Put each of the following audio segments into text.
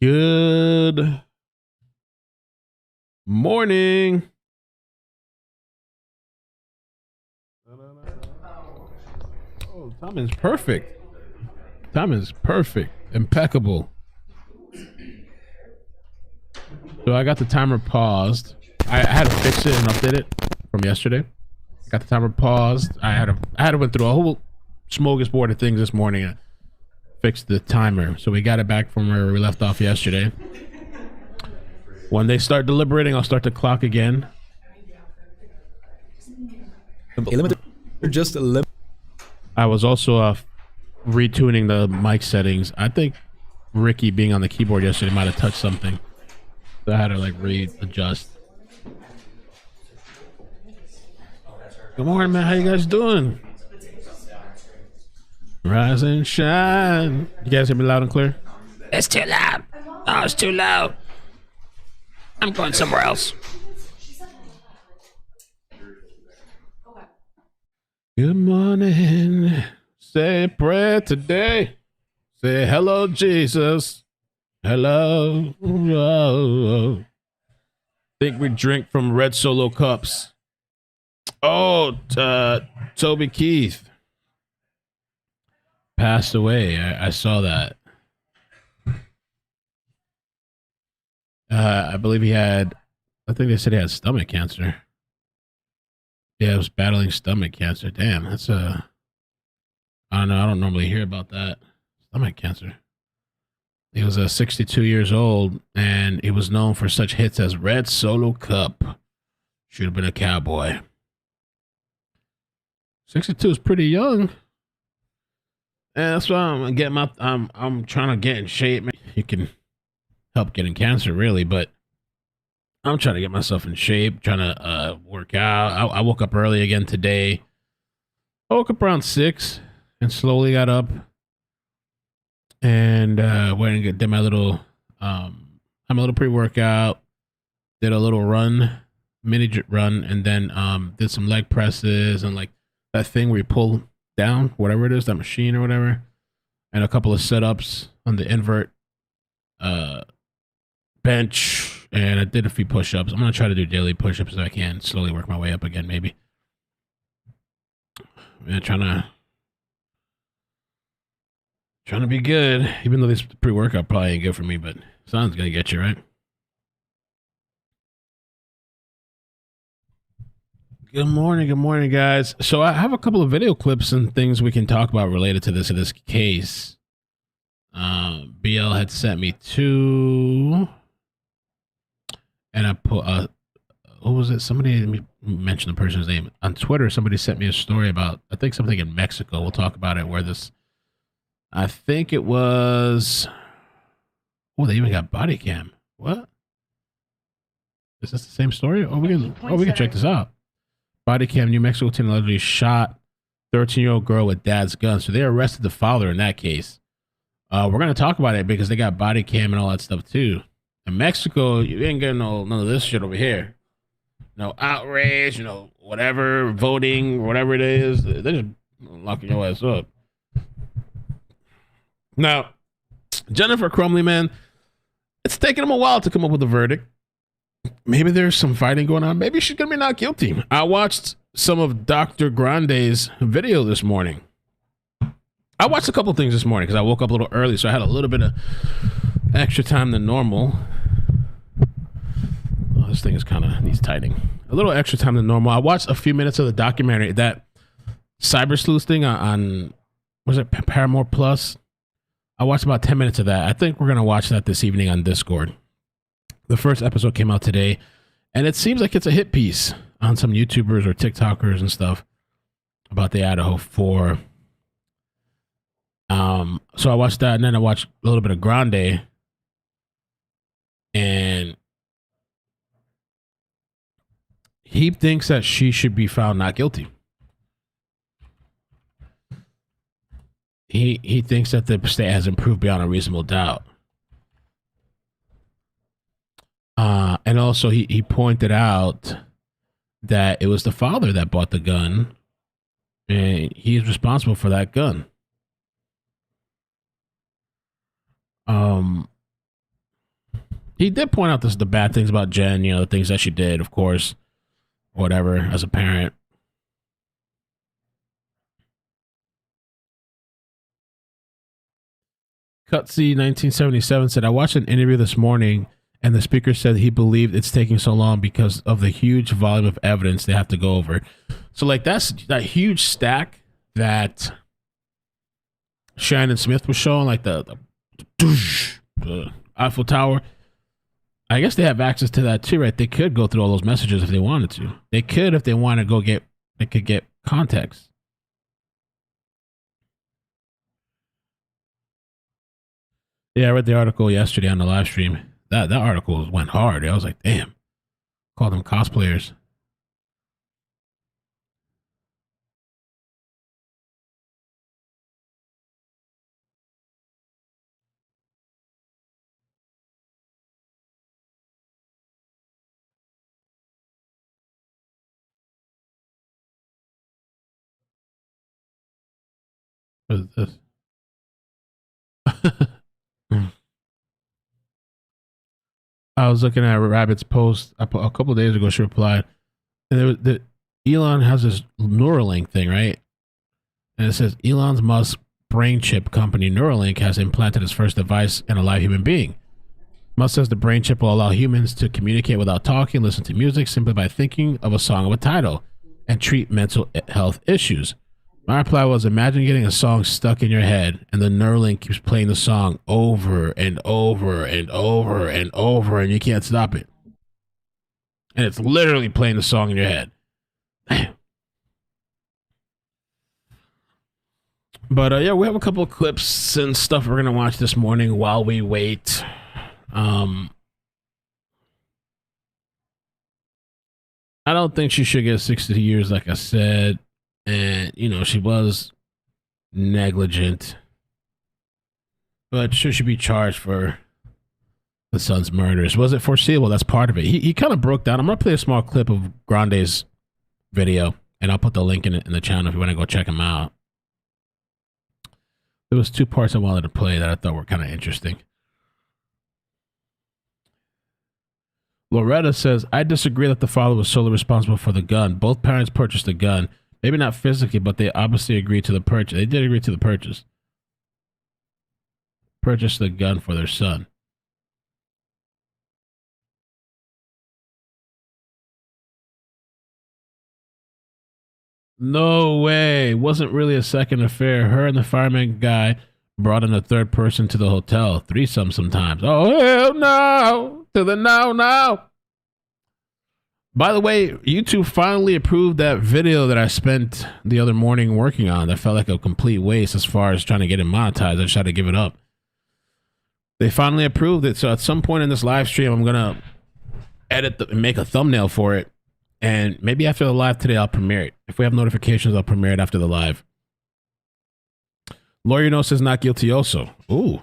Good morning. Oh, time is perfect. Time is perfect. Impeccable. So I got the timer paused. I had to fix it and update it from yesterday. Got the timer paused. I had to went through a whole smorgasbord of things this morning and fixed the timer. So we got it back from where we left off yesterday. When they start deliberating, I'll start the clock again. I was also retuning the mic settings. I think Ricky being on the keyboard yesterday might have touched something. So I had to like readjust. Good morning, man. How you guys doing? Rise and shine. You guys hear me loud and clear? It's too loud. Oh, it's too loud. I'm going somewhere else. Good morning. Say a prayer today. Say hello, Jesus. Hello. Oh. Think we drink from red Solo cups. Oh, Toby Keith passed away. I saw that. I believe he had, I think they said he had stomach cancer. Yeah, he was battling stomach cancer. Damn, that's I don't know. I don't normally hear about that. Stomach cancer. He was 62 years old, and he was known for such hits as Red Solo Cup. Should have been a cowboy. 62 is pretty young. And that's why I'm getting I'm trying to get in shape. You can help getting cancer, really, but I'm trying to get myself in shape, trying to work out. I woke up early again today. I woke up around 6 and slowly got up and went and did my little had my little pre-workout, did a little mini run, and then did some leg presses and like that thing where you pull down, whatever it is, that machine or whatever, and a couple of sit-ups on the invert bench, and I did a few push-ups. I'm gonna try to do daily push-ups if I can, slowly work my way up again, maybe. I'm trying to be good, even though this pre-workout probably ain't good for me, but sun's gonna get you, right? Good morning, guys. So I have a couple of video clips and things we can talk about related to this case. BL had sent me two, and I put what was it? Somebody mentioned the person's name on Twitter. Somebody sent me a story about, I think, something in Mexico. We'll talk about it. Where this, I think it was. Oh, they even got body cam. What? Is this the same story? Oh, we can check this out. Body cam, New Mexico teen allegedly shot 13-year-old girl with dad's gun. So they arrested the father in that case. We're going to talk about it because they got body cam and all that stuff too. In Mexico, you ain't getting none of this shit over here. No outrage, whatever, voting, whatever it is. They're just locking your ass up. Now, Jennifer Crumbley, man, it's taken them a while to come up with a verdict. Maybe there's some fighting going on. Maybe she's going to be not guilty. I watched some of Dr. Grande's video this morning. I watched a couple things this morning because I woke up a little early, so I had a little bit of extra time than normal. Oh, this thing is kind of needs tightening. A little extra time than normal. I watched a few minutes of the documentary, that cyber sleuth thing on was it Paramore Plus? I watched about 10 minutes of that. I think we're going to watch that this evening on Discord. The first episode came out today, and it seems like it's a hit piece on some YouTubers or TikTokers and stuff about the Idaho 4. So I watched that, and then I watched a little bit of Grande, and he thinks that she should be found not guilty. He thinks that the state has improved beyond a reasonable doubt. And also he pointed out that it was the father that bought the gun, and he is responsible for that gun. He did point out the bad things about Jen, the things that she did, of course, whatever, as a parent. Cutsy 1977 said, I watched an interview this morning and the speaker said he believed it's taking so long because of the huge volume of evidence they have to go over. So, like, that's that huge stack that Shannon Smith was showing, like the Eiffel Tower. I guess they have access to that too, right? They could go through all those messages if they wanted to. They could, if they want to go get, they could get context. Yeah, I read the article yesterday on the live stream. That article went hard. I was like, damn. Call them cosplayers. What is this? I was looking at Rabbit's post a couple of days ago. She replied, and Elon has this Neuralink thing, right? And it says Elon Musk's brain chip company Neuralink has implanted its first device in a live human being. Musk says the brain chip will allow humans to communicate without talking, listen to music simply by thinking of a song with a title, and treat mental health issues. My reply was, imagine getting a song stuck in your head and the Neuralink keeps playing the song over and over and over and over and you can't stop it. And it's literally playing the song in your head. Damn. But yeah, we have a couple of clips and stuff we're going to watch this morning while we wait. I don't think she should get 60 years, like I said. And, she was negligent. But should she be charged for the son's murders? Was it foreseeable? That's part of it. He kind of broke down. I'm going to play a small clip of Grande's video, and I'll put the link in the channel if you want to go check him out. There was 2 parts I wanted to play that I thought were kind of interesting. Loretta says, I disagree that the father was solely responsible for the gun. Both parents purchased the gun. Maybe not physically, but they obviously agreed to the purchase. They did agree to the purchase. Purchased the gun for their son. No way. It wasn't really a second affair. Her and the fireman guy brought in a third person to the hotel. Threesome sometimes. Oh, hell no. To the no. By the way, YouTube finally approved that video that I spent the other morning working on. That felt like a complete waste as far as trying to get it monetized. I just had to give it up. They finally approved it. So at some point in this live stream, I'm going to edit and make a thumbnail for it. And maybe after the live today, I'll premiere it. If we have notifications, I'll premiere it after the live. Lawyer No says not guilty also. Ooh.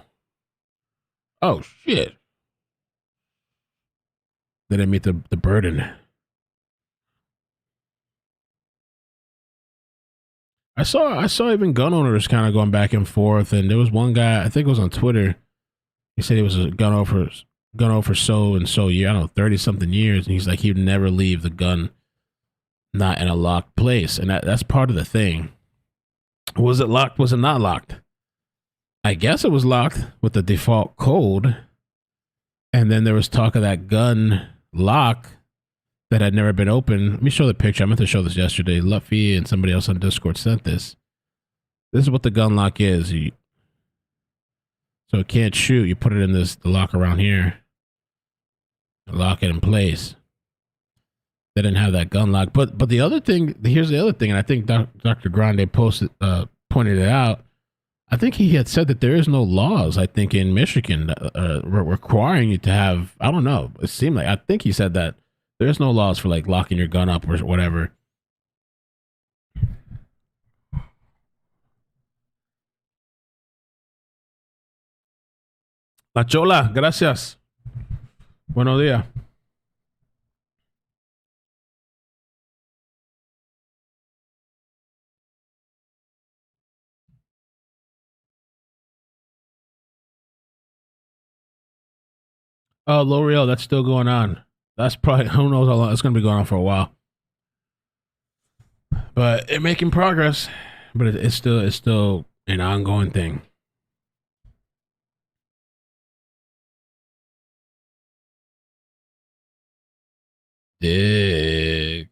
Oh, shit. They didn't meet the burden. I saw even gun owners kind of going back and forth, and there was one guy, I think it was on Twitter. He said he was a gun owner for so and so year, I don't know, 30 something years, and he's like he'd never leave the gun not in a locked place, and that's part of the thing. Was it locked? Was it not locked? I guess it was locked with the default code, and then there was talk of that gun lock that had never been opened. Let me show the picture. I meant to show this yesterday. Luffy and somebody else on Discord sent this. This is what the gun lock is. So it can't shoot. You put it in the lock around here. Lock it in place. They didn't have that gun lock. But the other thing, here's the other thing, and I think Dr. Grande pointed it out. I think he had said that there is no laws, I think, in Michigan requiring you to have, I don't know. It seemed like, I think he said that there's no laws for like locking your gun up or whatever. La Chola, gracias. Buenos días. Oh, L'Oreal, that's still going on. That's probably, who knows how long it's going to be going on for a while. But it's making progress. But it's still an ongoing thing. Dick.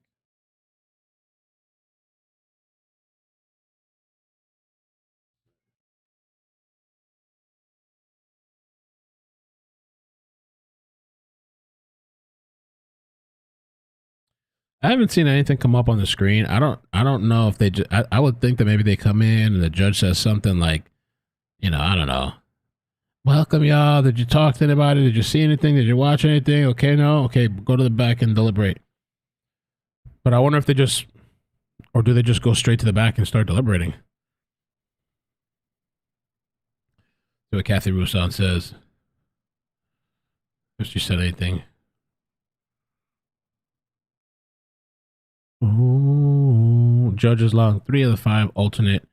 I haven't seen anything come up on the screen. I don't know if they just, I would think that maybe they come in and the judge says something like, I don't know. Welcome, y'all. Did you talk to anybody? Did you see anything? Did you watch anything? Okay, no? Okay, go to the back and deliberate. But I wonder if they just, or do they just go straight to the back and start deliberating? See what Kathy Rousson says. If she said anything. Ooh, judges allowing 3 of the 5 alternate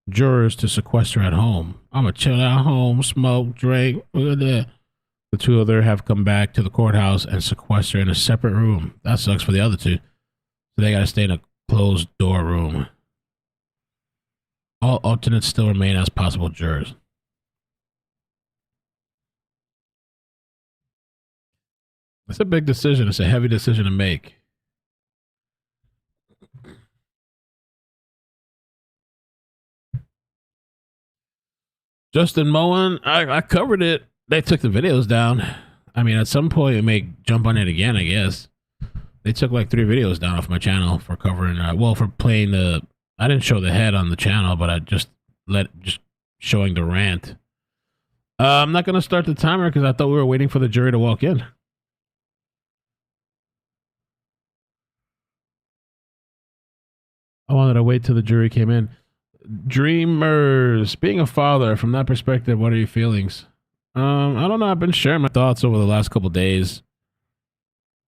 jurors to sequester at home. I'm gonna chill at home, smoke, drink. Look at that. The 2 other have come back to the courthouse and sequester in a separate room. That sucks for the other 2. So they gotta stay in a closed door room. All alternates still remain as possible jurors. It's a big decision. It's a heavy decision to make. Justin Moen, I covered it. They took the videos down. I mean, at some point, it may jump on it again, I guess. They took like 3 videos down off my channel for covering, for playing the, I didn't show the head on the channel, but I just showing the rant. I'm not going to start the timer because I thought we were waiting for the jury to walk in. I wanted to wait till the jury came in. Dreamers, being a father, from that perspective, what are your feelings? I don't know. I've been sharing my thoughts over the last couple of days.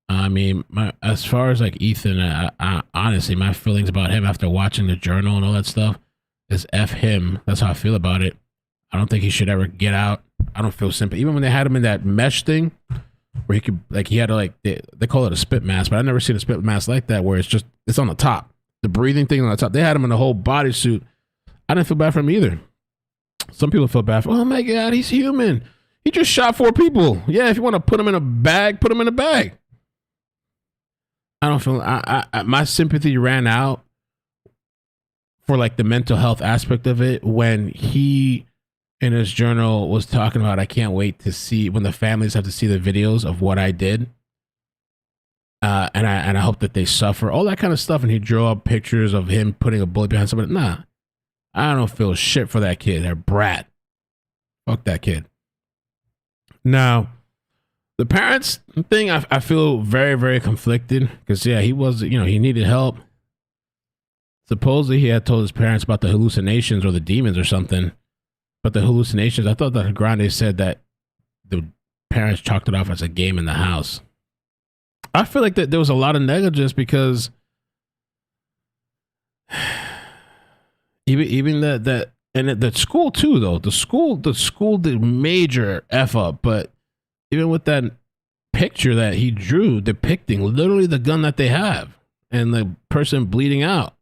I mean, as far as like Ethan, I honestly, my feelings about him after watching the journal and all that stuff is F him. That's how I feel about it. I don't think he should ever get out. I don't feel sympathy. Even when they had him in that mesh thing where he could, like, he had to, like, they call it a spit mask, but I've never seen a spit mask like that where it's on the top. The breathing thing on the top. They had him in a whole bodysuit. I didn't feel bad for him either. Some people feel bad for, oh my God, he's human. He just shot 4 people. Yeah, if you want to put him in a bag, put him in a bag. I don't feel, my sympathy ran out for like the mental health aspect of it when he, in his journal, was talking about, I can't wait to see when the families have to see the videos of what I did. And I hope that they suffer, all that kind of stuff. And he drew up pictures of him putting a bullet behind somebody. Nah, I don't feel shit for that kid, that brat. Fuck that kid. Now, the parents thing, I feel very, very conflicted because, yeah, he was, he needed help. Supposedly he had told his parents about the hallucinations or the demons or something. But the hallucinations, I thought that Grande said that the parents chalked it off as a game in the house. I feel like that there was a lot of negligence because even that and the school too, though, the school did major F up. But even with that picture that he drew depicting literally the gun that they have and the person bleeding out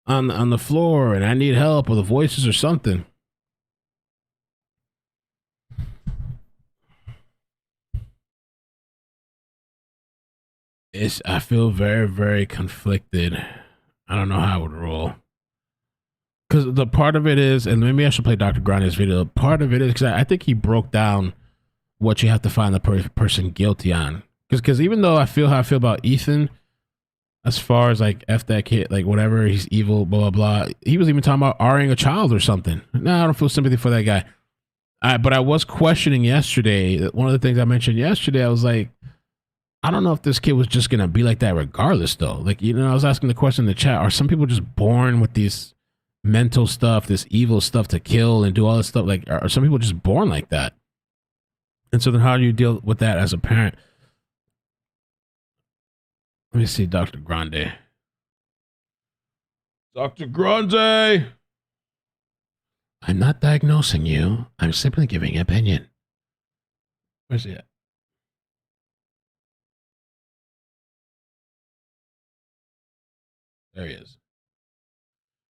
on the floor and I need help or the voices or something. I feel very, very conflicted. I don't know how I would roll. Because the part of it is, and maybe I should play Dr. Grande's video. Part of it is because I think he broke down what you have to find the person guilty on. Because even though I feel how I feel about Ethan, as far as like F that kid, like whatever, he's evil, blah, blah, blah. He was even talking about R-ing a child or something. No, I don't feel sympathy for that guy. But I was questioning yesterday. One of the things I mentioned yesterday, I was like, I don't know if this kid was just going to be like that regardless, though. Like, I was asking the question in the chat, are some people just born with these mental stuff, this evil stuff to kill and do all this stuff? Like, are some people just born like that? And so then how do you deal with that as a parent? Let me see, Dr. Grande. Dr. Grande! I'm not diagnosing you. I'm simply giving an opinion. Where's he at? There he is.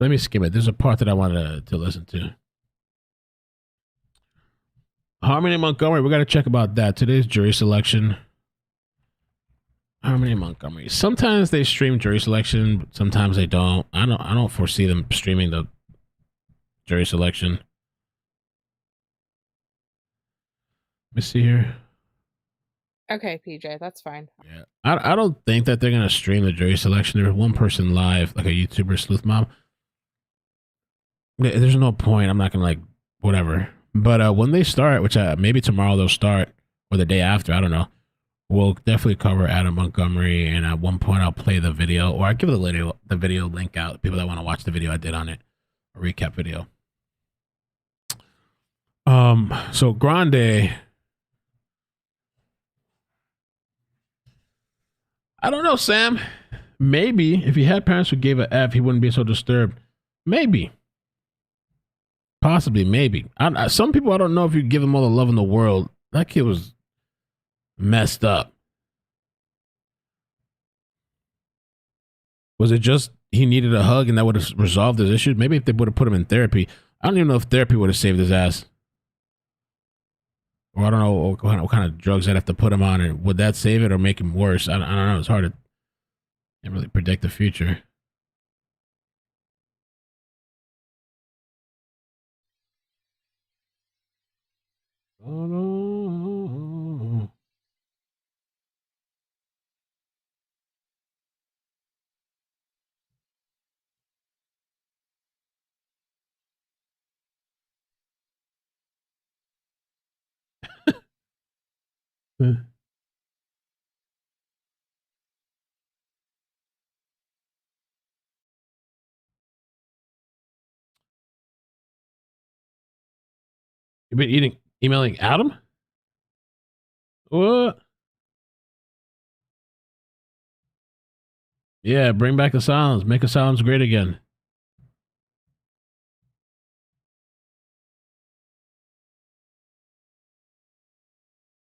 Let me skim it. There's a part that I wanted to listen to. Harmony Montgomery. We got to check about that. Today's jury selection. Harmony Montgomery. Sometimes they stream jury selection, but sometimes they don't. I don't foresee them streaming the jury selection. Let me see here. Okay, PJ, that's fine. Yeah, I don't think that they're gonna stream the jury selection. There's one person live, like a YouTuber, Sleuth Mom. There's no point. I'm not gonna like whatever. But when they start, which maybe tomorrow they'll start, or the day after, I don't know. We'll definitely cover Adam Montgomery, and at one point I'll play the video, or I'll give the video link out. People that want to watch the video I did on it, a recap video. So Grande. I don't know, Sam. Maybe if he had parents who gave an F, he wouldn't be so disturbed. Maybe. Possibly, maybe. Some people, I don't know if you give them all the love in the world. That kid was messed up. Was it just he needed a hug and that would have resolved his issues? Maybe if they would have put him in therapy. I don't even know if therapy would have saved his ass. Or I don't know what kind of drugs I'd have to put him on, and would that save it or make him worse? I don't know. It's hard to can't really predict the future. Oh no. You've been emailing Adam? What? Yeah, bring back the silence. Make asylums great again.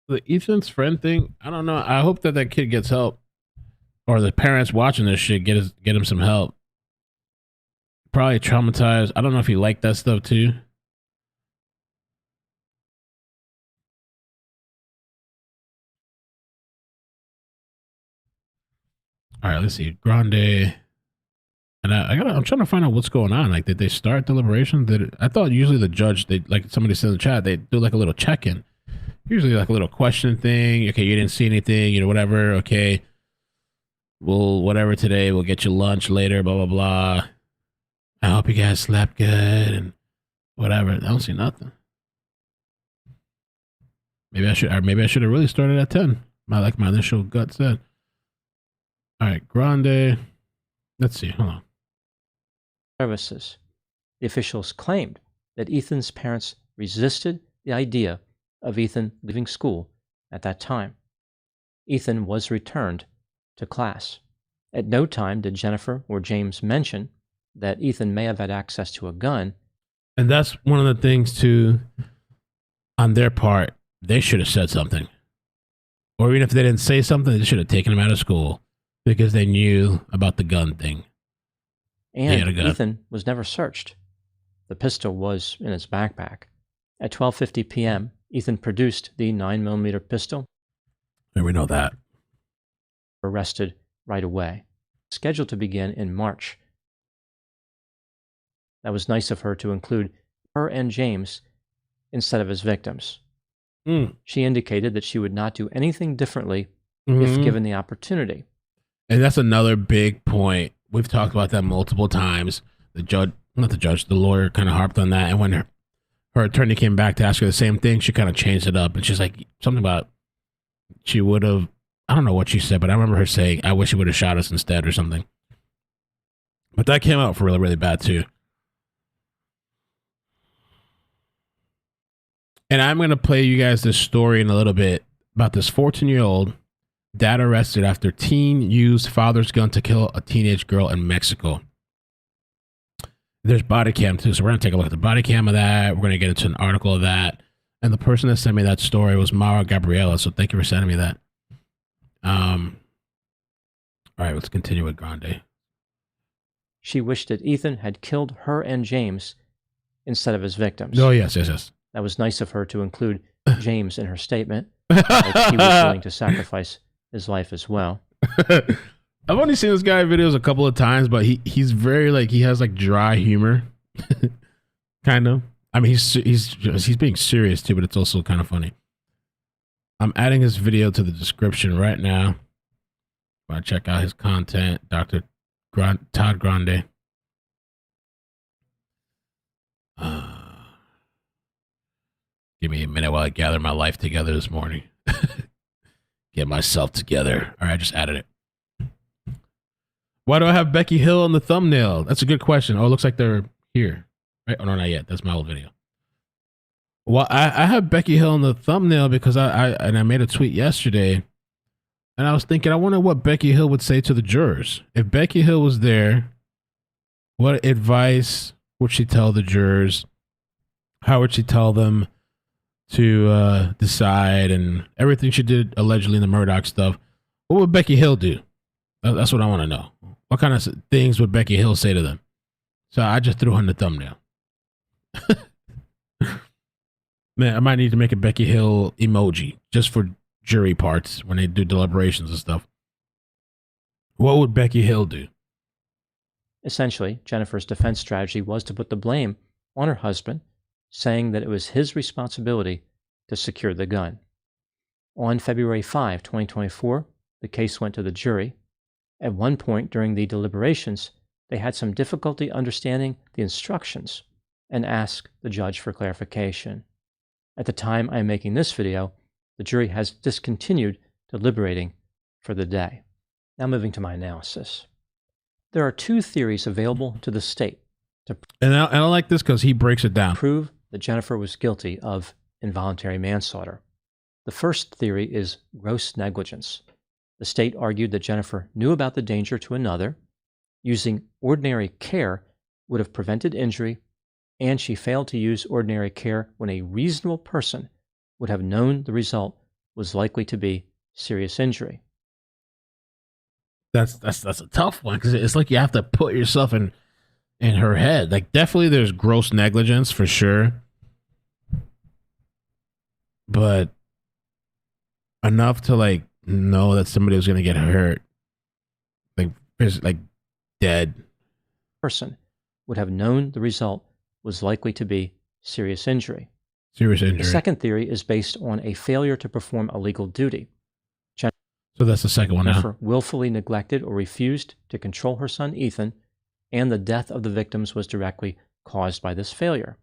The Ethan's friend thing, I don't know. I hope that kid gets help. Or the parents watching this shit get him some help. Probably traumatized. I don't know if he liked that stuff too. All right, let's see. Grande. And I'm trying to find out what's going on. Like, did they start deliberation? I thought usually the judge, they, like somebody said in the chat, they do like a little check-in. Usually like a little question thing. Okay, you didn't see anything, whatever. Okay. Well, whatever today, we'll get you lunch later, blah, blah, blah. I hope you guys slept good and whatever. I don't see nothing. Maybe I should have really started at 10. My initial gut said. All right, Grande. Let's see. Hold on. Services. The officials claimed that Ethan's parents resisted the idea of Ethan leaving school at that time. Ethan was returned to class. At no time did Jennifer or James mention that Ethan may have had access to a gun. And that's one of the things, too, on their part, they should have said something. Or even if they didn't say something, they should have taken him out of school. Because they knew about the gun thing. And Ethan was never searched. The pistol was in his backpack. At 12:50 p.m., Ethan produced the 9mm pistol. And we know that. Arrested right away. Scheduled to begin in March. That was nice of her to include her and James instead of his victims. She indicated that she would not do anything differently if given the opportunity. And that's another big point. We've talked about that multiple times. The lawyer kind of harped on that. And when her attorney came back to ask her the same thing, she kind of changed it up. And she's like, something about she would have, I don't know what she said, but I remember her saying, I wish he would have shot us instead or something. But that came out for really, really bad too. And I'm going to play you guys this story in a little bit about this 14-year-old dad arrested after teen used father's gun to kill a teenage girl in Mexico. There's body cam too, so we're going to take a look at the body cam of that. We're going to get into an article of that. And the person that sent me that story was Mara Gabriela, so thank you for sending me that. All right, let's continue with Grande. she wished that Ethan had killed her and James instead of his victims. Oh, yes, yes, yes. That was nice of her to include James in her statement. Like he was willing to sacrifice his life as well. I've only seen this guy videos a couple of times, but he's very like, he has like dry humor, kind of. I mean, he's being serious too, but it's also kind of funny. I'm adding his video to the description right now. Want to check out his content, Dr. Todd Grande. Give me a minute while I gather my life together this morning. Get myself together. All right, I just added it. Why do I have Becky Hill on the thumbnail? That's a good question. Oh, it looks like they're here. Right? Oh, no, not yet. That's my old video. Well, I have Becky Hill on the thumbnail because I made a tweet yesterday, and I was thinking, I wonder what Becky Hill would say to the jurors. If Becky Hill was there, what advice would she tell the jurors? How would she tell them to decide, and everything she did allegedly in the Murdoch stuff? What would Becky Hill do? That's what I want to know. What kind of things would Becky Hill say to them? So I just threw her in the thumbnail. Man, I might need to make a Becky Hill emoji just for jury parts when they do deliberations and stuff. What would Becky Hill do? Essentially, Jennifer's defense strategy was to put the blame on her husband, saying that it was his responsibility to secure the gun. On February 5, 2024, the case went to the jury. At one point during the deliberations, they had some difficulty understanding the instructions and asked the judge for clarification. At the time I am making this video, the jury has discontinued deliberating for the day. Now moving to my analysis. There are two theories available to the state to And I like this because he breaks it down. prove that Jennifer was guilty of involuntary manslaughter. The first theory is gross negligence. The state argued that Jennifer knew about the danger to another, using ordinary care would have prevented injury, and she failed to use ordinary care when a reasonable person would have known the result was likely to be serious injury. That's a tough one because it's like you have to put yourself in her head. Like, definitely there's gross negligence for sure, but enough to like know that somebody was gonna get hurt, like dead. Person would have known the result was likely to be serious injury. Serious injury. The second theory is based on a failure to perform a legal duty. So that's the second one now. Jennifer willfully neglected or refused to control her son Ethan, and the death of the victims was directly caused by this failure.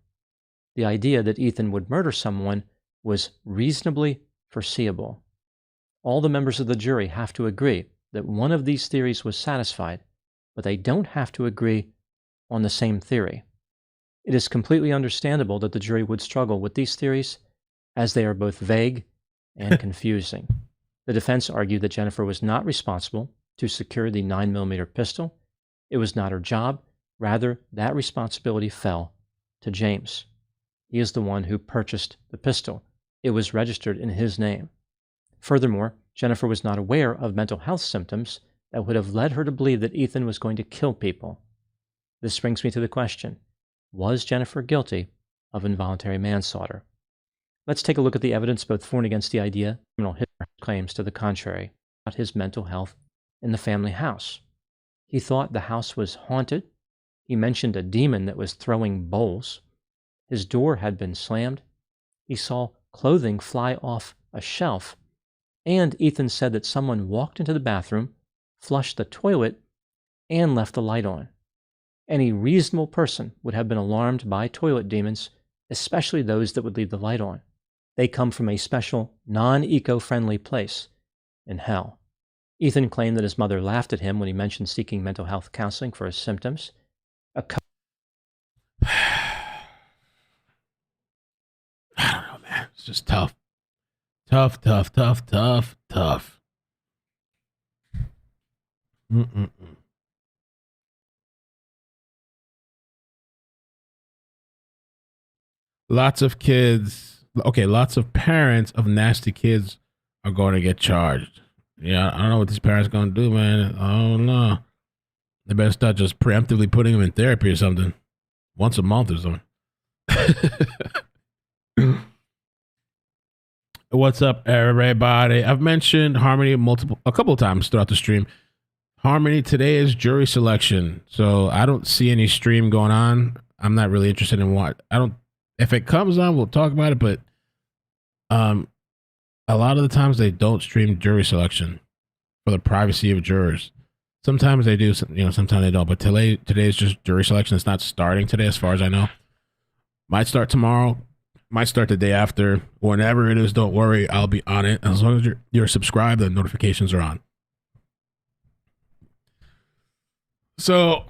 The idea that Ethan would murder someone was reasonably foreseeable. All the members of the jury have to agree that one of these theories was satisfied, but they don't have to agree on the same theory. It is completely understandable that the jury would struggle with these theories, as they are both vague and confusing. The defense argued that Jennifer was not responsible to secure the 9mm pistol. It was not her job. Rather, that responsibility fell to James. He is the one who purchased the pistol. It was registered in his name. Furthermore, Jennifer was not aware of mental health symptoms that would have led her to believe that Ethan was going to kill people. This brings me to the question, was Jennifer guilty of involuntary manslaughter? Let's take a look at the evidence both for and against the idea. Criminal history claims to the contrary about his mental health in the family house. He thought the house was haunted. He mentioned a demon that was throwing bowls. His door had been slammed. He saw clothing fly off a shelf. And Ethan said that someone walked into the bathroom, flushed the toilet, and left the light on. Any reasonable person would have been alarmed by toilet demons, especially those that would leave the light on. They come from a special, non-eco-friendly place in hell. Ethan claimed that his mother laughed at him when he mentioned seeking mental health counseling for his symptoms. I don't know, man. It's just tough. Tough. Lots of kids, lots of parents of nasty kids are going to get charged. Yeah, I don't know what these parents are going to do, man. I don't know. They better start just preemptively putting them in therapy or something. Once a month or something. What's up, everybody? I've mentioned Harmony a couple of times throughout the stream. Harmony, today is jury selection, so I don't see any stream going on. I'm not really interested in what if it comes on, we'll talk about it, but a lot of the times they don't stream jury selection for the privacy of jurors. Sometimes they do, sometimes they don't, but today is just jury selection. It's not starting today as far as I know. Might start tomorrow, might start the day after. Whenever it is, don't worry, I'll be on it. As long as you're subscribed, the notifications are on. So,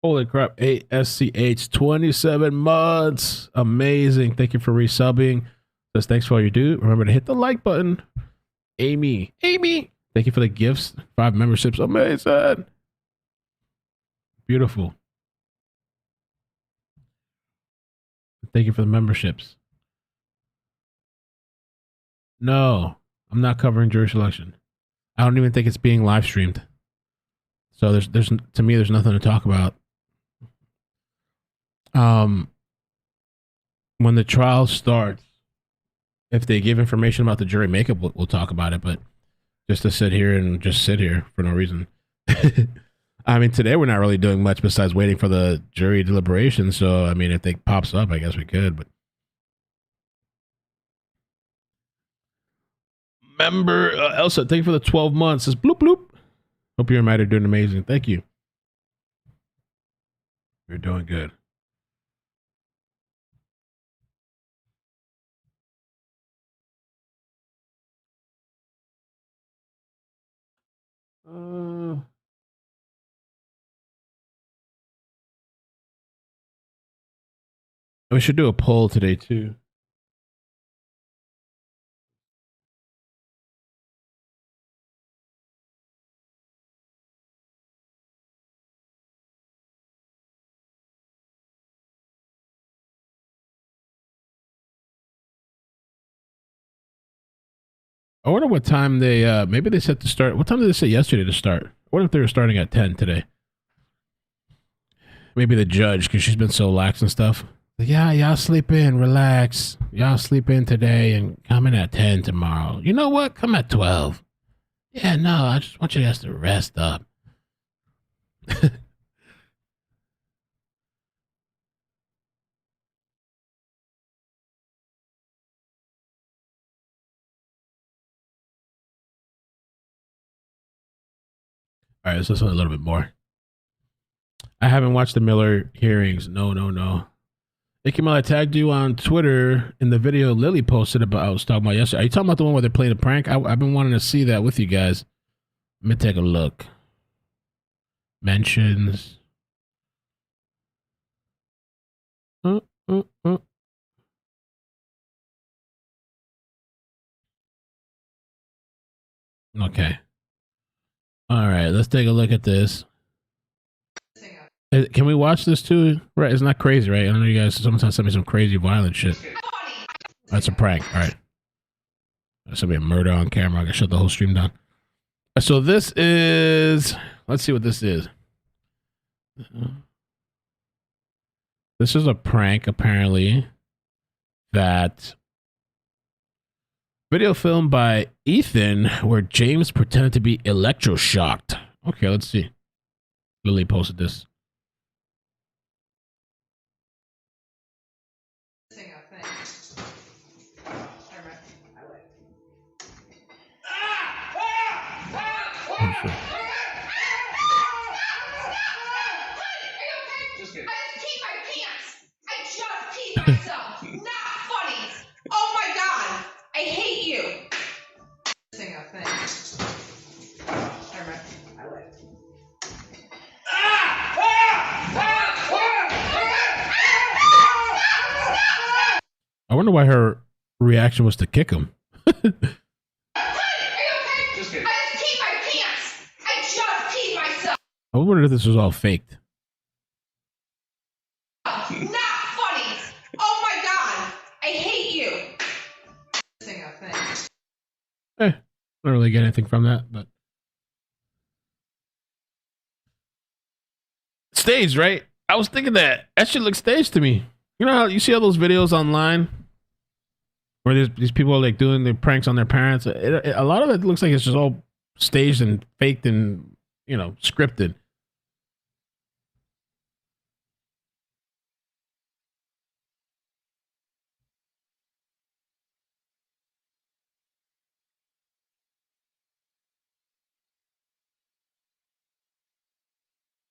holy crap, ASCH, 27 months. Amazing. Thank you for resubbing. Says thanks for all you do. Remember to hit the like button. Amy, thank you for the gifts. 5 memberships. Amazing. Beautiful. Thank you for the memberships. No, I'm not covering jury selection. I don't even think it's being live streamed. So there's to me, there's nothing to talk about. When the trial starts, if they give information about the jury makeup, we'll talk about it. But just to sit here for no reason. I mean, today we're not really doing much besides waiting for the jury deliberation. So, I mean, if it pops up, I guess we could. But member Elsa, thank you for the 12 months. Says bloop bloop. Hope you and Matt are doing amazing. Thank you. You're doing good. We should do a poll today too. I wonder what time they maybe they set to start. What time did they say yesterday to start? What if they were starting at 10 today? Maybe the judge, because she's been so lax and stuff. Like, yeah, y'all sleep in, relax. Y'all sleep in today and come in at 10 tomorrow. You know what? Come at 12. Yeah, no, I just want you guys to rest up. All right, let's listen a little bit more. I haven't watched the Miller hearings. No. Ikemel, I tagged you on Twitter in the video Lily posted about I was talking about yesterday. Are you talking about the one where they played a prank? I've been wanting to see that with you guys. Let me take a look. Mentions. Okay. All right, let's take a look at this. Can we watch this too? Right, it's not crazy, right? I know you guys sometimes send me some crazy violent shit. That's a prank. All right. There's gonna be a murder on camera. I can shut the whole stream down. So this is, let's see what this is. This is a prank, apparently, that video filmed by Ethan where James pretended to be electroshocked. Okay, let's see. Lily posted this. Oh, shit. Myself. Not funny. Oh my god. I hate you. Sing a thing. I would. I wonder why her reaction was to kick him. I wonder if this was all faked. Not funny. don't really get anything from that, but staged, right? I was thinking that shit looks staged to me. You know how you see all those videos online where these people are like doing their pranks on their parents. A lot of it looks like it's just all staged and faked and scripted.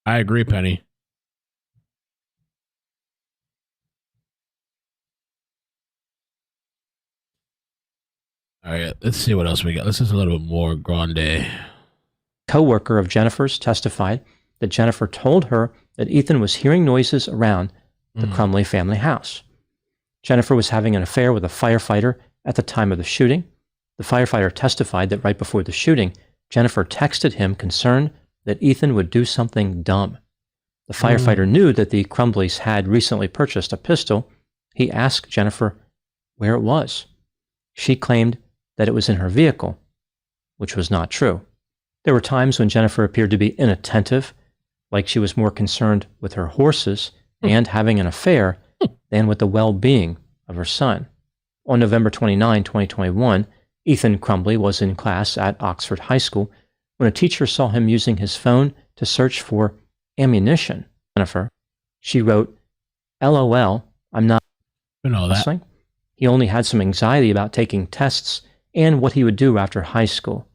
I agree, Penny. All right, let's see what else we got. This is a little bit more grande. Co-worker of Jennifer's testified that Jennifer told her that Ethan was hearing noises around the Crumbley family house. Jennifer was having an affair with a firefighter at the time of the shooting. The firefighter testified that right before the shooting, Jennifer texted him concerned that Ethan would do something dumb. The firefighter knew that the Crumbleys had recently purchased a pistol. He asked Jennifer where it was. She claimed that it was in her vehicle, which was not true. There were times when Jennifer appeared to be inattentive, like she was more concerned with her horses and having an affair than with the well-being of her son. On November 29, 2021, Ethan Crumbley was in class at Oxford High School when a teacher saw him using his phone to search for ammunition. Jennifer, she wrote, "LOL, I'm not listening." He only had some anxiety about taking tests and what he would do after high school.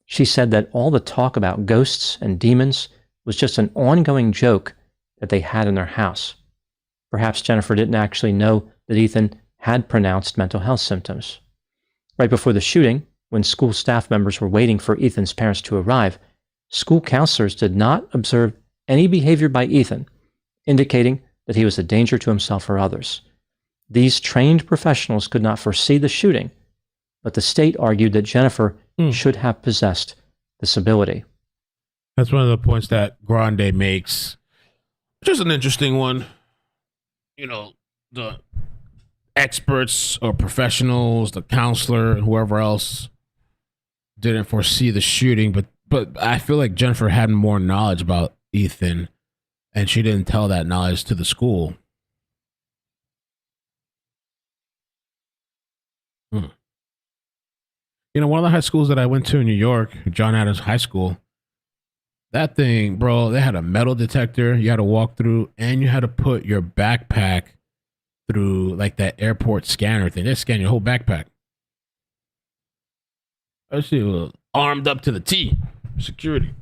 She said that all the talk about ghosts and demons was just an ongoing joke that they had in their house. Perhaps Jennifer didn't actually know that Ethan had pronounced mental health symptoms. Right before the shooting, when school staff members were waiting for Ethan's parents to arrive, school counselors did not observe any behavior by Ethan, indicating that he was a danger to himself or others. These trained professionals could not foresee the shooting, but the state argued that Jennifer should have possessed this ability. That's one of the points that Grande makes. Just an interesting one. The experts or professionals, the counselor, and whoever else didn't foresee the shooting, but I feel like Jennifer had more knowledge about Ethan, and she didn't tell that knowledge to the school. One of the high schools that I went to in New York, John Adams High School, that thing, bro, they had a metal detector you had to walk through, and you had to put your backpack through like that airport scanner thing. They scan your whole backpack. Actually, was armed up to the T, security.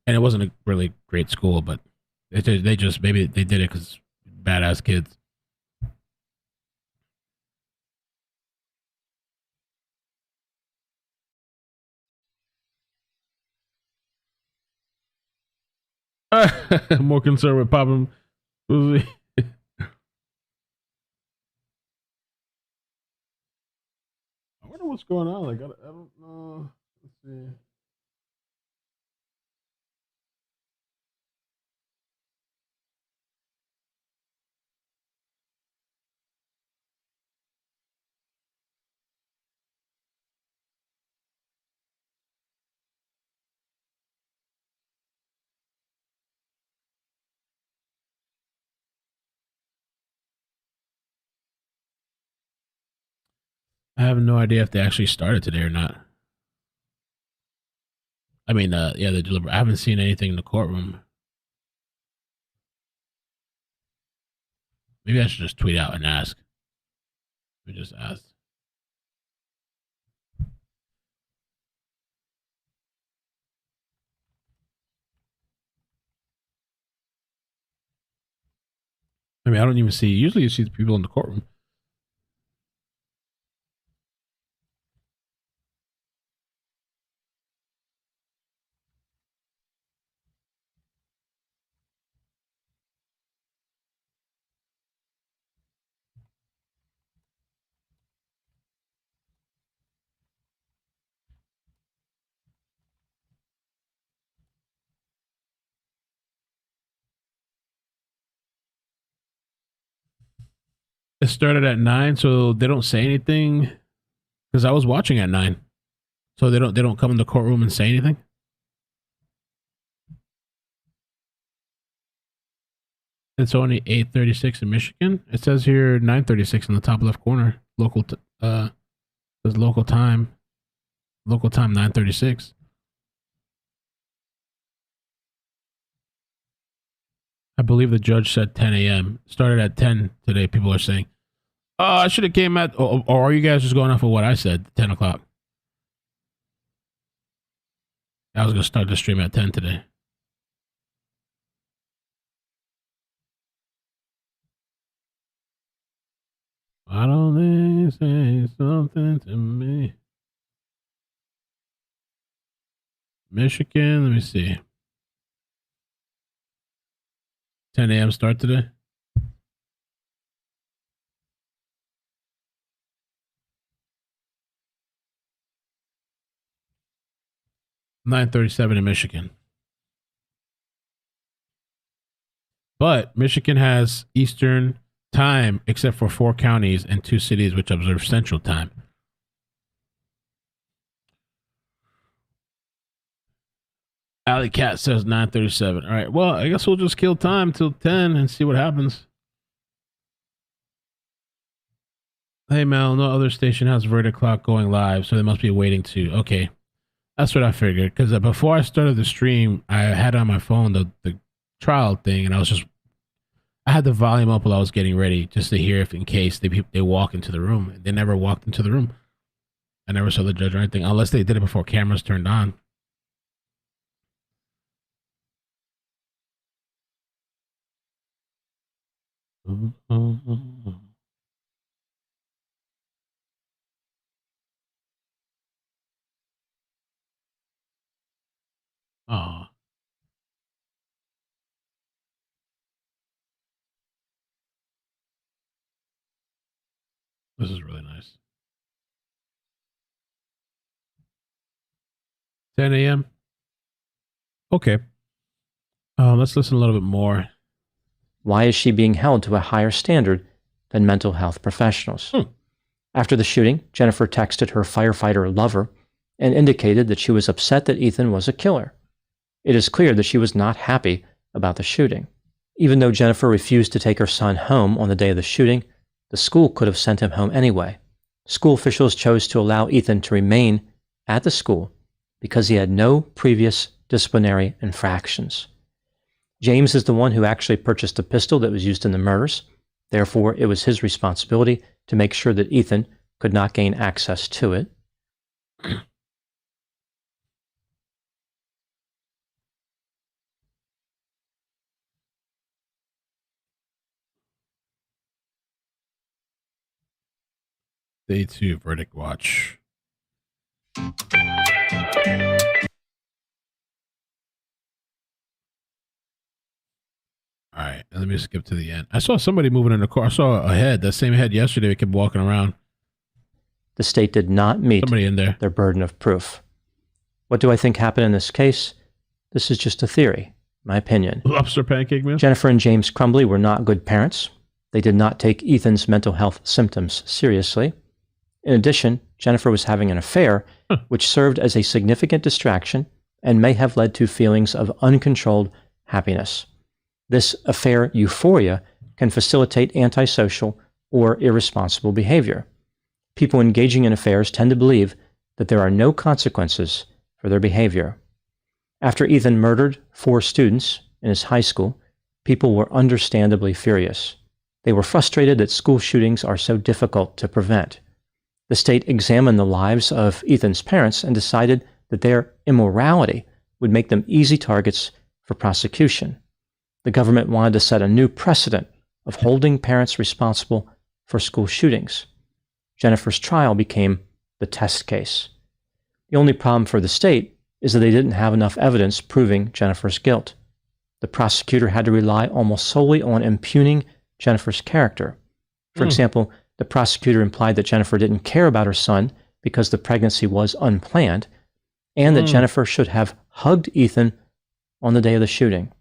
And it wasn't a really great school, but they just maybe they did it because badass kids. More concerned with popping. I wonder what's going on. Like, I don't know. Let's see. I have no idea if they actually started today or not. I mean, yeah, they deliver. I haven't seen anything in the courtroom. Maybe I should just tweet out and ask. We just asked. I mean, I don't even see. Usually, you see the people in the courtroom. It started at 9, so they don't say anything. Because I was watching at 9. So they don't come in the courtroom and say anything? It's only 8:36 in Michigan. It says here 9:36 in the top left corner. Says local time. Local time 9:36. I believe the judge said 10 a.m. Started at 10 today. People are saying, "Oh, I should have came at." Or are you guys just going off of what I said? 10 o'clock. I was gonna start the stream at 10 today. Why don't they say something to me? Michigan, let me see. 10 a.m. start today. (9:37) in Michigan. But Michigan has Eastern time except for 4 counties and 2 cities which observe Central time. Alley Cat says 9:37. All right. Well, I guess we'll just kill time till 10 and see what happens. Hey, Mel, no other station has verdict clock going live, so they must be waiting to. Okay. That's what I figured. Because before I started the stream, I had on my phone the trial thing, and I had the volume up while I was getting ready just to hear if in case they walk into the room. They never walked into the room. I never saw the judge or anything, unless they did it before cameras turned on. Oh. This is really nice. 10 a.m. Okay. Let's listen a little bit more. Why is she being held to a higher standard than mental health professionals? After the shooting, Jennifer texted her firefighter lover and indicated that she was upset that Ethan was a killer. It is clear that she was not happy about the shooting. Even though Jennifer refused to take her son home on the day of the shooting, the school could have sent him home anyway. School officials chose to allow Ethan to remain at the school because he had no previous disciplinary infractions. James is the one who actually purchased the pistol that was used in the murders. Therefore, it was his responsibility to make sure that Ethan could not gain access to it. Day 2 verdict watch. All right, let me skip to the end. I saw somebody moving in the car. I saw a head, that same head yesterday. We kept walking around. The state did not meet somebody in there. Their burden of proof. What do I think happened in this case? This is just a theory, my opinion. Lobster pancake man? Jennifer and James Crumbley were not good parents. They did not take Ethan's mental health symptoms seriously. In addition, Jennifer was having an affair, which served as a significant distraction and may have led to feelings of uncontrolled happiness. This affair euphoria can facilitate antisocial or irresponsible behavior. People engaging in affairs tend to believe that there are no consequences for their behavior. After Ethan murdered 4 students in his high school, people were understandably furious. They were frustrated that school shootings are so difficult to prevent. The state examined the lives of Ethan's parents and decided that their immorality would make them easy targets for prosecution. The government wanted to set a new precedent of holding parents responsible for school shootings. Jennifer's trial became the test case. The only problem for the state is that they didn't have enough evidence proving Jennifer's guilt. The prosecutor had to rely almost solely on impugning Jennifer's character. For example, the prosecutor implied that Jennifer didn't care about her son because the pregnancy was unplanned, and that Jennifer should have hugged Ethan on the day of the shooting.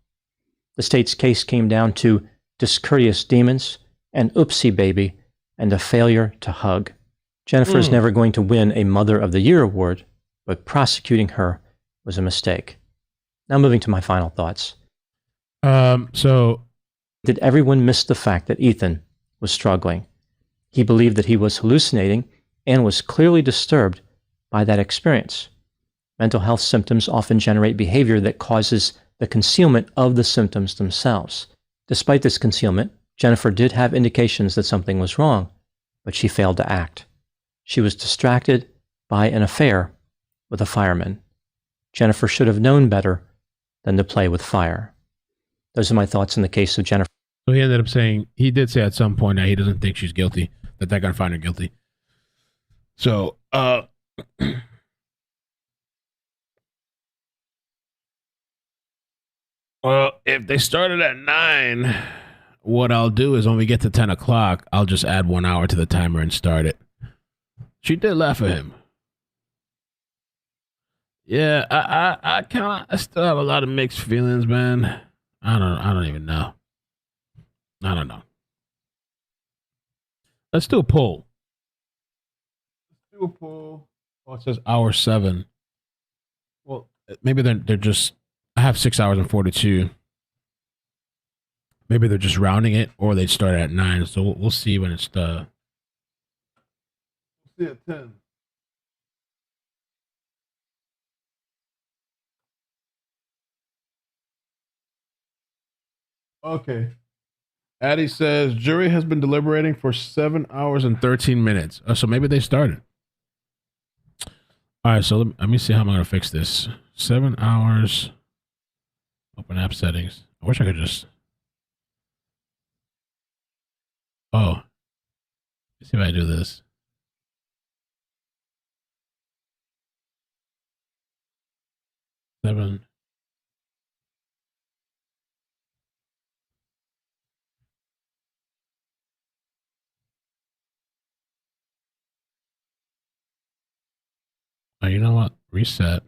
The state's case came down to discourteous demons, an oopsie baby, and a failure to hug. Jennifer is never going to win a Mother of the Year award, but prosecuting her was a mistake. Now moving to my final thoughts. So Did everyone miss the fact that Ethan was struggling? He believed that he was hallucinating and was clearly disturbed by that experience. Mental health symptoms often generate behavior that causes the concealment of the symptoms themselves. Despite this concealment, Jennifer did have indications that something was wrong, but she failed to act. She was distracted by an affair with a fireman. Jennifer should have known better than to play with fire. Those are my thoughts in the case of Jennifer. he ended up saying, he did say at some point that he doesn't think she's guilty, that they're going to find her guilty. So, well, if they started at 9, what I'll do is when we get to 10 o'clock, I'll just add 1 hour to the timer and start it. She did laugh at him. Yeah, I still have a lot of mixed feelings, man. I don't even know. I don't know. Let's do a poll. Oh, it says hour 7. Well, maybe they're just. I have 6 hours and 42. Maybe they're just rounding it, or they start at 9. So we'll see when it's the. We'll see at 10. Okay. Addie says jury has been deliberating for 7 hours and 13 minutes. So maybe they started. All right, so let me see how I'm going to fix this. 7 hours. Open app settings. I wish I could just. Oh. Let's see if I do this. Seven. Oh, you know what? Reset.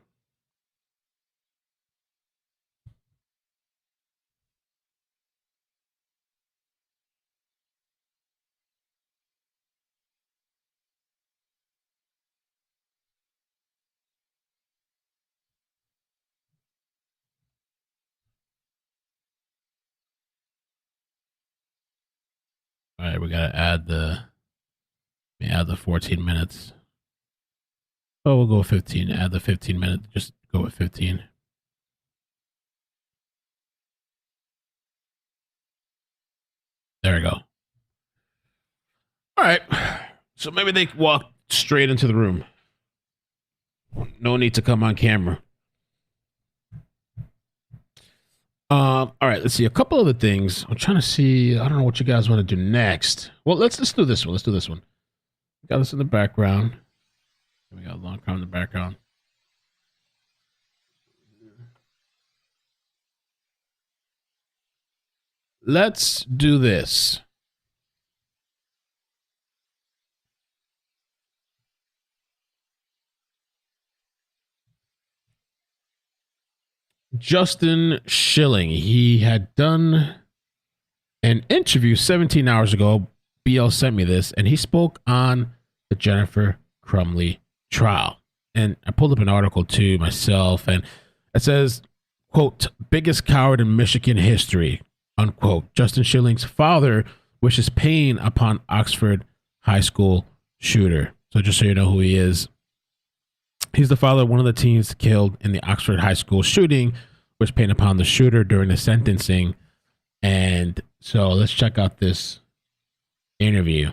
All right, we gotta add the 14 minutes. Oh, we'll go with 15. Add the 15 minutes. Just go with 15. There we go. All right. So maybe they walk straight into the room. No need to come on camera. All right, let's see. A couple other things. I'm trying to see. I don't know what you guys want to do next. Well, let's do this one. Let's do this one. We got this in the background. We got a long car in the background. Let's do this. Justin Schilling. He had done an interview 17 hours ago. BL sent me this, and he spoke on the Jennifer Crumbley trial. And I pulled up an article too myself, and it says, quote, biggest coward in Michigan history, unquote. Justin Schilling's father wishes pain upon Oxford High School shooter. So just so you know who he is, he's the father of one of the teens killed in the Oxford High School shooting, which pain upon the shooter during the sentencing. And so let's check out this interview.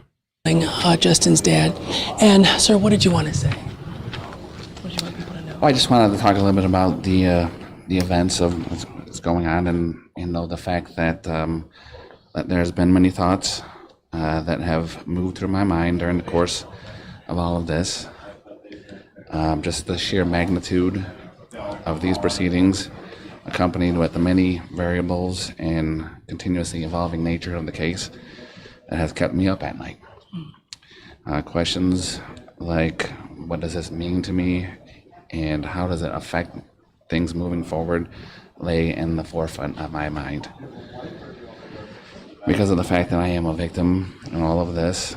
Justin's dad. And, sir, what did you want to say? What did you want people to know? Well, I just wanted to talk a little bit about the events of what's going on, and the fact that that there's been many thoughts that have moved through my mind during the course of all of this. Just the sheer magnitude of these proceedings, accompanied with the many variables and continuously evolving nature of the case, that has kept me up at night. Questions like, what does this mean to me, and how does it affect things moving forward, lay in the forefront of my mind. Because of the fact that I am a victim in all of this,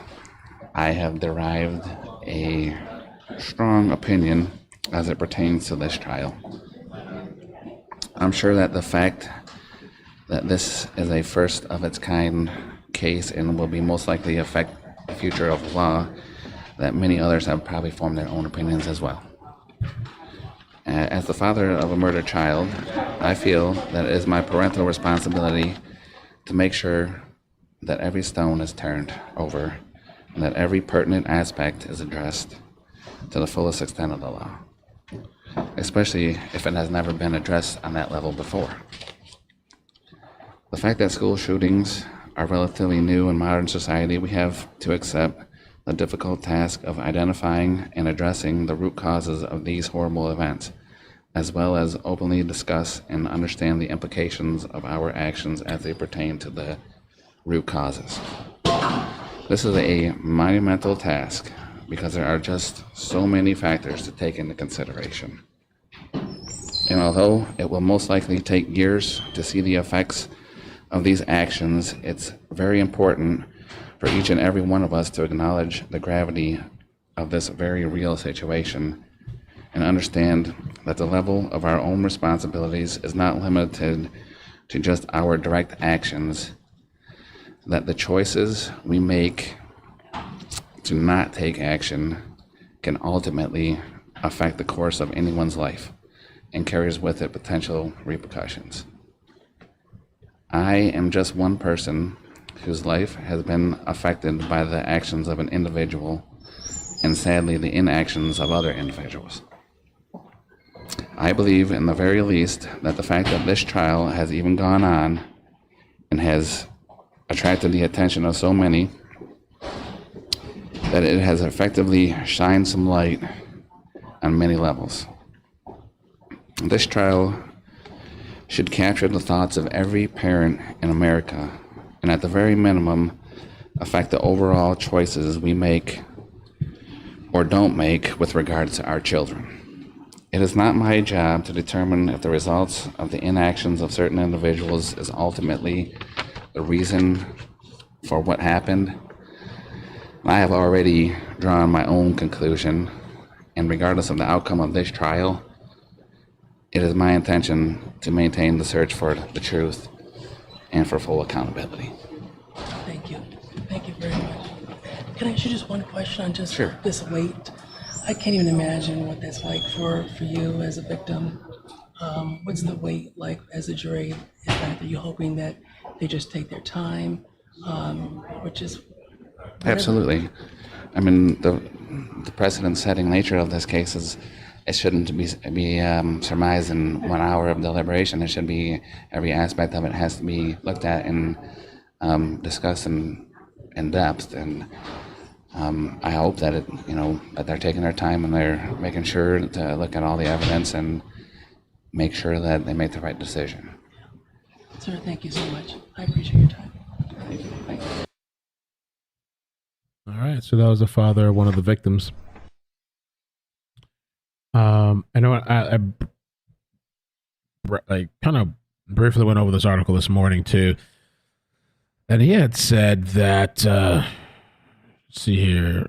I have derived a strong opinion as it pertains to this trial. I'm sure that the fact that this is a first of its kind case and will be most likely affect the future of the law, that many others have probably formed their own opinions as well. As the father of a murdered child, I feel that it is my parental responsibility to make sure that every stone is turned over and that every pertinent aspect is addressed to the fullest extent of the law, especially if it has never been addressed on that level before. The fact that school shootings are relatively new in modern society, we have to accept the difficult task of identifying and addressing the root causes of these horrible events, as well as openly discuss and understand the implications of our actions as they pertain to the root causes. This is a monumental task because there are just so many factors to take into consideration. And although it will most likely take years to see the effects of these actions, it's very important for each and every one of us to acknowledge the gravity of this very real situation and understand that the level of our own responsibilities is not limited to just our direct actions, that the choices we make to not take action can ultimately affect the course of anyone's life and carries with it potential repercussions. I am just one person whose life has been affected by the actions of an individual and sadly the inactions of other individuals. I believe in the very least that the fact that this trial has even gone on and has attracted the attention of so many, that it has effectively shined some light on many levels. This trial should capture the thoughts of every parent in America and at the very minimum affect the overall choices we make or don't make with regards to our children. It is not my job to determine if the results of the inactions of certain individuals is ultimately the reason for what happened. I have already drawn my own conclusion, and regardless of the outcome of this trial, it is my intention to maintain the search for the truth and for full accountability. Thank you. Thank you very much. Can I ask you just one question on just Sure. this weight? I can't even imagine what that's like for you as a victim. What's the weight like as a jury? Are you hoping that they just take their time, which is whatever? Absolutely. I mean, the precedent-setting nature of this case is it shouldn't be surmised in 1 hour of deliberation. It should be every aspect of it has to be looked at and discussed in depth. And I hope that that they're taking their time and they're making sure to look at all the evidence and make sure that they make the right decision. Sir, thank you so much. I appreciate your time. Thank you. Thank you. All right, so that was the father of one of the victims. I know I kind of briefly went over this article this morning too, and he had said that let's see here,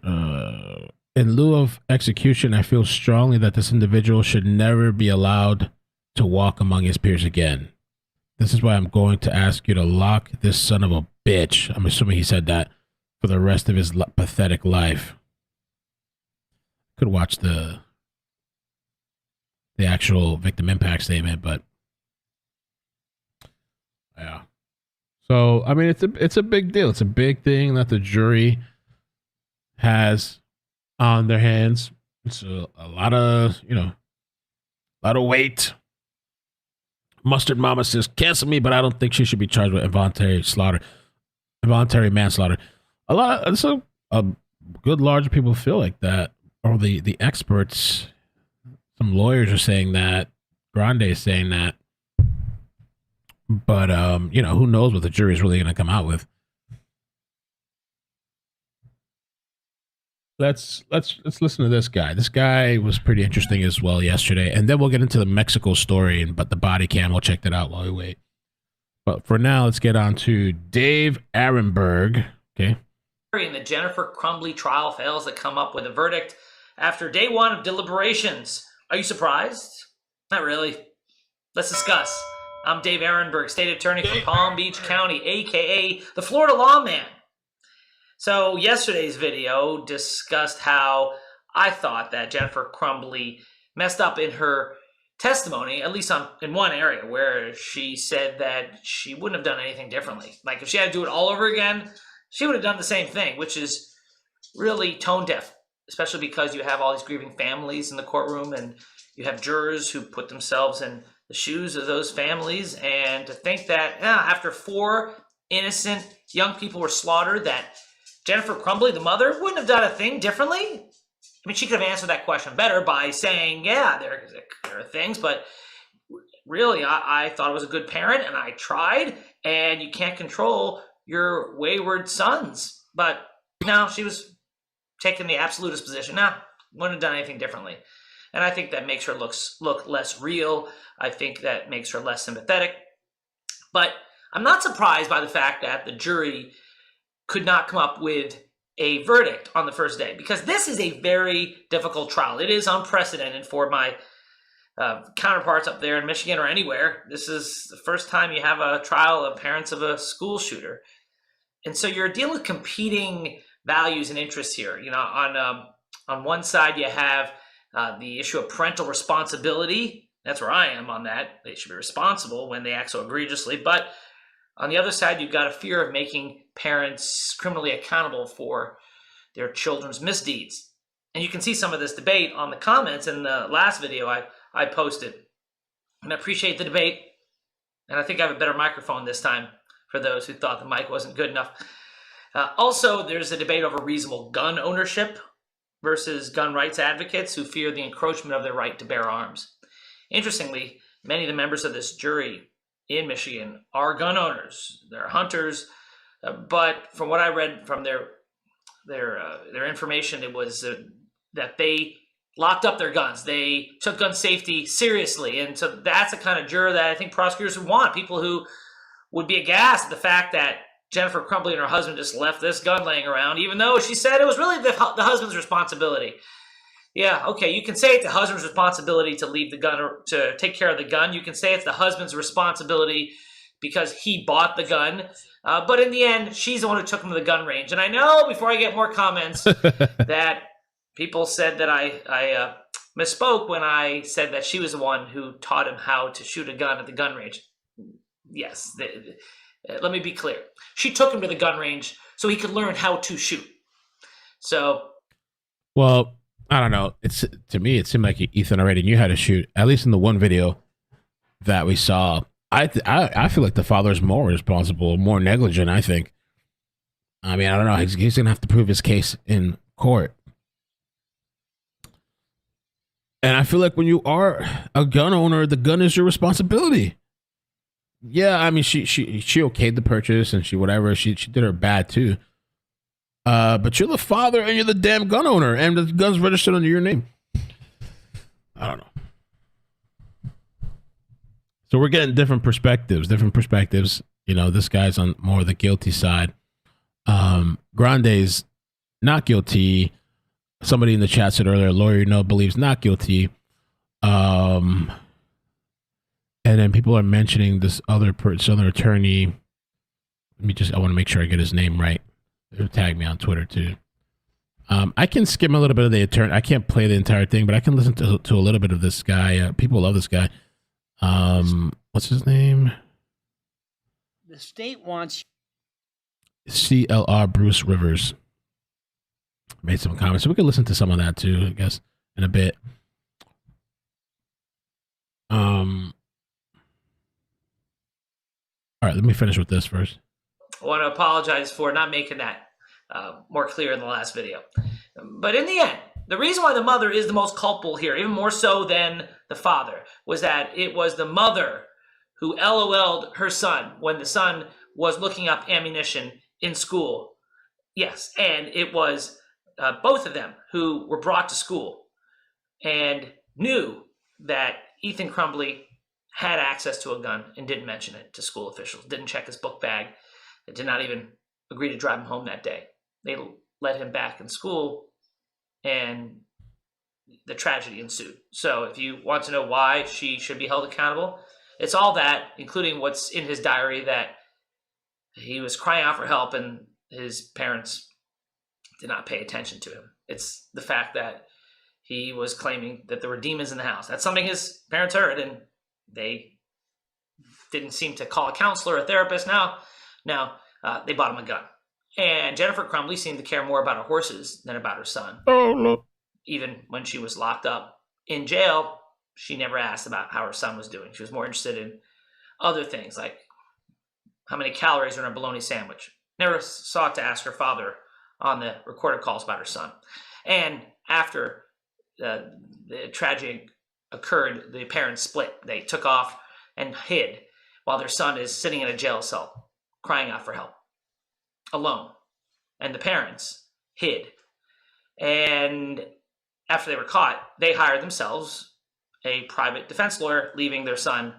in lieu of execution, I feel strongly that this individual should never be allowed to walk among his peers again. This is why I'm going to ask you to lock this son of a bitch. I'm assuming he said that for the rest of his pathetic life. Could watch the actual victim impact statement, but yeah. So I mean, it's a big deal. It's a big thing that the jury has on their hands. It's a lot of weight. Mustard Mama says, cancel me, but I don't think she should be charged with involuntary manslaughter. A good large people feel like that, or the experts. Some lawyers are saying that. Grande is saying that. But who knows what the jury is really going to come out with. Let's listen to this guy. This guy was pretty interesting as well yesterday, and then we'll get into the Mexico story. But the body cam, we'll check that out while we wait. But for now, let's get on to Dave Arenberg. Okay. In the Jennifer Crumbley trial fails to come up with a verdict after day one of deliberations. Are you surprised? Not really. Let's discuss. I'm Dave Ehrenberg, state attorney for Palm Beach County, aka the Florida Lawman. So yesterday's video discussed how I thought that Jennifer Crumbley messed up in her testimony, at least in one area, where she said that she wouldn't have done anything differently. Like if she had to do it all over again, she would have done the same thing, which is really tone deaf, especially because you have all these grieving families in the courtroom and you have jurors who put themselves in the shoes of those families. And to think that after 4 innocent young people were slaughtered, that Jennifer Crumbley, the mother, wouldn't have done a thing differently. I mean, she could have answered that question better by saying, yeah, there are things, but really, I thought I was a good parent and I tried, and you can't control your wayward sons. But no, she was taking the absolutist position. No, wouldn't have done anything differently. And I think that makes her look less real. I think that makes her less sympathetic. But I'm not surprised by the fact that the jury could not come up with a verdict on the first day, because this is a very difficult trial. It is unprecedented for my counterparts up there in Michigan or anywhere. This is the first time you have a trial of parents of a school shooter. And so you're dealing with competing values and interests here. You know, on one side you have the issue of parental responsibility. That's where I am on that. They should be responsible when they act so egregiously. But on the other side, you've got a fear of making parents criminally accountable for their children's misdeeds. And you can see some of this debate on the comments in the last video I posted. And I appreciate the debate. And I think I have a better microphone this time for those who thought the mic wasn't good enough. Also, there's a debate over reasonable gun ownership versus gun rights advocates who fear the encroachment of their right to bear arms. Interestingly, many of the members of this jury in Michigan are gun owners. They're hunters. But from what I read from their information, it was that they locked up their guns. They took gun safety seriously. And so that's the kind of juror that I think prosecutors would want. People who would be aghast at the fact that Jennifer Crumbley and her husband just left this gun laying around, even though she said it was really the husband's responsibility. Yeah, okay, you can say it's the husband's responsibility to leave the gun or to take care of the gun. You can say it's the husband's responsibility because he bought the gun. But in the end, she's the one who took him to the gun range. And I know, before I get more comments, that people said that I misspoke when I said that she was the one who taught him how to shoot a gun at the gun range. Yes, let me be clear. She took him to the gun range so he could learn how to shoot. So, well, I don't know. To me, it seemed like Ethan already knew how to shoot. At least in the one video that we saw, I feel like the father is more responsible, more negligent. I think. I mean, I don't know. He's gonna have to prove his case in court, and I feel like when you are a gun owner, the gun is your responsibility. Yeah, I mean, she okayed the purchase and she did her bad too. But you're the father and you're the damn gun owner, and the gun's registered under your name. I don't know. So we're getting different perspectives. You know, this guy's on more the guilty side. Grande's not guilty. Somebody in the chat said earlier, lawyer believes not guilty. And then people are mentioning this other attorney. I want to make sure I get his name right. They'll tag me on Twitter too. I can skim a little bit of the attorney. I can't play the entire thing, but I can listen to a little bit of this guy. People love this guy. What's his name? The state wants CLR Bruce Rivers made some comments, so we can listen to some of that too, I guess, in a bit. All right, let me finish with this first. I want to apologize for not making that more clear in the last video. But in the end, the reason why the mother is the most culpable here, even more so than the father, was that it was the mother who LOL'd her son when the son was looking up ammunition in school. Yes, and it was both of them who were brought to school and knew that Ethan Crumbley had access to a gun and didn't mention it to school officials, didn't check his book bag, did not even agree to drive him home that day. They let him back in school, and the tragedy ensued. So if you want to know why she should be held accountable, it's all that, including what's in his diary, that he was crying out for help and his parents did not pay attention to him. It's the fact that he was claiming that there were demons in the house. That's something his parents heard, and they didn't seem to call a counselor, a therapist. No, they bought him a gun. And Jennifer Crumbley seemed to care more about her horses than about her son. Oh, no. Even when she was locked up in jail, she never asked about how her son was doing. She was more interested in other things, like how many calories are in a bologna sandwich. Never sought to ask her father on the recorded calls about her son. And after the tragedy occurred, the parents split. They took off and hid while their son is sitting in a jail cell, crying out for help, alone. And the parents hid. And after they were caught, they hired themselves a private defense lawyer, leaving their son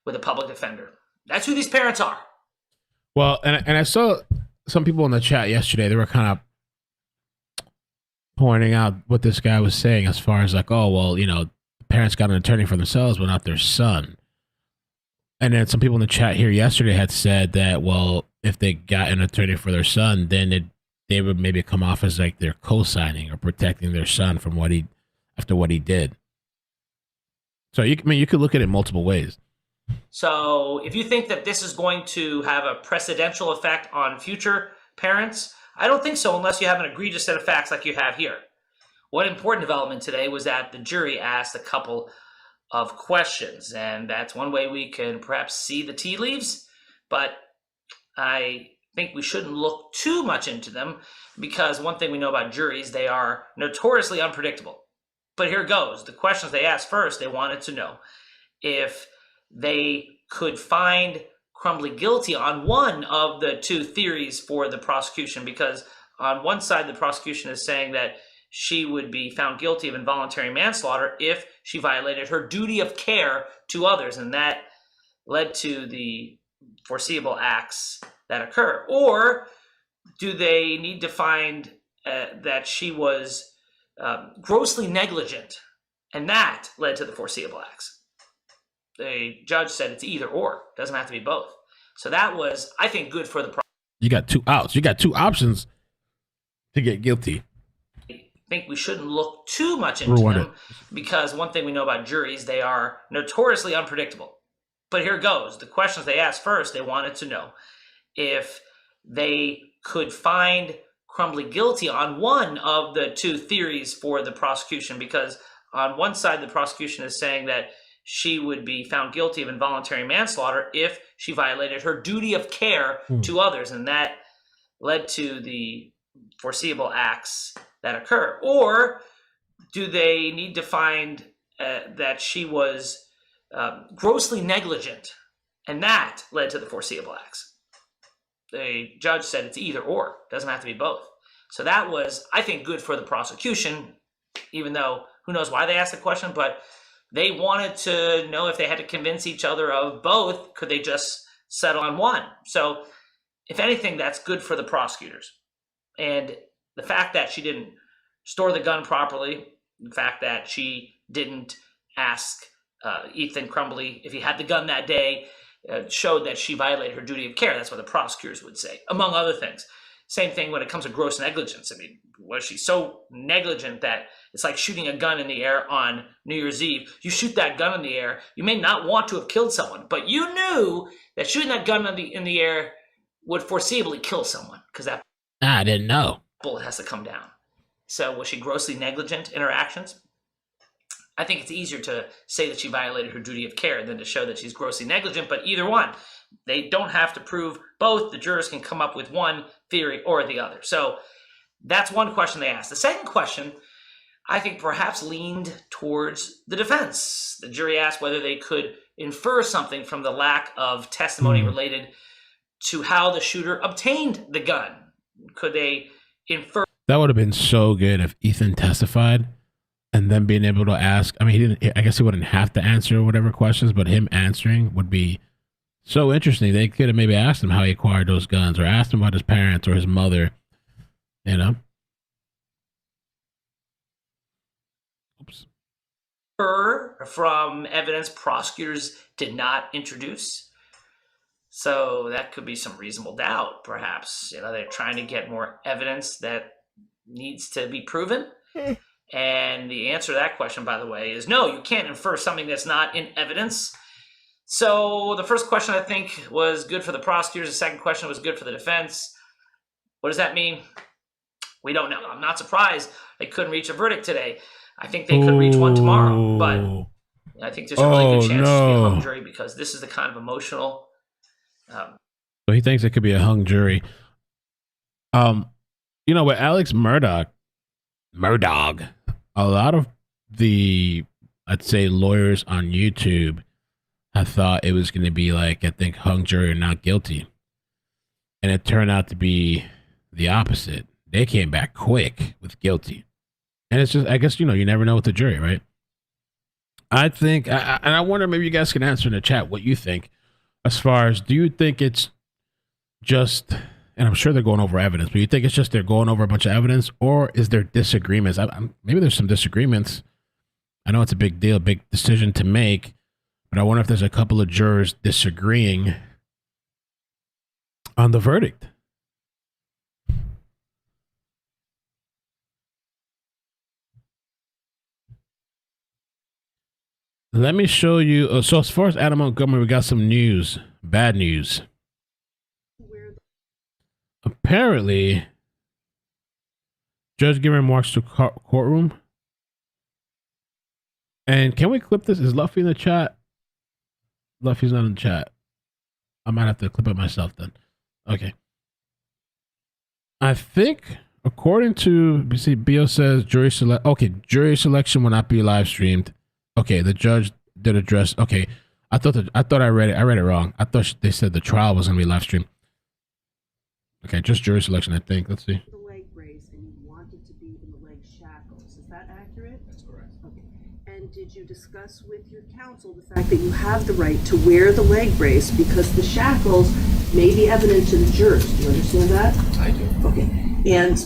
with a public defender. That's who these parents are. Well, and I saw some people in the chat yesterday, they were kind of pointing out what this guy was saying as far as like, oh, well, you know, parents got an attorney for themselves, but not their son. And then some people in the chat here yesterday had said that, well, if they got an attorney for their son, then they would maybe come off as like they're co-signing or protecting their son from what he did. So you could look at it multiple ways. So if you think that this is going to have a precedential effect on future parents, I don't think so, unless you have an egregious set of facts like you have here. One important development today was that the jury asked a couple of questions, and that's one way we can perhaps see the tea leaves, but I think we shouldn't look too much into them, because one thing we know about juries, they are notoriously unpredictable. But here goes. The questions they asked first, they wanted to know if they could find Crumbley guilty on one of the two theories for the prosecution, because on one side, the prosecution is saying that she would be found guilty of involuntary manslaughter if she violated her duty of care to others, and that led to the foreseeable acts that occur. Or do they need to find that she was grossly negligent, and that led to the foreseeable acts? The judge said it's either or. It doesn't have to be both. So that was, I think, good for the prosecution. You got two outs. You got two options to get guilty. I think we shouldn't look too much into them, because one thing we know about juries, they are notoriously unpredictable. But here goes. The questions they asked first, they wanted to know if they could find Crumbley guilty on one of the two theories for the prosecution, because on one side, the prosecution is saying that she would be found guilty of involuntary manslaughter if she violated her duty of care to others, and that led to the foreseeable acts that occur. Or do they need to find that she was grossly negligent, and that led to the foreseeable acts? The judge said it's either or. It doesn't have to be both. So that was, I think, good for the prosecution, even though who knows why they asked the question, but they wanted to know if they had to convince each other of both, could they just settle on one? So if anything, that's good for the prosecutors. And the fact that she didn't store the gun properly, the fact that she didn't ask Ethan Crumbley if he had the gun that day, showed that she violated her duty of care. That's what the prosecutors would say, among other things. Same thing when it comes to gross negligence. I mean, was she so negligent that it's like shooting a gun in the air on New Year's Eve? You shoot that gun in the air, you may not want to have killed someone, but you knew that shooting that gun in the air would foreseeably kill someone, because that I didn't know. bullet has to come down. So was she grossly negligent in her actions? I think it's easier to say that she violated her duty of care than to show that she's grossly negligent, but either one. They don't have to prove both. The jurors can come up with one theory or the other. So that's one question they asked. The second question, I think, perhaps leaned towards the defense. The jury asked whether they could infer something from the lack of testimony related to how the shooter obtained the gun. Could they infer? That would have been so good if Ethan testified and then being able to ask. I mean, I guess he wouldn't have to answer whatever questions, but him answering would be so interesting. They could have maybe asked him how he acquired those guns, or asked him about his parents or his mother, you know? from evidence prosecutors did not introduce. So that could be some reasonable doubt, perhaps. They're trying to get more evidence that needs to be proven. And the answer to that question, by the way, is no, you can't infer something that's not in evidence. So the first question, I think, was good for the prosecutors. The second question was good for the defense. What does that mean? We don't know. I'm not surprised they couldn't reach a verdict today. I think they could reach one tomorrow, but I think there's a really good chance to be a hung jury because this is the kind of emotional. So he thinks it could be a hung jury. With Alex Murdaugh, a lot of the, I'd say, lawyers on YouTube I thought it was going to be like, I think, hung jury or not guilty. And it turned out to be the opposite. They came back quick with guilty. And it's just, I guess, you never know with the jury, right? I think, and I wonder, maybe you guys can answer in the chat what you think as far as, do you think it's just, and I'm sure they're going over evidence, but you think it's just they're going over a bunch of evidence, or is there disagreements? Maybe there's some disagreements. I know it's a big deal, big decision to make, but I wonder if there's a couple of jurors disagreeing on the verdict. Let me show you. So as far as Adam Montgomery, we got some news. Bad news. Apparently, judge giving remarks to courtroom. And can we clip this? Is Luffy in the chat? Luffy's not in the chat. I might have to clip it myself then. Okay. I think, according to, you see, Bio says jury selection will not be live streamed. Okay, the judge did address. Okay, I thought I read it. I read it wrong. I thought they said the trial was going to be live streamed. Okay, just jury selection, I think. Let's see. The leg brace, and you wanted to be in the leg shackles. Is that accurate? That's correct. Okay. And did you discuss with your counsel the fact that you have the right to wear the leg brace because the shackles may be evident to the jurors? Do you understand that? I do. Okay. And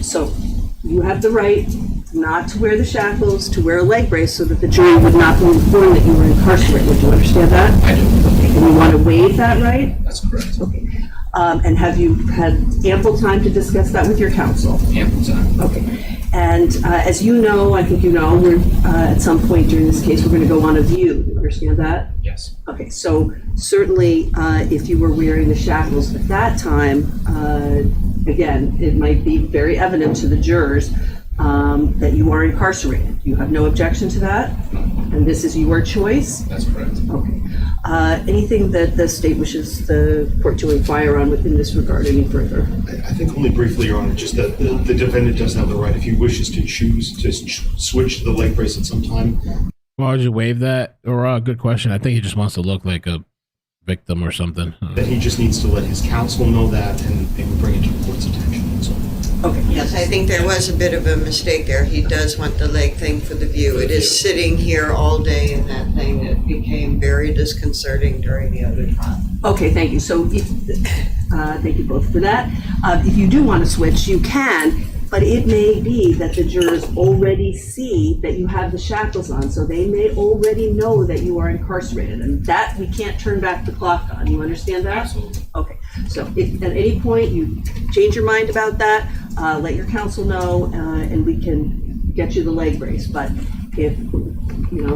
so you have the right not to wear the shackles, to wear a leg brace so that the jury would not be informed that you were incarcerated. Do you understand that? I do. Okay. And you want to waive that right? That's correct. Okay. And have you had ample time to discuss that with your counsel? Ample time. Okay. And as you know, I think you know, we're at some point during this case, we're going to go on a view. Do you understand that? Yes. Okay. So certainly, if you were wearing the shackles at that time, again, it might be very evident to the jurors that you are incarcerated. You have no objection to that? And this is your choice? That's correct. Okay. Anything that the state wishes the court to inquire on within this regard any further? I think only briefly, Your Honor, just that the defendant does have the right, if he wishes to choose to switch to the leg brace at some time. Why would you waive that? Or good question. I think he just wants to look like a victim or something. That he just needs to let his counsel know that and maybe bring it to the court's attention. So. Okay. Yes, I think there was a bit of a mistake there. He does want the leg thing for the view. It is sitting here all day in that thing that became very disconcerting during the other trial. Okay, thank you. So thank you both for that. If you do want to switch, you can, but it may be that the jurors already see that you have the shackles on, so they may already know that you are incarcerated, and that we can't turn back the clock on. You understand that? Absolutely. Okay. So if at any point you change your mind about that, let your counsel know, and we can get you the leg brace. But if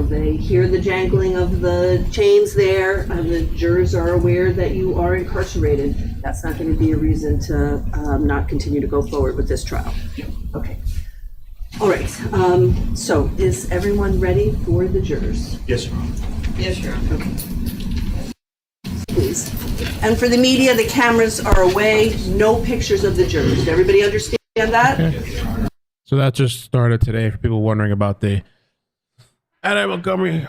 they hear the jangling of the chains there, and the jurors are aware that you are incarcerated, that's not going to be a reason to not continue to go forward with this trial. Okay. All right. So is everyone ready for the jurors? Yes, Your Honor. Yes, Your Honor. Okay. Please. And for the media, the cameras are away. No pictures of the jurors. Does everybody understand that? Okay. So that just started today for people wondering about the Adam Montgomery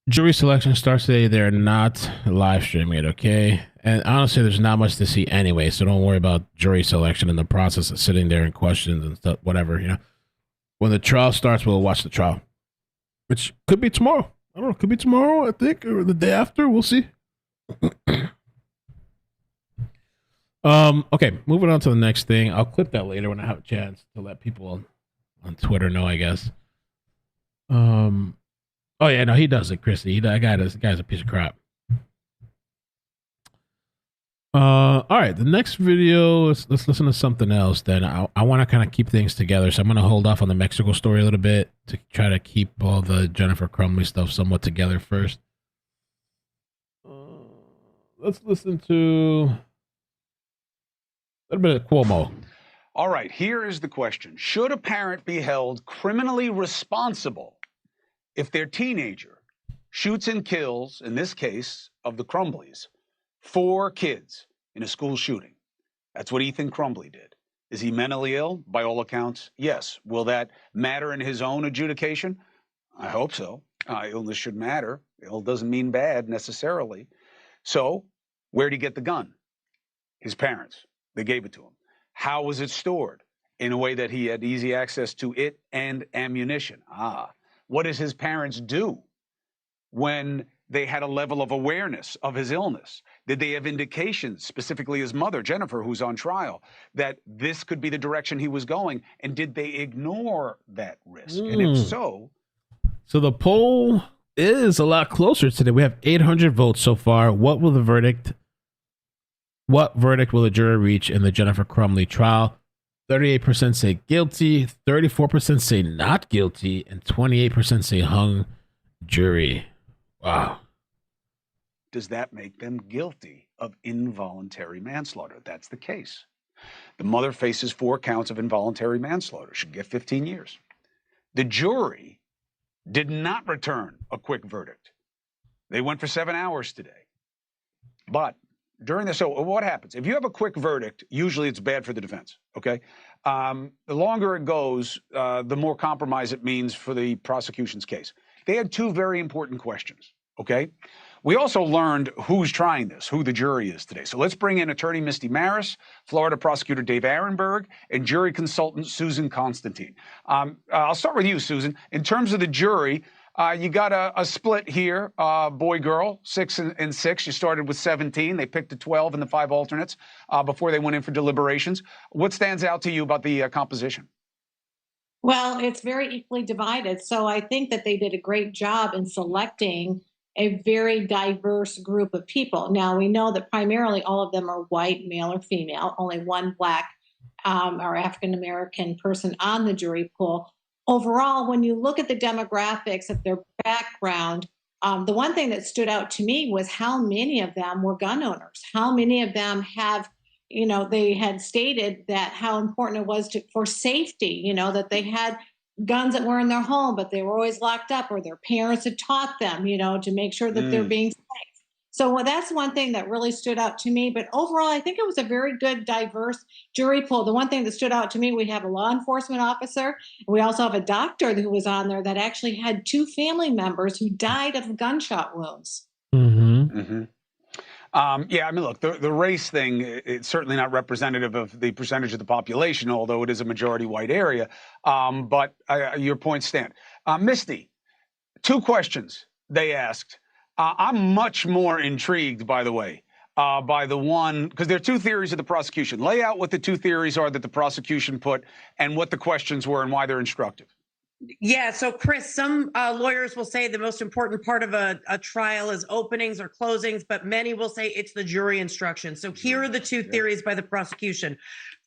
jury selection starts today. They're not live streaming it, okay? And honestly, there's not much to see anyway, so don't worry about jury selection and the process of sitting there and questions and stuff, whatever, When the trial starts, we'll watch the trial, which could be tomorrow. I don't know. Could be tomorrow, I think, or the day after. We'll see. Okay, moving on to the next thing. I'll clip that later when I have a chance to let people on Twitter know, I guess. Oh yeah, no, he doesn't, Christy. That guy's a piece of crap. All right, the next video, let's listen to something else. Then I want to kind of keep things together, so I'm going to hold off on the Mexico story a little bit to try to keep all the Jennifer Crumbley stuff somewhat together first. Let's listen to a little bit of Cuomo. All right, here is the question. Should a parent be held criminally responsible if their teenager shoots and kills, in this case of the Crumbleys, 4 kids in a school shooting? That's what Ethan Crumbley did. Is he mentally ill? By all accounts, yes. Will that matter in his own adjudication? I hope so. Illness should matter. Ill doesn't mean bad necessarily. So, where'd he get the gun? His parents. They gave it to him. How was it stored? In a way that he had easy access to it and ammunition. What does his parents do when they had a level of awareness of his illness? Did they have indications, specifically his mother, Jennifer, who's on trial, that this could be the direction he was going? And did they ignore that risk? And if so... So the poll is a lot closer today. We have 800 votes so far. What verdict will the jury reach in the Jennifer Crumbley trial? 38% say guilty, 34% say not guilty, and 28% say hung jury. Wow. Does that make them guilty of involuntary manslaughter? That's the case. The mother faces 4 counts of involuntary manslaughter. Should get 15 years. The jury did not return a quick verdict. They went for 7 hours today. But during this, so what happens? If you have a quick verdict, usually it's bad for the defense, okay? The longer it goes, the more compromise it means for the prosecution's case. They had 2 very important questions, okay? We also learned who's trying this, who the jury is today. So let's bring in attorney Misty Maris, Florida prosecutor Dave Arenberg, and jury consultant Susan Constantine. I'll start with you, Susan. In terms of the jury, you got a split here, boy-girl, 6 and 6. You started with 17. They picked the 12 and the 5 alternates before they went in for deliberations. What stands out to you about the composition? Well, it's very equally divided. So I think that they did a great job in selecting a very diverse group of people. Now, we know that primarily all of them are white, male or female, only one black or African-American person on the jury pool. Overall, when you look at the demographics of their background, the one thing that stood out to me was how many of them were gun owners. How many of them have, they had stated that how important it was for safety, that they had guns that were in their home, but they were always locked up, or their parents had taught them, to make sure that they're being safe. So that's one thing that really stood out to me. But overall, I think it was a very good, diverse jury pool. The one thing that stood out to me, we have a law enforcement officer. We also have a doctor who was on there that actually had 2 family members who died of gunshot wounds. Yeah, I mean, look, the race thing, it's certainly not representative of the percentage of the population, although it is a majority white area. But your points stand. Misty, 2 questions they asked. I'm much more intrigued, by the way, by the one, because there are 2 theories of the prosecution. Lay out what the 2 theories are that the prosecution put and what the questions were and why they're instructive. Yeah, so Chris, some lawyers will say the most important part of a trial is openings or closings, but many will say it's the jury instructions. So here are the 2 theories by the prosecution.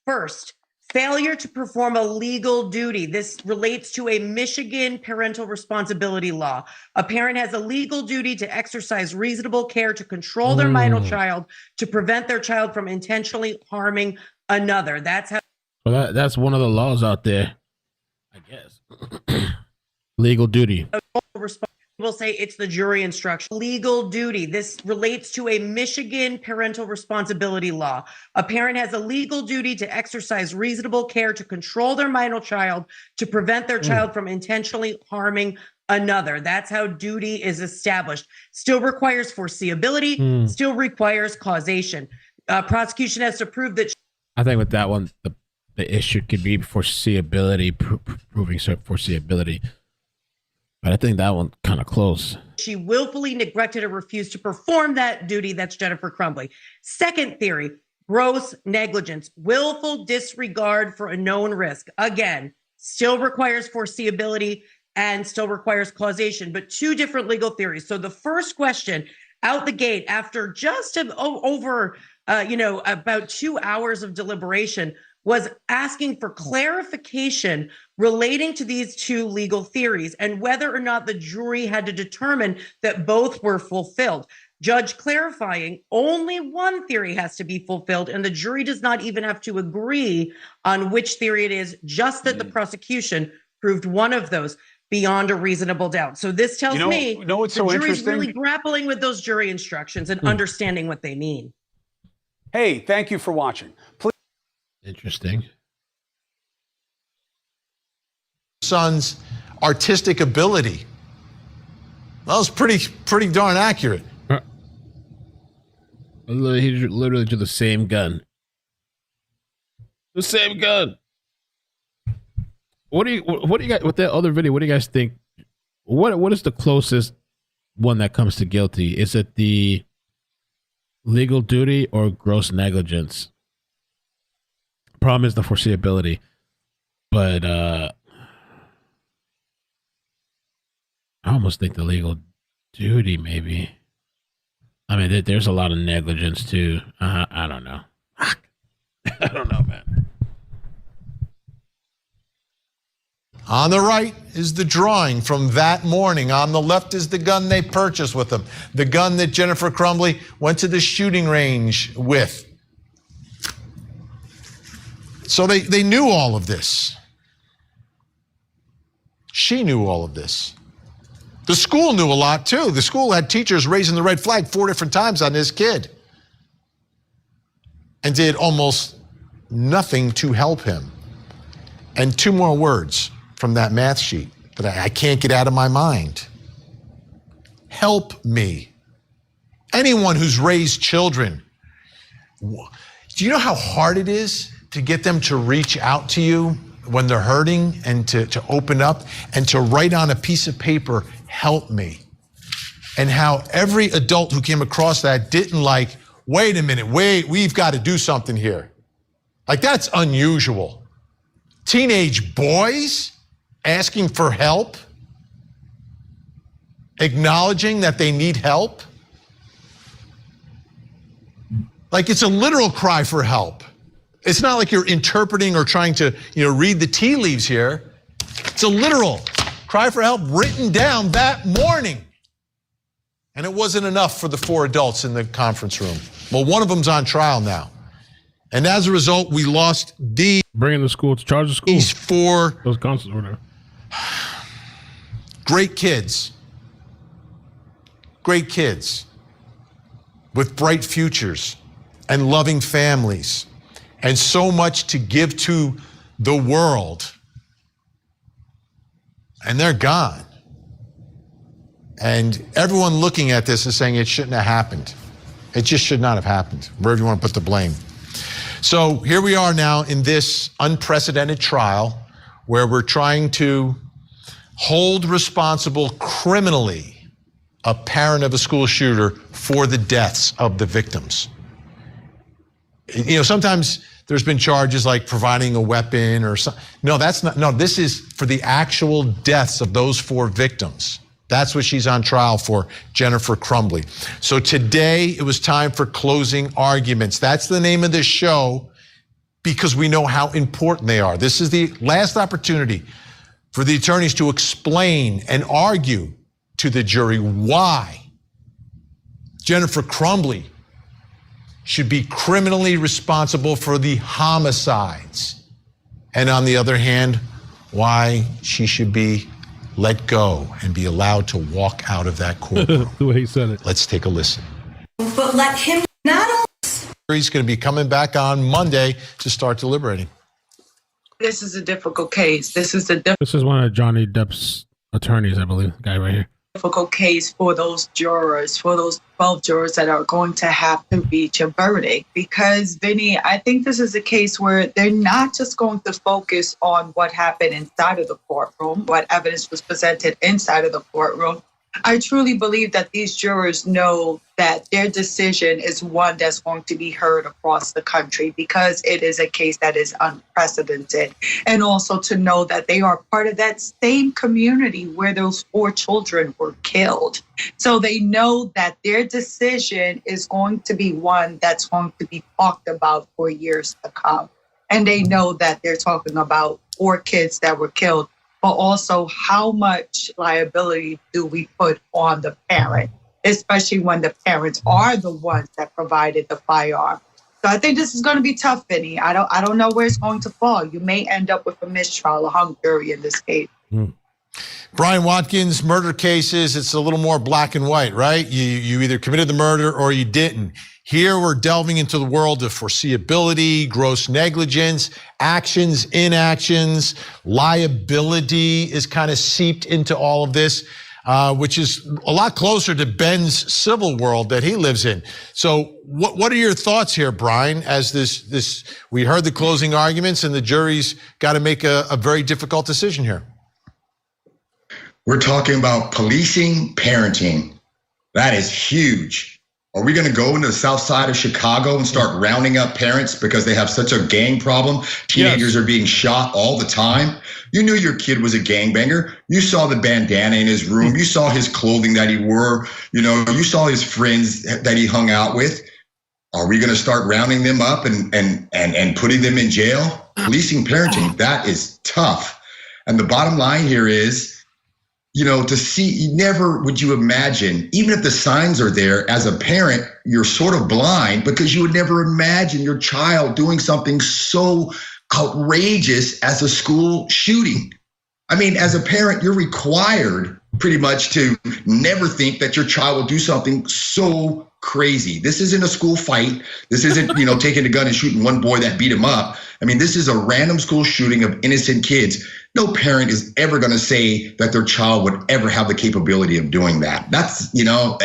First, failure to perform a legal duty. This relates to a Michigan parental responsibility law. A parent has a legal duty to exercise reasonable care to control their minor child to prevent their child from intentionally harming another. That's how. Well, that's one of the laws out there, I guess. Legal duty. We'll say it's the jury instruction. Legal duty. This relates to a Michigan parental responsibility law. A parent has a legal duty to exercise reasonable care to control their minor child to prevent their child from intentionally harming another. That's how duty is established. Still requires foreseeability, still requires causation. Prosecution has to prove that. I think with that one, the issue could be foreseeability, proving foreseeability. But I think that one kind of close. She willfully neglected or refused to perform that duty. That's Jennifer Crumbley. Second theory, gross negligence, willful disregard for a known risk. Again, still requires foreseeability and still requires causation, but two different legal theories. So the first question out the gate, after just over about 2 hours of deliberation, was asking for clarification relating to these two legal theories and whether or not the jury had to determine that both were fulfilled. Judge clarifying only one theory has to be fulfilled, and the jury does not even have to agree on which theory it is, just that the prosecution proved one of those beyond a reasonable doubt. So this tells me what's the so jury's interesting? really grappling with those jury instructions and understanding what they mean. Hey, thank you for watching. Please. Interesting. Son's artistic ability. That was pretty darn accurate. He literally drew the same gun. The same gun. What do you guys with that other video? What do you guys think? What is the closest one that comes to guilty? Is it the legal duty or gross negligence? Problem is the foreseeability, but I almost think the legal duty maybe. I mean, there's a lot of negligence too. I don't know. I don't know, man. On the right is the drawing from that morning. On the left is the gun they purchased with them. The gun that Jennifer Crumbley went to the shooting range with. So they knew all of this. She knew all of this. The school knew a lot too. The school had teachers raising the red flag 4 different times on this kid and did almost nothing to help him. And 2 more words from that math sheet that I can't get out of my mind. Help me. Anyone who's raised children, do you know how hard it is to get them to reach out to you when they're hurting and to open up and to write on a piece of paper, help me? And how every adult who came across that didn't like, wait a minute, we've got to do something here. Like, that's unusual. Teenage boys asking for help, acknowledging that they need help. Like, it's a literal cry for help. It's not like you're interpreting or trying to, read the tea leaves here. It's a literal cry for help written down that morning. And it wasn't enough for the 4 adults in the conference room. Well, one of them's on trial now. And as a result, we lost bringing the school to charge the school. These 4 those constants or whatever. Great kids with bright futures and loving families and so much to give to the world. And they're gone. And everyone looking at this is saying it shouldn't have happened. It just should not have happened, wherever you want to put the blame. So here we are now in this unprecedented trial where we're trying to hold responsible criminally a parent of a school shooter for the deaths of the victims. Sometimes there's been charges like providing a weapon or something. No, this is for the actual deaths of those 4 victims. That's what she's on trial for, Jennifer Crumbley. So today it was time for closing arguments. That's the name of this show because we know how important they are. This is the last opportunity for the attorneys to explain and argue to the jury why Jennifer Crumbley should be criminally responsible for the homicides. And on the other hand, why she should be let go and be allowed to walk out of that courtroom. The way he said it. Let's take a listen. But let him not only. He's going to be coming back on Monday to start deliberating. This is a difficult case. This is one of Johnny Depp's attorneys, I believe. The guy right here. difficult case for those jurors, for those 12 jurors that are going to have to reach a verdict. Because, Vinny, I think this is a case where they're not just going to focus on what happened inside of the courtroom, what evidence was presented inside of the courtroom. I truly believe that these jurors know that their decision is one that's going to be heard across the country because it is a case that is unprecedented. And also to know that they are part of that same community where those 4 children were killed. So they know that their decision is going to be one that's going to be talked about for years to come. And they know that they're talking about 4 kids that were killed, but also how much liability do we put on the parent, especially when the parents are the ones that provided the firearm. So I think this is going to be tough, Vinny. I don't know where it's going to fall. You may end up with a mistrial, a hung jury in this case. Brian Watkins, murder cases, it's a little more black and white, right? You either committed the murder or you didn't. Here we're delving into the world of foreseeability, gross negligence, actions, inactions, liability is kind of seeped into all of this, which is a lot closer to Ben's civil world that he lives in. So what are your thoughts here, Brian, as this we heard the closing arguments and the jury's got to make a very difficult decision here? We're talking about policing parenting. That is huge. Are we going to go into the south side of Chicago and start rounding up parents because they have such a gang problem? Teenagers are being shot all the time. You knew your kid was a gangbanger. You saw the bandana in his room. You saw his clothing that he wore. You know, you saw his friends that he hung out with. Are we going to start rounding them up and putting them in jail? Policing parenting, that is tough. And the bottom line here is, you know, to see, never would you imagine, even if the signs are there, as a parent, you're sort of blind because you would never imagine your child doing something so outrageous as a school shooting. I mean, as a parent, you're required pretty much to never think that your child will do something so crazy. This isn't a school fight. This isn't, you know, taking a gun and shooting one boy that beat him up. I mean, this is a random school shooting of innocent kids. No parent is ever going to say that their child would ever have the capability of doing that. That's, you know,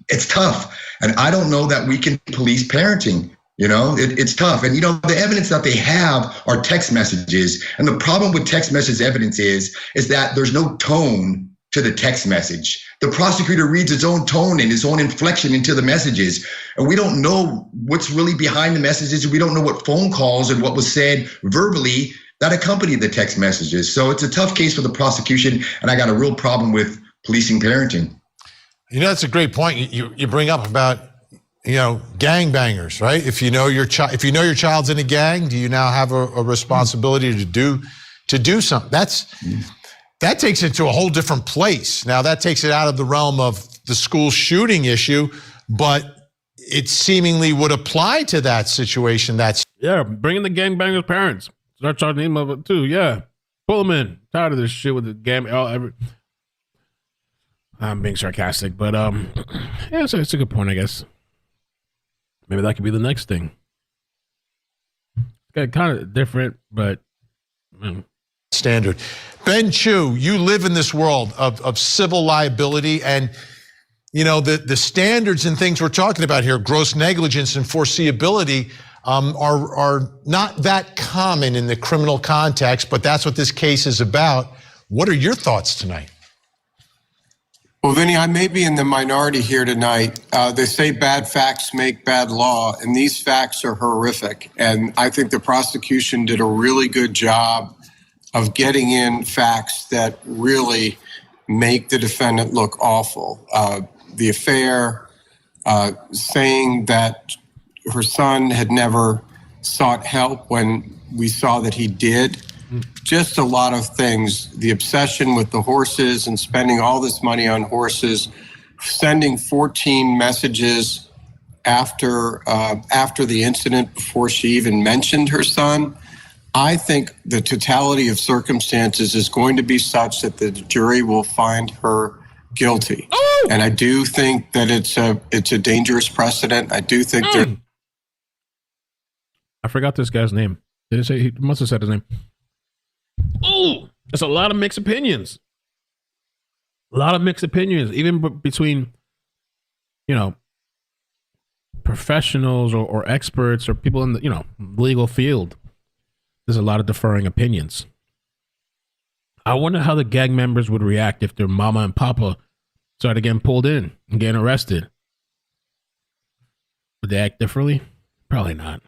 it's tough. And I don't know that we can police parenting. You know, it's tough. And, you know, the evidence that they have are text messages. And the problem with text message evidence is that there's no tone to the text message. The prosecutor reads his own tone and his own inflection into the messages. And we don't know what's really behind the messages. We don't know what phone calls and what was said verbally that accompanied the text messages. So it's a tough case for the prosecution. And I got a real problem with policing parenting. You know, that's a great point you bring up about, you know, gangbangers, right? If you know your child's in a gang, do you now have a responsibility to do something? That takes it to a whole different place. Now that takes it out of the realm of the school shooting issue, but it seemingly would apply to that situation. Bring in the gangbangers' parents. Start charging them of it too. Yeah, pull them in. Tired of this shit with the gang. I'm being sarcastic, but yeah, it's a good point, I guess. Maybe that could be the next thing. Kind of different, but standard. Ben Chu, you live in this world of civil liability, and you know the standards and things we're talking about here, gross negligence and foreseeability, are not that common in the criminal context, but that's what this case is about. What are your thoughts tonight? Well, Vinny, I may be in the minority here tonight. They say bad facts make bad law, and these facts are horrific. And I think the prosecution did a really good job of getting in facts that really make the defendant look awful. The affair, saying that her son had never sought help when we saw that he did. Just a lot of things. The obsession with the horses and spending all this money on horses, sending 14 messages after the incident before she even mentioned her son. I think the totality of circumstances is going to be such that the jury will find her guilty. Oh! And I do think that it's a dangerous precedent. I do think I forgot this guy's name. Did it say? He must have said his name. Oh, there's a lot of mixed opinions. A lot of mixed opinions, even between, you know, professionals or experts or people in the, you know, legal field. There's a lot of differing opinions. I wonder how the gang members would react if their mama and papa started getting pulled in and getting arrested. Would they act differently? Probably not.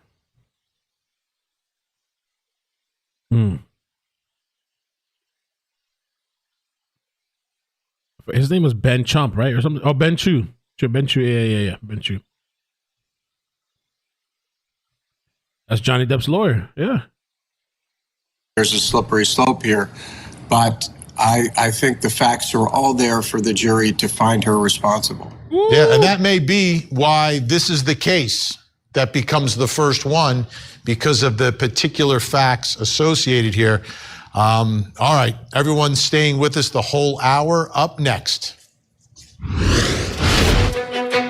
His name was Ben Chump, right? Or something. Oh, Ben Chu. Sure, Ben Chu. Yeah. Ben Chu. That's Johnny Depp's lawyer. Yeah. There's a slippery slope here, but I think the facts are all there for the jury to find her responsible. Yeah, and that may be why this is the case that becomes the first one, because of the particular facts associated here. All right, everyone staying with us the whole hour. Up next.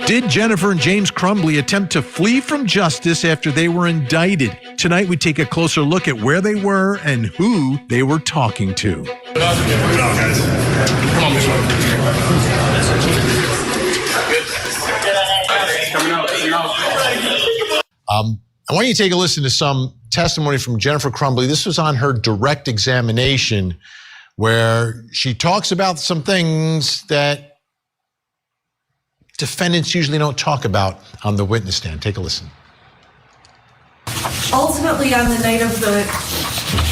Did Jennifer and James Crumbley attempt to flee from justice after they were indicted? Tonight, we take a closer look at where they were and who they were talking to. I want you to take a listen to some testimony from Jennifer Crumbley. This was on her direct examination, where she talks about some things that defendants usually don't talk about on the witness stand. Take a listen. Ultimately, on the night of the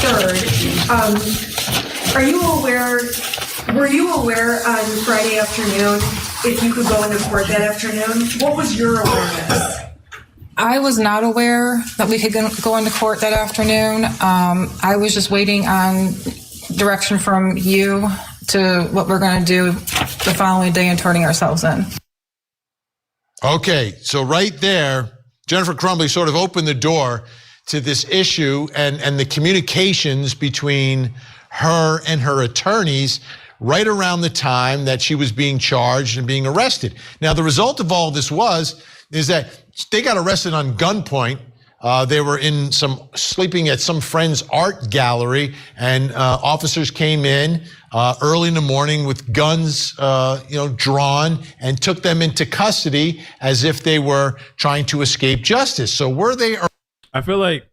3rd, were you aware on Friday afternoon if you could go into court that afternoon? What was your awareness? I was not aware that we could go into court that afternoon. I was just waiting on direction from you to what we're going to do the following day and turning ourselves in. Okay, so right there, Jennifer Crumbley sort of opened the door to this issue and the communications between her and her attorneys right around the time that she was being charged and being arrested. Now, the result of all this is that they got arrested on gunpoint. They were sleeping at some friend's art gallery, and officers came in early in the morning with guns, drawn, and took them into custody as if they were trying to escape justice. So were they? I feel like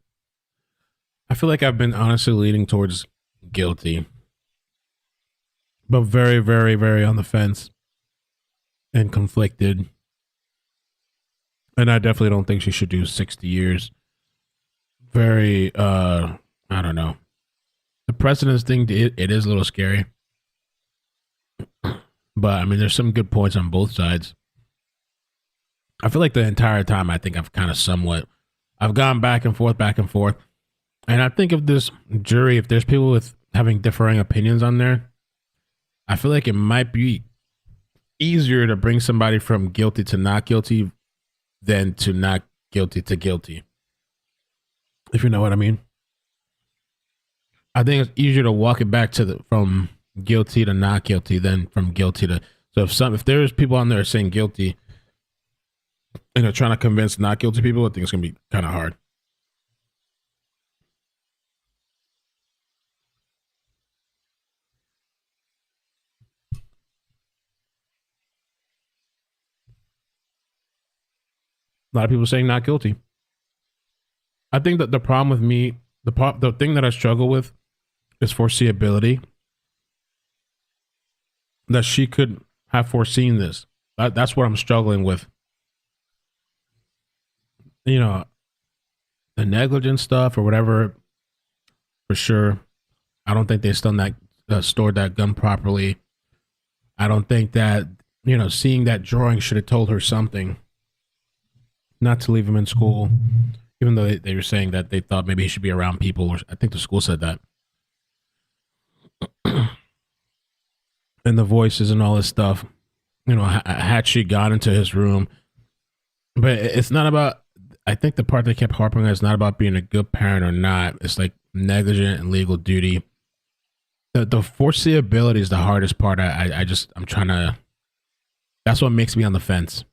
I've been honestly leaning towards guilty, but very, very, very on the fence and conflicted. And I definitely don't think she should do 60 years. Very, I don't know. The precedence thing, it is a little scary. But, I mean, there's some good points on both sides. I feel like the entire time, I think I've kind of I've gone back and forth. And I think if this jury, if there's people with having differing opinions on there, I feel like it might be easier to bring somebody from guilty to not guilty than to not guilty to guilty. If you know what I mean. I think it's easier to walk it back from guilty to not guilty than from guilty to. So if there's people on there saying guilty and they're trying to convince not guilty people, I think it's gonna be kind of hard. A lot of people saying not guilty. I think that the problem with me, the thing that I struggle with is foreseeability. That she could have foreseen this. That's what I'm struggling with. You know, the negligence stuff or whatever, for sure. I don't think they stored that gun properly. I don't think that, seeing that drawing should have told her something. Not to leave him in school, even though they were saying that they thought maybe he should be around people. Or I think the school said that. And the voices and all this stuff, had she gone into his room. But it's not about, I think the part they kept harping on is not about being a good parent or not. It's like negligent and legal duty. The foreseeability is the hardest part. I'm trying to, that's what makes me on the fence.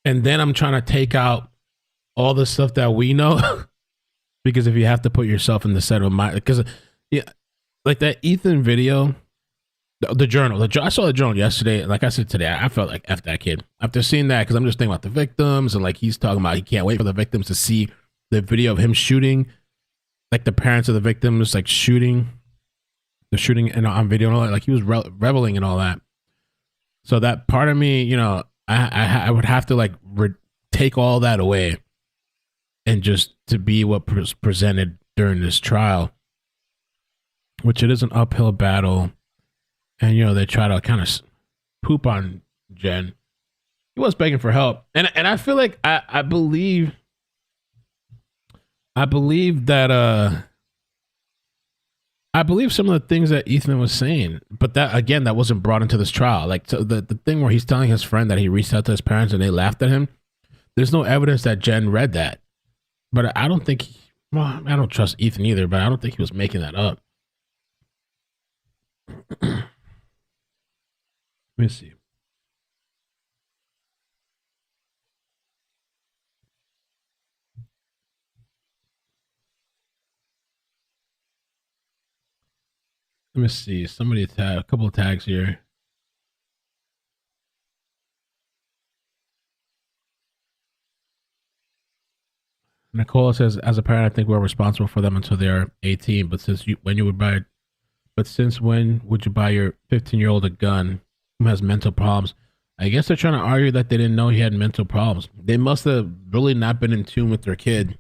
And then I'm trying to take out all the stuff that we know. Because if you have to put yourself in the set of mind, because like that Ethan video, the journal, I saw the journal yesterday. Like I said today, I felt like F that kid. After seeing that, because I'm just thinking about the victims and like he's talking about he can't wait for the victims to see the video of him shooting. like the parents of the victims, like shooting and on video and all that. Like he was reveling in all that. So that part of me, you know, I would have to like take all that away and just to be what was presented during this trial, which it is an uphill battle. And, you know, they try to kind of poop on Jen. He was begging for help. And I feel like I believe that I believe some of the things that Ethan was saying, but that again, that wasn't brought into this trial. Like so the thing where he's telling his friend that he reached out to his parents and they laughed at him. There's no evidence that Jen read that, but I don't think. Well, I don't trust Ethan either, but I don't think he was making that up. Let me see. Let me see. Somebody a couple of tags here. Nicole says, as a parent, I think we're responsible for them until they are 18. But since when would you buy your 15-year-old a gun who has mental problems? I guess they're trying to argue that they didn't know he had mental problems. They must have really not been in tune with their kid,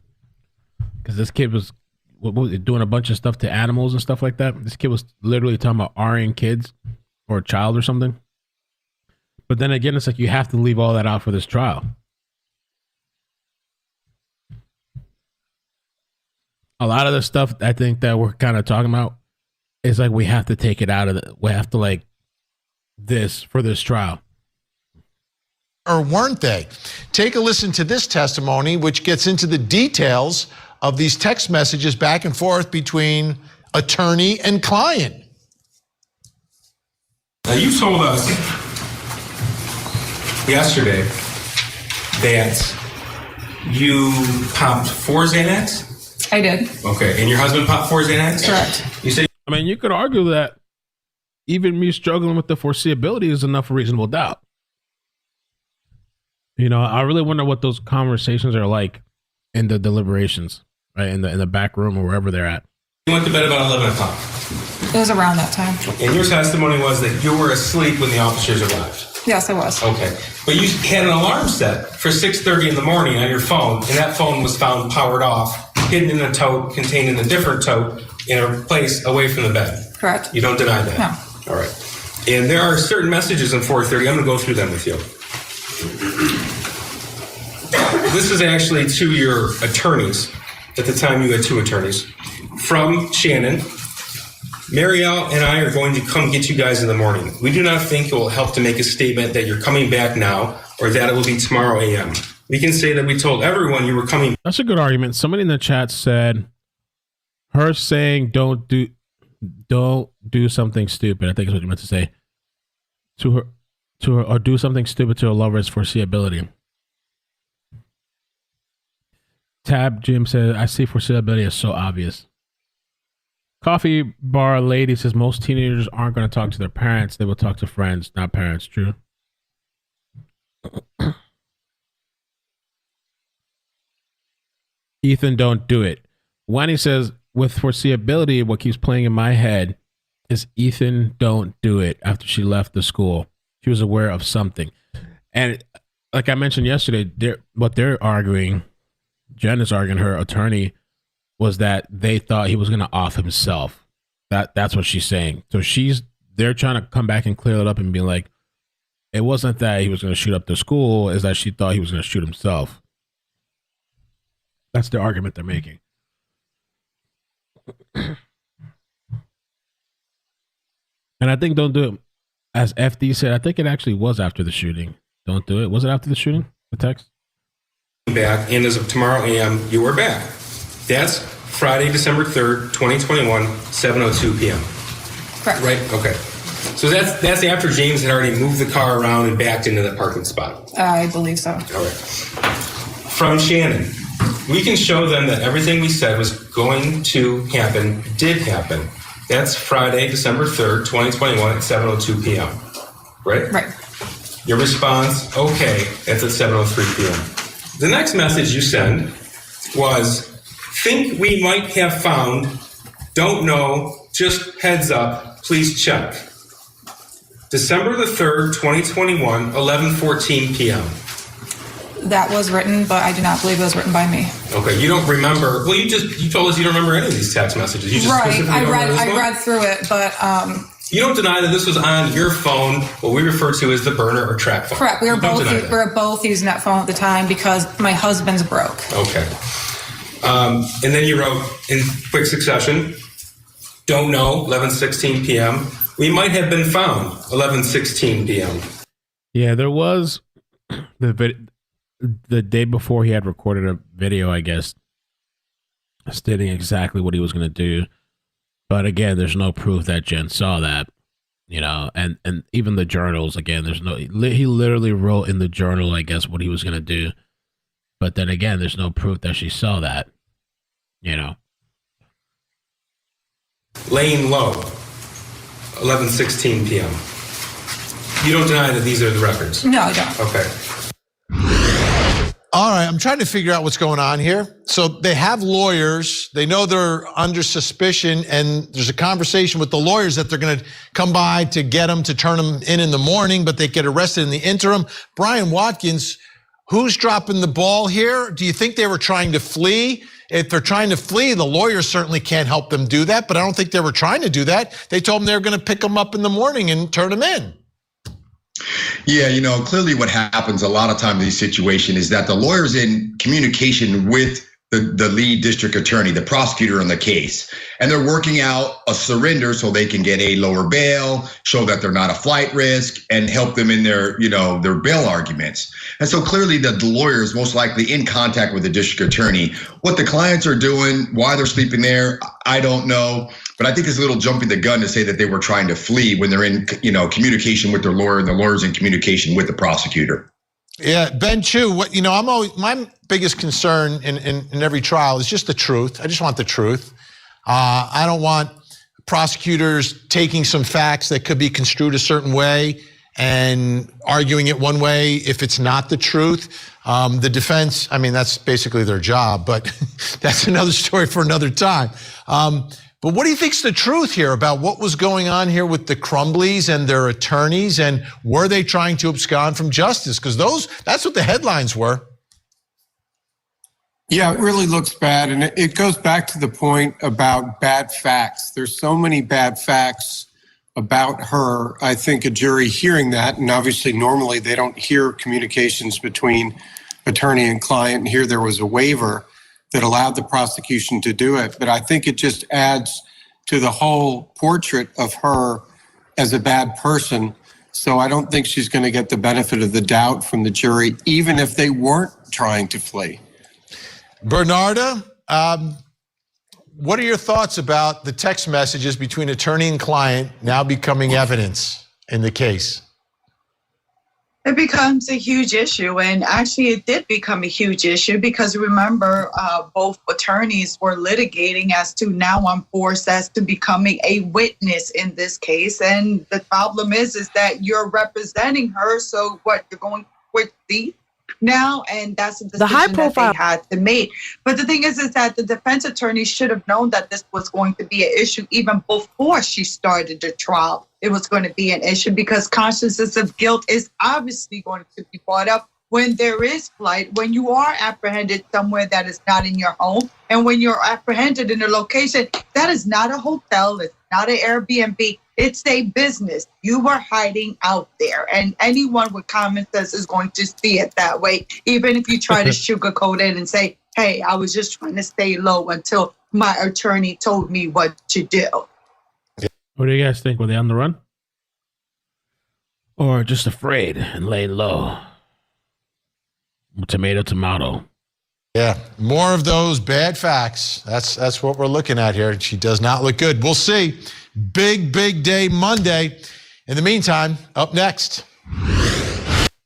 because this kid was doing a bunch of stuff to animals and stuff like that. This kid was literally talking about RAing kids or a child or something. But then again, it's like you have to leave all that out for this trial. A lot of the stuff I think that we're kind of talking about is like we have to take it out of we have to like this for this trial. Or weren't they? Take a listen to this testimony, which gets into the details of these text messages back and forth between attorney and client. Now, you told us yesterday that you popped 4 Xanax? I did. Okay, and your husband popped 4 Xanax? Correct. You say, I mean, you could argue that even me struggling with the foreseeability is enough for reasonable doubt. You know, I really wonder what those conversations are like in the deliberations, right? In the back room or wherever they're at. you went to bed about 11 o'clock. It was around that time. And your testimony was that you were asleep when the officers arrived. Yes, I was. Okay. But you had an alarm set for 6:30 in the morning on your phone, and that phone was found powered off, hidden in a tote, contained in a different tote, in a place away from the bed. Correct. You don't deny that? No. All right. And there are certain messages in 430. I'm going to go through them with you. This is actually to your attorneys. At the time, you had 2 attorneys. From Shannon. Marielle and I are going to come get you guys in the morning. We do not think it will help to make a statement that you're coming back now or that it will be tomorrow a.m. We can say that we told everyone you were coming. That's a good argument. Somebody in the chat said her saying don't do something stupid, I think is what you meant to say, to her or do something stupid to a lover is foreseeability. Tab Jim says, I see foreseeability as so obvious. Coffee Bar Lady says most teenagers aren't going to talk to their parents. They will talk to friends, not parents. True. Ethan, don't do it. Wani says, with foreseeability, what keeps playing in my head is Ethan, don't do it. After she left the school, she was aware of something. And like I mentioned yesterday, what they're arguing, Jen is arguing, her attorney, was that they thought he was going to off himself. That's what she's saying. So they're trying to come back and clear it up and be like, it wasn't that he was going to shoot up the school, is that she thought he was going to shoot himself. That's the argument they're making. And I think don't do it. As FD said, I think it actually was after the shooting. Don't do it. Was it after the shooting? The text? Back, and as of tomorrow a.m., you were back. That's Friday, December 3rd, 2021, 7:02 p.m. Correct. Right? Okay. So that's after James had already moved the car around and backed into the parking spot. I believe so. All right. From Shannon, we can show them that everything we said was going to happen did happen. That's Friday, December 3rd, 2021 at 7:02 p.m. Right? Right. Your response, okay, that's at 7:03 p.m. The next message you send was Think we might have found, don't know, just heads up, please check. December the 3rd, 2021, 11:14 p.m. That was written, but I do not believe it was written by me. Okay, you don't remember. Well, you told us you don't remember any of these text messages. You just specifically don't remember this one? I read through it, but you don't deny that this was on your phone, what we refer to as the burner or track phone. correct. We You were don't deny that. both using that phone at the time because my husband's broke. Okay. And then you wrote in quick succession, don't know, 11:16 p.m. We might have been found, 11:16 p.m. Yeah, there was the day before he had recorded a video, I guess, stating exactly what he was going to do. But again, there's no proof that Jen saw that, and even the journals, again, he literally wrote in the journal, I guess, what he was going to do. But then again, there's no proof that she saw that, Laying low, 11:16 p.m. You don't deny that these are the records? No, I don't. Okay. All right, I'm trying to figure out what's going on here. So they have lawyers. They know they're under suspicion, and there's a conversation with the lawyers that they're going to come by to get them, to turn them in the morning, but they get arrested in the interim. Brian Watkins, who's dropping the ball here? Do you think they were trying to flee? If they're trying to flee, the lawyers certainly can't help them do that, but I don't think they were trying to do that. They told them they were going to pick them up in the morning and turn them in. Yeah, clearly what happens a lot of times in these situations is that the lawyer's in communication with the lead district attorney, the prosecutor in the case, and they're working out a surrender so they can get a lower bail, show that they're not a flight risk, and help them in their bail arguments. And so clearly the lawyer is most likely in contact with the district attorney. What the clients are doing, why they're sleeping there, I don't know. But I think it's a little jumping the gun to say that they were trying to flee when they're in, communication with their lawyer, and the lawyer's in communication with the prosecutor. Yeah, Ben Chu, my biggest concern in every trial is just the truth. I just want the truth. I don't want prosecutors taking some facts that could be construed a certain way and arguing it one way if it's not the truth. The defense, that's basically their job, but that's another story for another time. But what do you think's the truth here about what was going on here with the Crumbleys and their attorneys, and were they trying to abscond from justice? Because that's what the headlines were. Yeah, it really looks bad. And it goes back to the point about bad facts. There's so many bad facts about her. I think a jury hearing that, and obviously normally they don't hear communications between attorney and client, and here there was a waiver that allowed the prosecution to do it. But I think it just adds to the whole portrait of her as a bad person. So I don't think she's going to get the benefit of the doubt from the jury, even if they weren't trying to flee. Bernarda, what are your thoughts about the text messages between attorney and client now becoming evidence in the case? It becomes a huge issue, and actually it did become a huge issue because remember, both attorneys were litigating as to now I'm forced as to becoming a witness in this case, and the problem is that you're representing her, so what, you're going with the now, and that's a decision that they had to make. But the thing is that the defense attorney should have known that this was going to be an issue even before she started the trial. It was going to be an issue because consciousness of guilt is obviously going to be brought up when there is flight, when you are apprehended somewhere that is not in your home, and when you're apprehended in a location that is not a hotel, it's not an Airbnb, it's a business. You were hiding out there, and anyone with common sense is going to see it that way, even if you try to sugarcoat it and say, hey, I was just trying to stay low until my attorney told me what to do. What do you guys think? Were they on the run? Or just afraid and laying low? Tomato, tomato. Yeah, more of those bad facts. That's what we're looking at here. She does not look good. We'll see. Big day Monday. In the meantime, up next.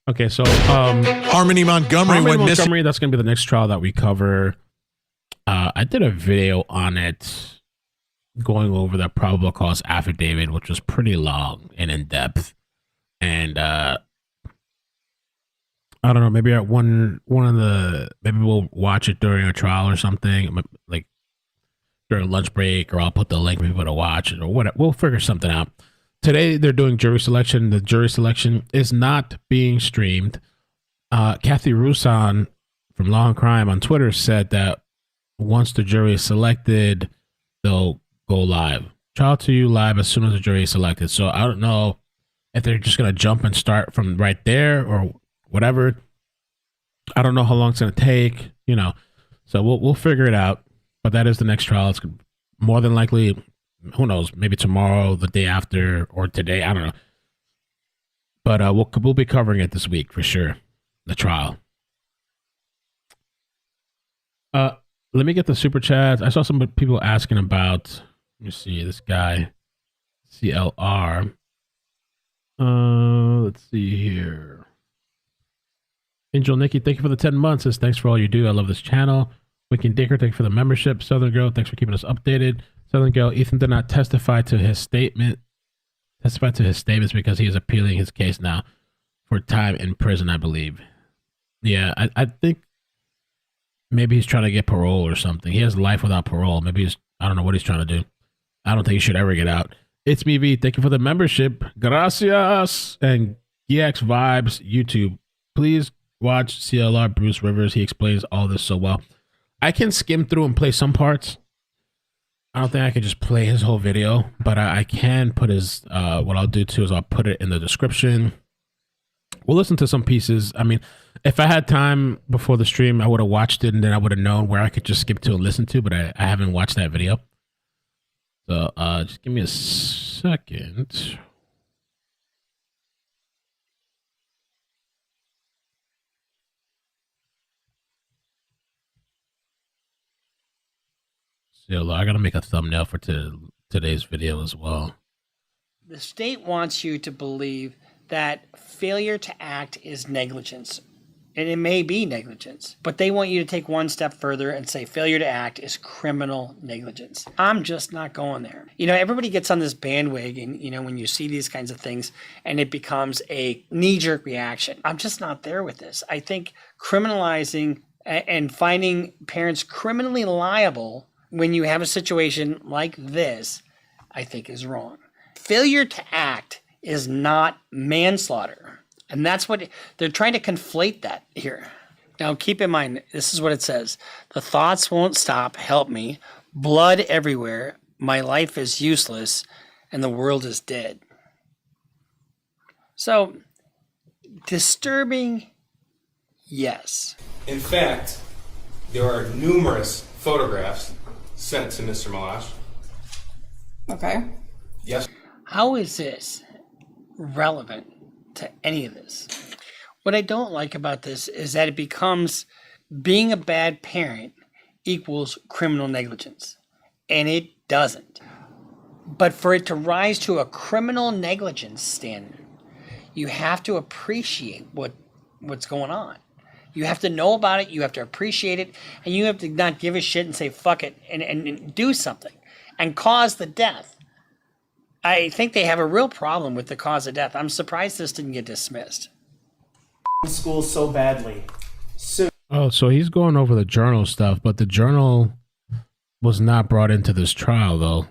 Okay, so Harmony Montgomery went missing. That's going to be the next trial that we cover. I did a video on it, going over that probable cause affidavit, which was pretty long and in depth. And I don't know. Maybe at one of the, maybe we'll watch it during a trial or something, like during lunch break, or I'll put the link for people to watch it, or whatever. We'll figure something out. Today they're doing jury selection. The jury selection is not being streamed. Kathy Rusan from Law and Crime on Twitter said that once the jury is selected, they'll go live. Trial to you live as soon as the jury is selected. So I don't know if they're just gonna jump and start from right there or whatever. I don't know how long it's gonna take, So we'll figure it out. But that is the next trial. It's more than likely, who knows, maybe tomorrow, the day after, or today. I don't know. But we'll be covering it this week for sure. The trial. Let me get the super chats. I saw some people asking about. Let me see this guy, CLR. Let's see here. Angel Nikki, thank you for the 10 months. Says, thanks for all you do. I love this channel. Wicked Dicker, thanks for the membership. Southern Girl, thanks for keeping us updated. Southern Girl, Ethan did not testify to his statements because he is appealing his case now for time in prison, I believe. Yeah, I think maybe he's trying to get parole or something. He has life without parole. Maybe I don't know what he's trying to do. I don't think he should ever get out. It's me, V. Thank you for the membership. Gracias. And GX Vibes YouTube. Please watch CLR Bruce Rivers. He explains all this so well. I can skim through and play some parts. I don't think I can just play his whole video, but I can put his, what I'll do too is I'll put it in the description. We'll listen to some pieces. I mean, if I had time before the stream, I would have watched it and then I would have known where I could just skip to and listen to, but I haven't watched that video. So just give me a second. I gotta make a thumbnail for today's video as well. The state wants you to believe that failure to act is negligence. And it may be negligence, but they want you to take one step further and say failure to act is criminal negligence. I'm just not going there. Everybody gets on this bandwagon, when you see these kinds of things and it becomes a knee-jerk reaction. I'm just not there with this. I think criminalizing and finding parents criminally liable when you have a situation like this, I think is wrong. Failure to act is not manslaughter. And that's what they're trying to conflate that here. Now, keep in mind, this is what it says. The thoughts won't stop. Help me. Blood everywhere. My life is useless and the world is dead. So, disturbing, yes. In fact, there are numerous photographs sent to Mr. Malash. Okay. Yes. How is this relevant to any of this? What I don't like about this is that it becomes being a bad parent equals criminal negligence. And it doesn't. But for it to rise to a criminal negligence standard, you have to appreciate what's going on. You have to know about it, you have to appreciate it, and you have to not give a shit and say fuck it and do something and cause the death. I think they have a real problem with the cause of death. I'm surprised this didn't get dismissed. School so badly. So he's going over the journal stuff, but the journal was not brought into this trial, though.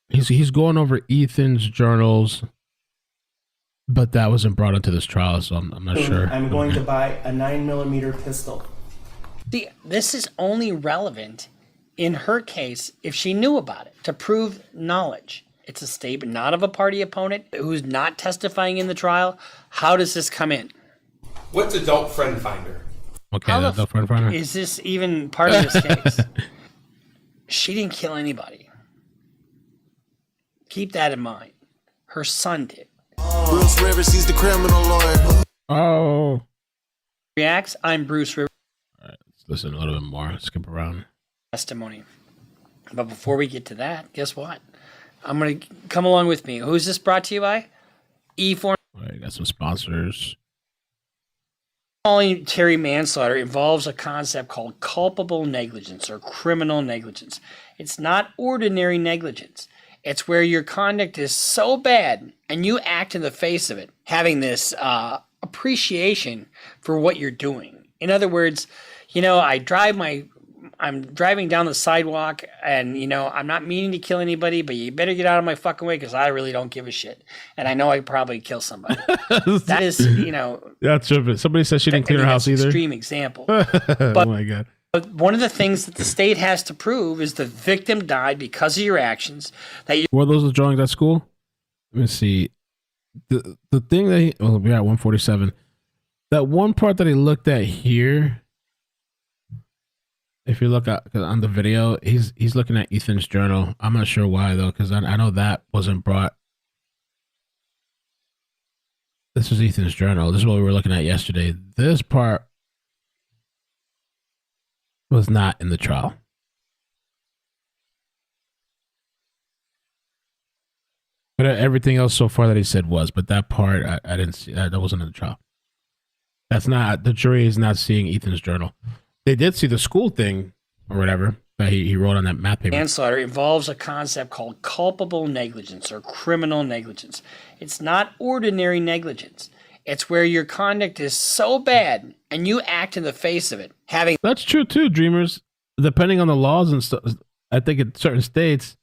He's going over Ethan's journals, but that wasn't brought into this trial, so I'm not sure. I'm going to buy a 9mm pistol. This is only relevant in her case if she knew about it, to prove knowledge. It's a statement not of a party opponent who's not testifying in the trial. How does this come in? What's adult friend finder? Okay, adult friend finder. Is this even part of this case? She didn't kill anybody. Keep that in mind. Her son did. Bruce Rivers, he's the criminal lawyer. Oh. Reacts, I'm Bruce Rivers. All right, let's listen a little bit more. Skip around. Testimony. But before we get to that, guess what? I'm going to come along with me. Who's this brought to you by? E4. All right, got some sponsors. Involuntary manslaughter involves a concept called culpable negligence or criminal negligence. It's not ordinary negligence. It's where your conduct is so bad and you act in the face of it. Having this appreciation for what you're doing. In other words, I'm driving down the sidewalk and, I'm not meaning to kill anybody, but you better get out of my fucking way because I really don't give a shit. And I know I probably kill somebody. That is, That's true. Somebody said she didn't clean her house either. Extreme example. Oh my God. But one of the things that the state has to prove is the victim died because of your actions. Were those the drawings at school? Let me see. The thing that we're at 147. That one part that he looked at here. If you look at on the video, he's looking at Ethan's journal. I'm not sure why though, because I know that wasn't brought. This is Ethan's journal. This is what we were looking at yesterday. This part was not in the trial. But everything else so far that he said was, but that part I didn't see. That wasn't in the trial. That's not, the jury is not seeing Ethan's journal. They did see the school thing or whatever that he wrote on that math paper. Manslaughter involves a concept called culpable negligence or criminal negligence. It's not ordinary negligence. It's where your conduct is so bad and you act in the face of it. That's true too, Dreamers. Depending on the laws and stuff, I think in certain states,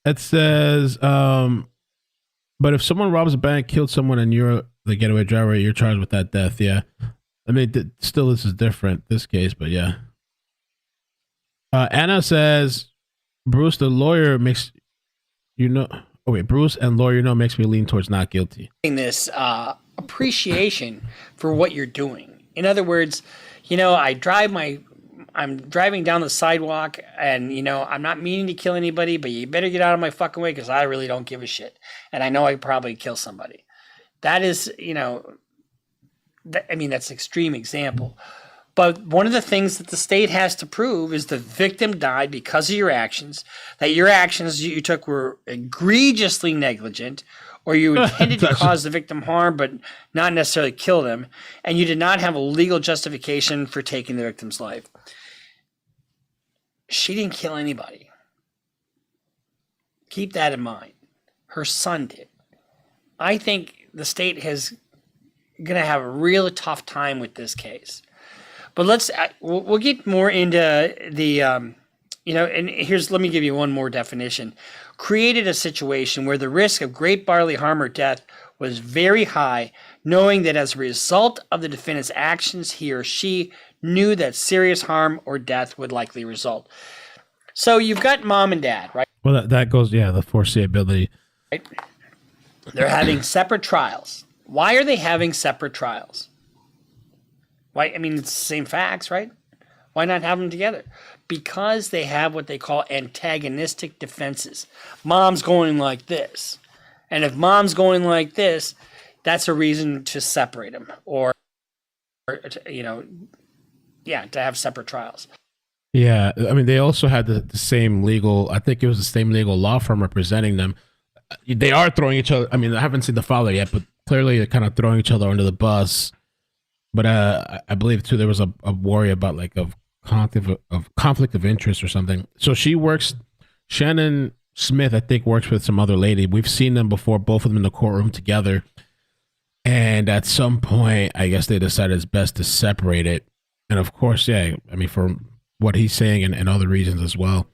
it says, but if someone robs a bank, killed someone, and you're the getaway driver, you're charged with that death. Yeah. I mean, still, this is different, this case, but yeah. Anna says, Bruce, the lawyer makes, Bruce and lawyer, makes me lean towards not guilty. This appreciation for what you're doing. In other words, I'm driving down the sidewalk and, I'm not meaning to kill anybody, but you better get out of my fucking way because I really don't give a shit. And I know I probably kill somebody. That is, that's an extreme example. But one of the things that the state has to prove is the victim died because of your actions, that your actions you took were egregiously negligent, or you intended to cause the victim harm but not necessarily kill them, and you did not have a legal justification for taking the victim's life. She didn't kill anybody. Keep that in mind. Her son did. I think the state is going to have a really tough time with this case. But we'll get more into the, and let me give you one more definition. Created a situation where the risk of great bodily harm or death was very high, knowing that as a result of the defendant's actions, he or she knew that serious harm or death would likely result. So you've got mom and dad, right? Well, that goes, the foreseeability. Right? They're having separate trials. Why are they having separate trials? Why? I mean, it's the same facts, right? Why not have them together? Because they have what they call antagonistic defenses. Mom's going like this. And if mom's going like this, that's a reason to separate them or to have separate trials. Yeah. I mean, they also had the same I think it was the same legal law firm representing them. They are throwing each other. I mean, I haven't seen the father yet, but clearly they're kind of throwing each other under the bus. But I believe too there was a worry about conflict of interest or something. So Shannon Smith, I think, works with some other lady. We've seen them before, both of them in the courtroom together. And at some point, I guess they decided it's best to separate it. And of course, for what he's saying and other reasons as well.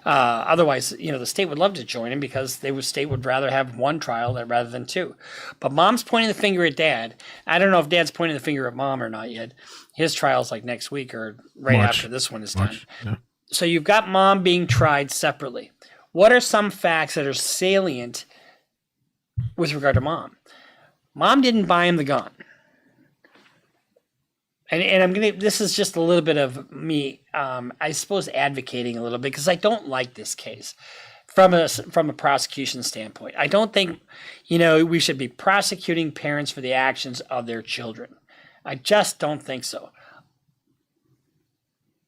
Otherwise, the state would love to join him because the state would rather have one trial rather than two. But mom's pointing the finger at dad. I don't know if dad's pointing the finger at mom or not yet. His trial's like next week or right after this one is done. Yeah. So you've got mom being tried separately. What are some facts that are salient with regard to mom? Mom didn't buy him the gun. And this is just a little bit of me, I suppose, advocating a little bit because I don't like this case from a prosecution standpoint. I don't think, we should be prosecuting parents for the actions of their children. I just don't think so.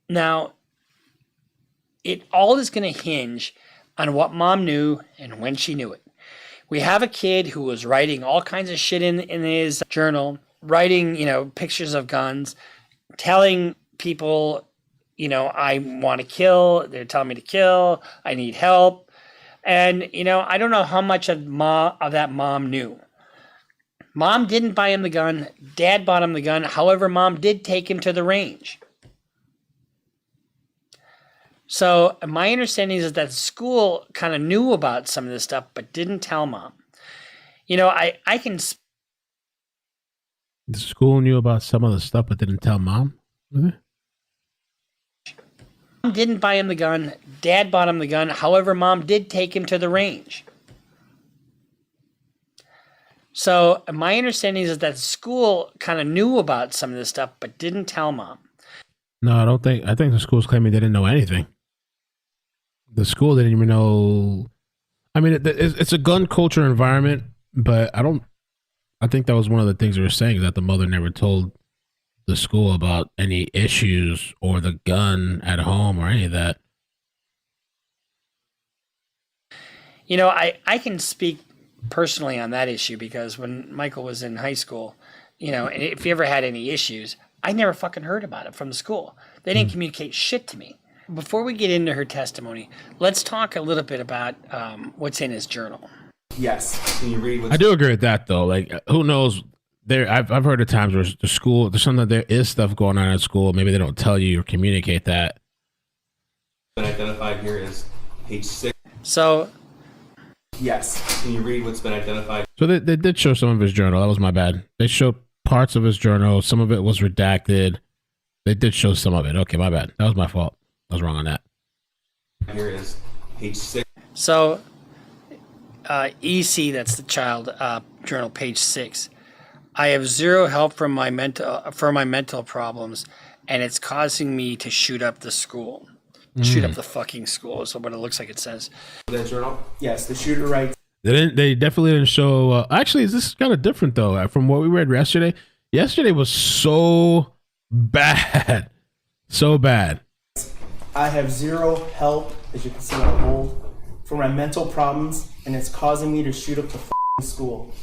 Now, it all is going to hinge on what mom knew and when she knew it. We have a kid who was writing all kinds of shit in his journal, writing, pictures of guns, telling people, I want to kill. They're telling me to kill. I need help. And, I don't know how much of that mom knew. Mom didn't buy him the gun. Dad bought him the gun. However, Mom did take him to the range. So my understanding is that the school kind of knew about some of this stuff, but didn't tell Mom. You know, I can... The school knew about some of the stuff, but didn't tell Mom? Mom didn't buy him the gun. Dad bought him the gun. However, Mom did take him to the range. So my understanding is that the school kind of knew about some of this stuff, but didn't tell Mom. No, I don't think. I think the school's claiming they didn't know anything. The school didn't even know. I mean, it's a gun culture environment, but I think that was one of the things they were saying, is that the mother never told the school about any issues or the gun at home or any of that. You know, I can speak personally on that issue because when Michael was in high school, you know, if he ever had any issues, I never fucking heard about it from the school. They didn't communicate shit to me. Before we get into her testimony, let's talk a little bit about what's in his journal. Yes. Can you read I do agree with that, though. Like, who knows? I've heard of times where the school, there's something, there is stuff going on at school. Maybe they don't tell you or communicate that. Been identified here as page 6. So, yes. Can you read what's been identified? So they did show some of his journal. That was my bad. They showed parts of his journal. Some of it was redacted. They did show some of it. Okay, my bad. That was my fault. I was wrong on that. Here is page 6. So, EC, that's the child journal, page 6. I have zero help from my mental problems, and it's causing me to shoot up the school. Shoot up the fucking school is what it looks like it says. That journal? Yes, the shooter writes. They definitely didn't show. Actually, this is kind of different, though, from what we read yesterday. Yesterday was so bad. So bad. I have zero help, as you can see on bold, for my mental problems, and it's causing me to shoot up the school.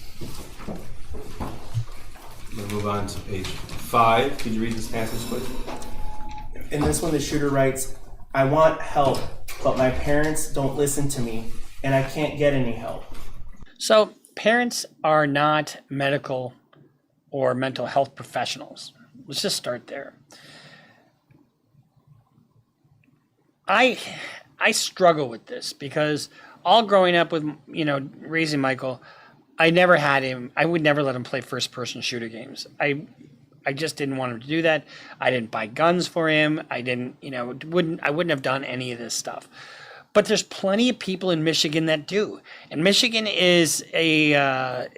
We'll move on to page 5. Could you read this passage, please? In this one, the shooter writes, I want help, but my parents don't listen to me, and I can't get any help. So, parents are not medical or mental health professionals. Let's just start there. I struggle with this because all growing up with, you know, raising Michael, I never had him. I would never let him play first-person shooter games. I just didn't want him to do that. I didn't buy guns for him. I didn't, you know, I wouldn't have done any of this stuff. But there's plenty of people in Michigan that do, and Michigan is a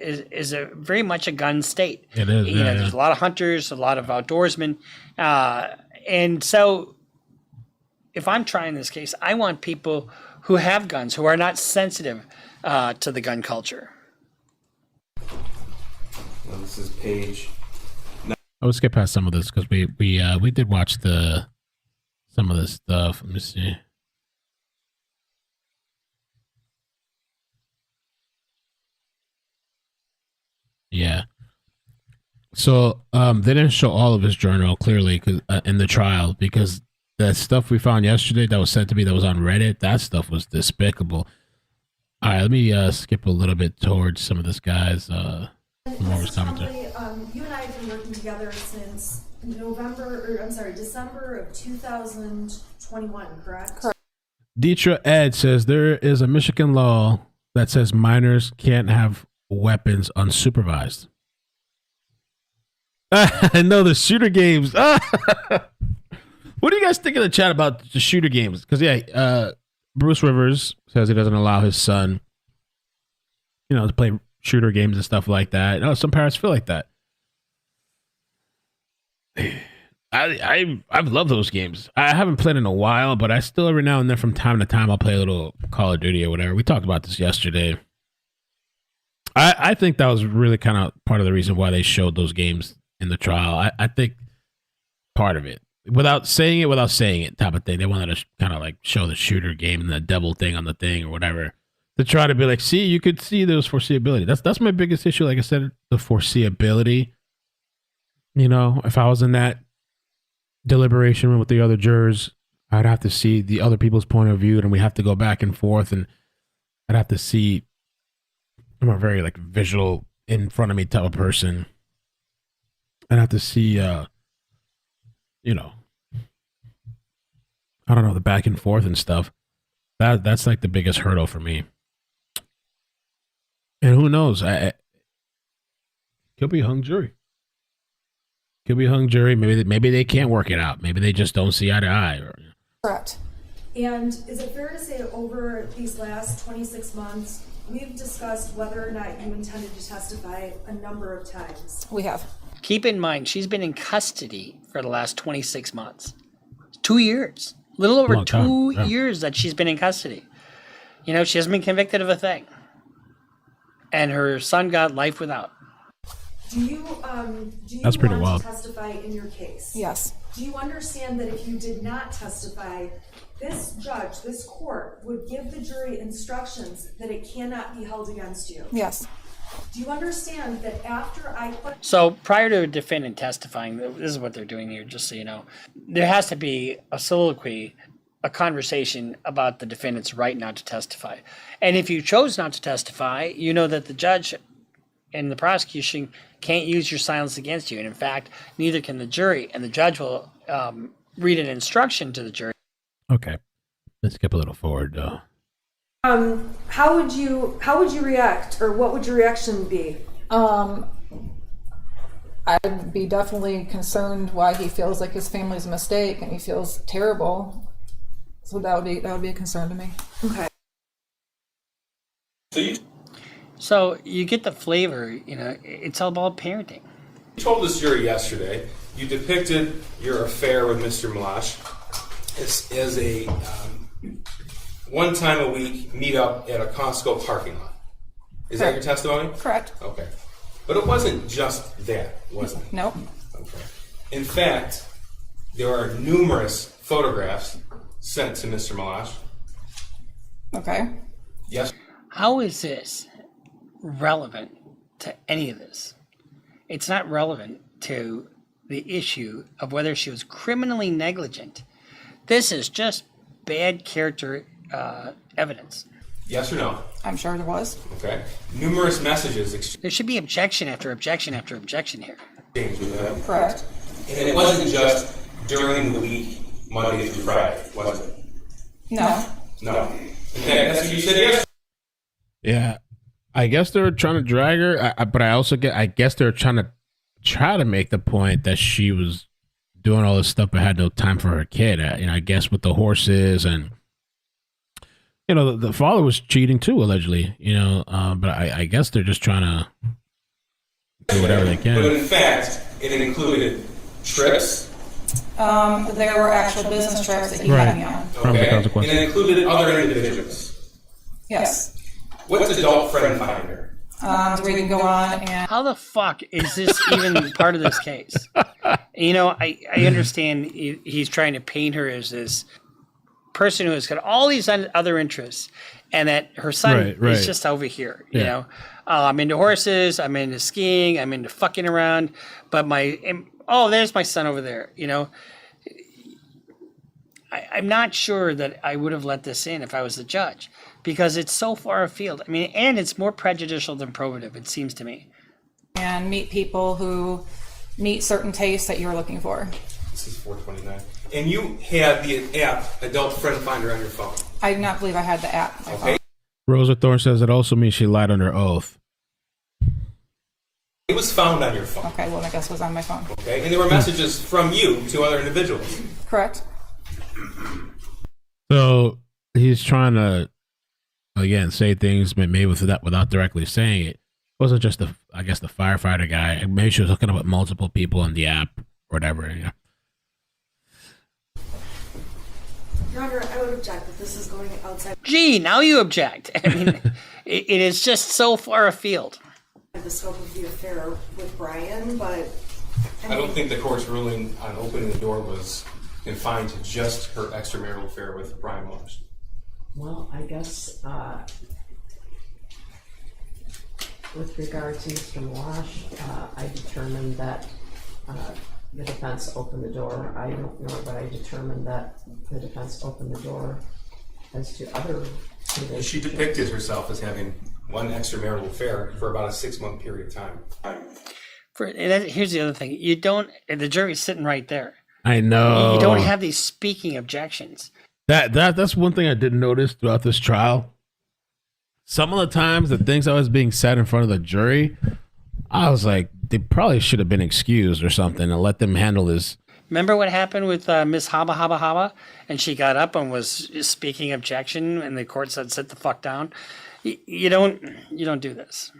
very much a gun state. It is. You know, there's a lot of hunters, a lot of outdoorsmen, and so if I'm trying this case, I want people who have guns, who are not sensitive to the gun culture. Well, this is page. I would skip past some of this because we did watch some of this stuff. Let me see. Yeah. So they didn't show all of his journal clearly in the trial because that stuff we found yesterday that was sent to me that was on Reddit, that stuff was despicable. All right, let me skip a little bit towards some of this guy's more of his commentary. You and I have been working together since December of 2021, correct? Deetra Ed says there is a Michigan law that says minors can't have weapons unsupervised. I know the shooter games. What do you guys think in the chat about the shooter games? Because Bruce Rivers says he doesn't allow his son, you know, to play shooter games and stuff like that. You know, some parents feel like that. I've loved those games. I haven't played in a while, but I still every now and then from time to time I'll play a little Call of Duty or whatever. We talked about this yesterday. I think that was really kind of part of the reason why they showed those games in the trial. I think part of it, without saying it type of thing. They wanted to kind of like show the shooter game and the devil thing on the thing or whatever to try to be like, see, you could see there was foreseeability. That's my biggest issue. Like I said, the foreseeability. You know, if I was in that deliberation room with the other jurors, I'd have to see the other people's point of view, and we have to go back and forth, and I'd have to see. I'm a very like visual in front of me type of person. And have to see, you know, I don't know, the back and forth and stuff. That's like the biggest hurdle for me. And who knows? Could be hung jury. Could be hung jury. Maybe they can't work it out. Maybe they just don't see eye to eye. Correct. And is it fair to say over these last 26 months, we've discussed whether or not you intended to testify a number of times? We have. Keep in mind, she's been in custody for the last 26 months. 2 years. A little over Long time, 2 yeah. years that she's been in custody. You know, she hasn't been convicted of a thing. And her son got life without. Do you That's pretty want wild. to testify in your case? Yes. Do you understand that if you did not testify, this judge, this court, would give the jury instructions that it cannot be held against you? Yes. Do you understand that after I put... So prior to a defendant testifying, this is what they're doing here, just so you know. There has to be a soliloquy, a conversation about the defendant's right not to testify. And if you chose not to testify, you know that the judge and the prosecution can't use your silence against you. And in fact, neither can the jury. And the judge will read an instruction to the jury. Okay. Let's skip a little forward, though. How would you react, or what would your reaction be? I'd be definitely concerned why he feels like his family's a mistake and he feels terrible. So that would be a concern to me. Okay. So you get the flavor, you know, it's all about parenting. You told this jury yesterday you depicted your affair with Mr. Malash as a one time a week meet up at a Costco parking lot. Is that your testimony? Correct. Okay. But it wasn't just that, was it? Nope. Okay. In fact, there are numerous photographs sent to Mr. Malash. Okay. Yes. How is this relevant to any of this? It's not relevant to the issue of whether she was criminally negligent. This is just bad character evidence. Yes or no? I'm sure there was. Okay. Numerous messages There should be objection after objection after objection here. exchanged with them. Correct. And it wasn't just during the week, Monday through Friday, was it? No. No. In fact, that's what you said yesterday. Yeah. I guess they were trying to drag her, but I guess they were trying to make the point that she was doing all this stuff but had no time for her kid. I guess with the horses and, you know, the father was cheating too, allegedly, you know, but I guess they're just trying to do whatever they can. But in fact, it included trips. There were actual business trips that he had me on. Okay. And it included other individuals. Yes. What's adult friend finder? So we can go on and... How the fuck is this even part of this case? You know, I understand he's trying to paint her as this person who has got all these other interests, and that her son is just over here. You know, I'm into horses, I'm into skiing, I'm into fucking around, but there's my son over there. You know, I'm not sure that I would have let this in if I was the judge, because it's so far afield. I mean, and it's more prejudicial than probative, it seems to me. And meet people who meet certain tastes that you're looking for. This is 429. And you had the app, Adult Friend Finder, on your phone. I do not believe I had the app. Okay. Rosa Thorne says it also means she lied under oath. It was found on your phone. Okay, well, I guess it was on my phone. Okay. And there were messages from you to other individuals. Correct. So he's trying to, again, say things maybe without directly saying it. It wasn't just the firefighter guy. Maybe she was hooking up with multiple people on the app or whatever. You know. Your Honor, I would object that this is going outside. Gee, now you object. I mean, it is just so far afield. The scope of the affair with Brian, but I don't think the court's ruling on opening the door was confined to just her extramarital affair with Brian Malash. Well, I guess with regard to Mr. Malash, I determined that the defense opened the door. I don't know, but I determined that the defense opened the door as to other individuals. She depicted herself as having one extramarital affair for about a 6-month period of time. Here's the other thing. You don't, the jury's sitting right there. I know. You don't have these speaking objections. That's one thing I didn't notice throughout this trial. Some of the times, the things that was being said in front of the jury, I was like, they probably should have been excused or something and let them handle this. Remember what happened with Miss Haba Haba Haba? And she got up and was speaking objection, and the court said, "Sit the fuck down." You don't do this.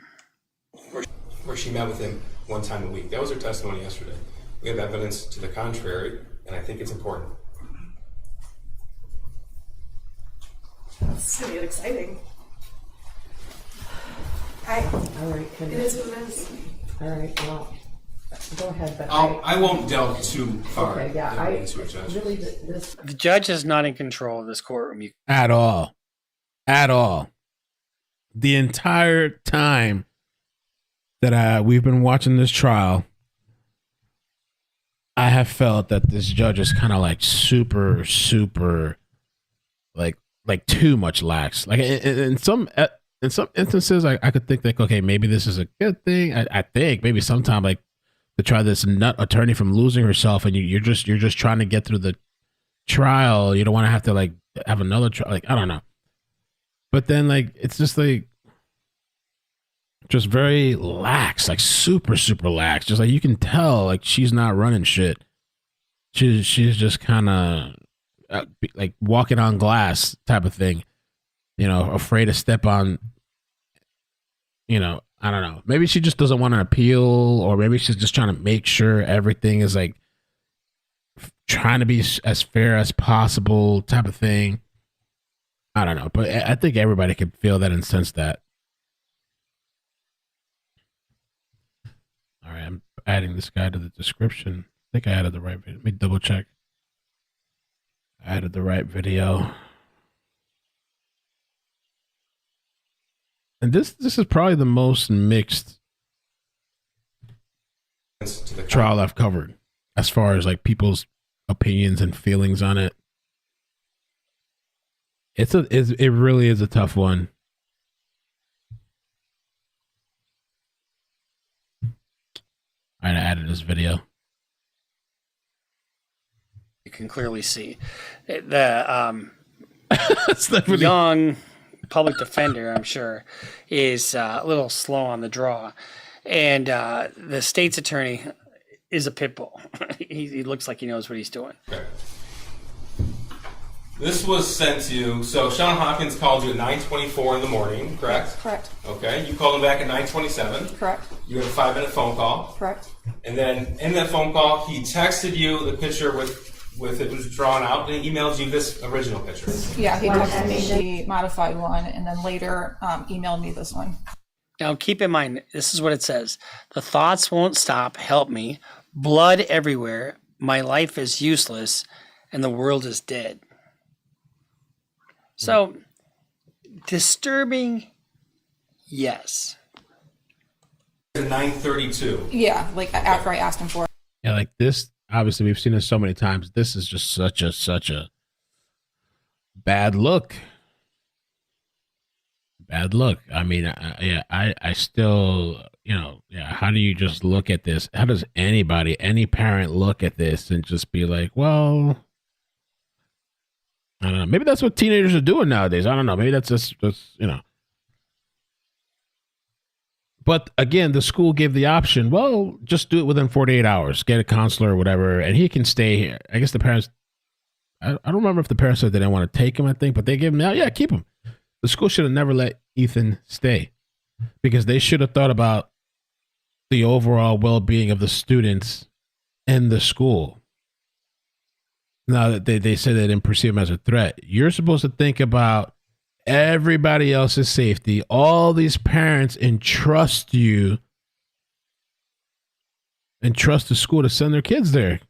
Where she met with him one time a week. That was her testimony yesterday. We have evidence to the contrary, and I think it's important. It's gonna get exciting. Hi. All right. It is what it is. All right. Well, go ahead. But I won't delve too far Okay, yeah, into it, Judge. really this. The judge is not in control of this courtroom. At all. The entire time that we've been watching this trial, I have felt that this judge is kind of like super, like too much lax. Like in some instances, I could think like, okay, maybe this is a good thing. I think maybe sometime like to try this nut attorney from losing herself, and you're just trying to get through the trial. You don't want to have to like have another trial. Like I don't know, but then like it's just like just very lax, like super lax. Just like you can tell, like she's not running shit. She's just kind of like walking on glass type of thing. You know, afraid to step on. You know, I don't know. Maybe she just doesn't want to appeal, or maybe she's just trying to make sure everything is like trying to be as fair as possible type of thing. I don't know, but I think everybody could feel that and sense that. All right, I'm adding this guy to the description. I think I added the right video. Let me double check. I added the right video. And this is probably the most mixed trial I've covered as far as like people's opinions and feelings on it. It really is a tough one. I added this video. You can clearly see the young public defender, I'm sure, is a little slow on the draw, and the state's attorney is a pit bull. He looks like he knows what he's doing. Okay. This was sent to you. So Sean Hopkins called you at 9:24 in the morning, correct? Yes, correct. Okay. You called him back at 9:27. Correct. You had a 5-minute phone call. Correct. And then in that phone call, he texted you the picture with it was drawn out, and he emailed you this original picture. Yeah, he texted me the modified one, and then later emailed me this one. Now, keep in mind, this is what it says. The thoughts won't stop. Help me. Blood everywhere. My life is useless, and the world is dead. So, disturbing, yes. 9:32. Yeah, like after I asked him for it. Yeah, like this. Obviously, we've seen this so many times. This is just such a bad look. Bad look. I mean, I still, how do you just look at this? How does any parent look at this and just be like, well, I don't know. Maybe that's what teenagers are doing nowadays. I don't know. Maybe that's just. But again, the school gave the option, well, just do it within 48 hours. Get a counselor or whatever, and he can stay here. I guess the parents, I don't remember if the parents said they didn't want to take him, I think, but they gave him out. Yeah, keep him. The school should have never let Ethan stay because they should have thought about the overall well-being of the students in the school. Now that they said they didn't perceive him as a threat, you're supposed to think about everybody else's safety. All these parents entrust you and trust the school to send their kids there.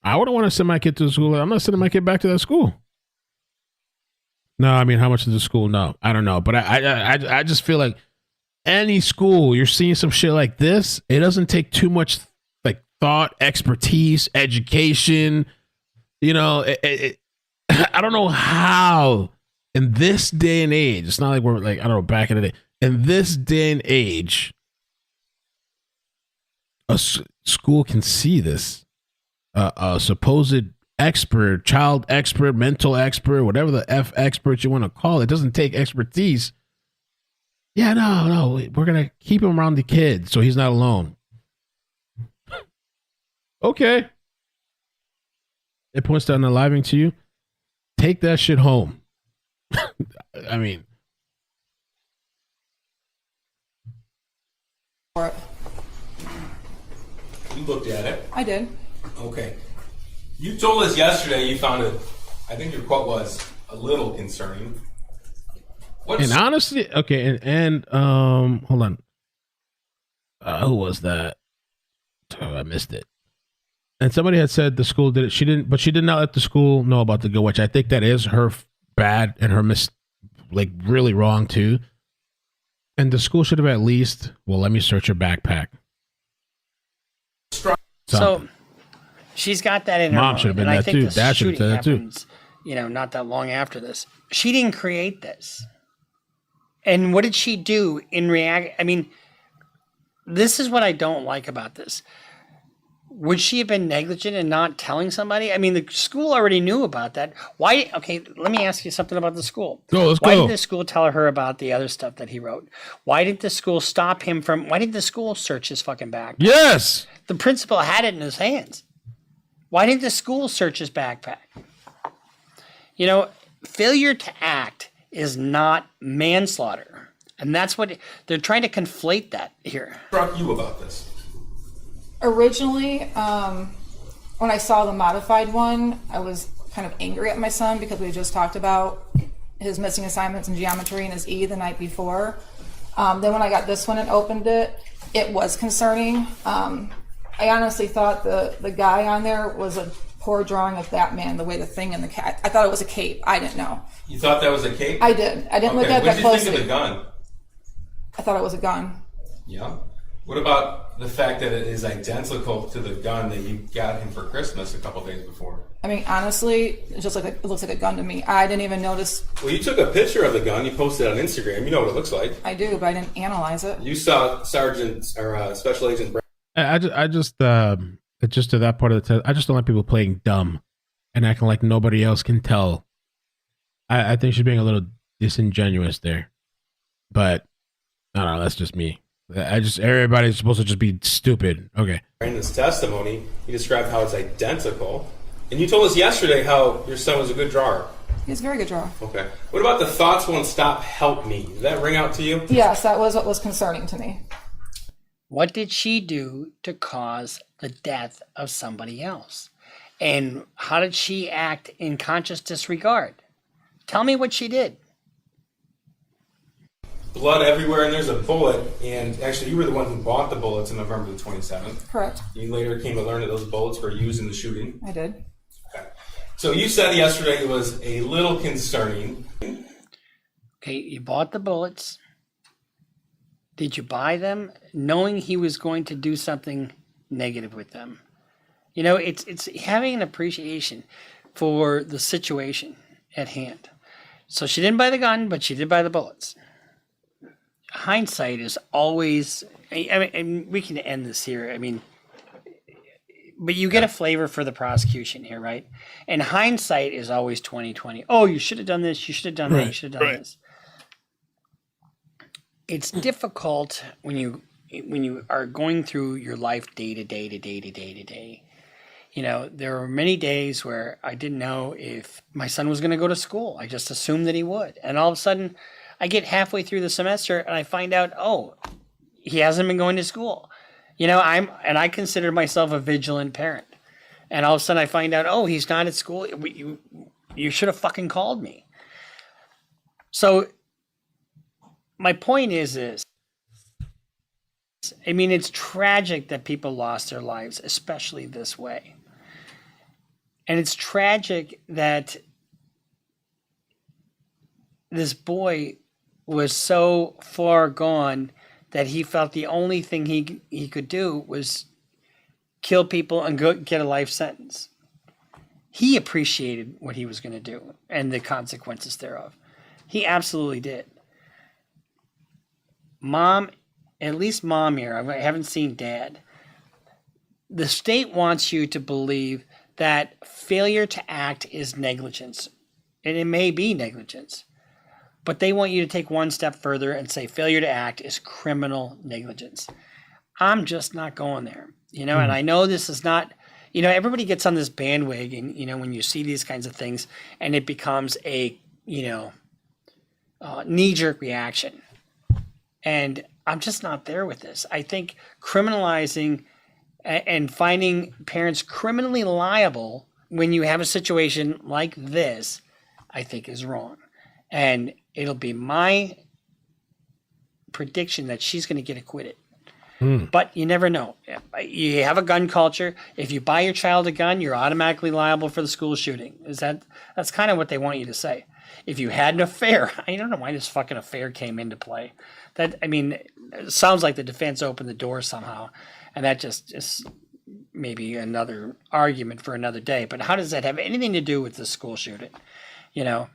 I wouldn't want to send my kid to the school. I'm not sending my kid back to that school. No, I mean, how much does the school know? I don't know. But I just feel like any school, you're seeing some shit like this, it doesn't take too much like thought, expertise, education. I don't know how In this day and age, it's not like we're like, I don't know, back in the day. In this day and age, a school can see this. A supposed expert, child expert, mental expert, whatever the F expert you want to call it, doesn't take expertise. Yeah, no, we're going to keep him around the kid so he's not alone. Okay. It points to unaliving to you. Take that shit home. I mean. You looked at it. I did. Okay. You told us yesterday you found it, I think your quote was, a little concerning. And honestly, okay, and hold on. Who was that? Oh, I missed it. And somebody had said the school did it. She didn't, but she did not let the school know about the go, which I think that is her bad and her really wrong too. And the school should have at least, well, let me search her backpack. So she's got that in her Mom should have been and that I think too. the Dad should have shooting said that too. happens, not that long after this. She didn't create this. And what did she do in react? I mean, this is what I don't like about this. Would she have been negligent in not telling somebody? I mean, the school already knew about that. Why? Okay, let me ask you something about the school. Why did the school tell her about the other stuff that he wrote? Why did the school stop him from? Why did the school search his fucking backpack? Yes. The principal had it in his hands. Why didn't the school search his backpack? Failure to act is not manslaughter. And that's what they're trying to conflate that here. What struck you about this? Originally, when I saw the modified one, I was kind of angry at my son because we just talked about his missing assignments in geometry and his E the night before. Then when I got this one and opened it, it was concerning. I honestly thought the guy on there was a poor drawing of Batman, the way the thing in the cat. I thought it was a cape. I didn't know. You thought that was a cape? I did. I didn't look at that closely. What did you think of the gun? I thought it was a gun. Yeah. What about the fact that it is identical to the gun that you got him for Christmas a couple days before? I mean, honestly, it looks like a gun to me. I didn't even notice. Well, you took a picture of the gun. You posted it on Instagram. You know what it looks like. I do, but I didn't analyze it. You saw Sergeant or Special Agent. I just to that part of the test. I just don't like people playing dumb and acting like nobody else can tell. I think she's being a little disingenuous there, but I don't know. That's just me. Everybody's supposed to just be stupid. Okay. In his testimony, he described how it's identical. And you told us yesterday how your son was a good drawer. He's a very good drawer. Okay. What about the thoughts won't stop, help me? Did that ring out to you? Yes, that was what was concerning to me. What did she do to cause the death of somebody else? And how did she act in conscious disregard? Tell me what she did. Blood everywhere, and there's a bullet. And actually, you were the one who bought the bullets on November the 27th. Correct. You later came to learn that those bullets were used in the shooting. I did. Okay. So you said yesterday it was a little concerning. Okay, you bought the bullets. Did you buy them knowing he was going to do something negative with them? It's having an appreciation for the situation at hand. So she didn't buy the gun, but she did buy the bullets. Hindsight is always, I mean, we can end this here. I mean, but you get a flavor for the prosecution here, right? And hindsight is always 20/20. Oh, you should have done this. You should have done that. You should have done this. It's difficult when you are going through your life day to day. There were many days where I didn't know if my son was going to go to school. I just assumed that he would. And all of a sudden, I get halfway through the semester and I find out, oh, he hasn't been going to school. I consider myself a vigilant parent. And all of a sudden I find out, oh, he's not at school. You should have fucking called me. So my point is, it's tragic that people lost their lives, especially this way. And it's tragic that this boy was so far gone that he felt the only thing he could do was kill people and get a life sentence. He appreciated what he was going to do and the consequences thereof. He absolutely did. Mom, at least mom here, I haven't seen dad. The state wants you to believe that failure to act is negligence. And it may be negligence. But they want you to take one step further and say failure to act is criminal negligence. I'm just not going there. And I know this is not, everybody gets on this bandwagon, when you see these kinds of things and it becomes a, knee-jerk reaction. And I'm just not there with this. I think criminalizing and finding parents criminally liable when you have a situation like this, I think is wrong. And it'll be my prediction that she's going to get acquitted. But you never know. You have a gun culture. If you buy your child a gun, you're automatically liable for the school shooting. That's kind of what they want you to say. If you had an affair, I don't know why this fucking affair came into play. It sounds like the defense opened the door somehow. And that just is maybe another argument for another day. But how does that have anything to do with the school shooting? All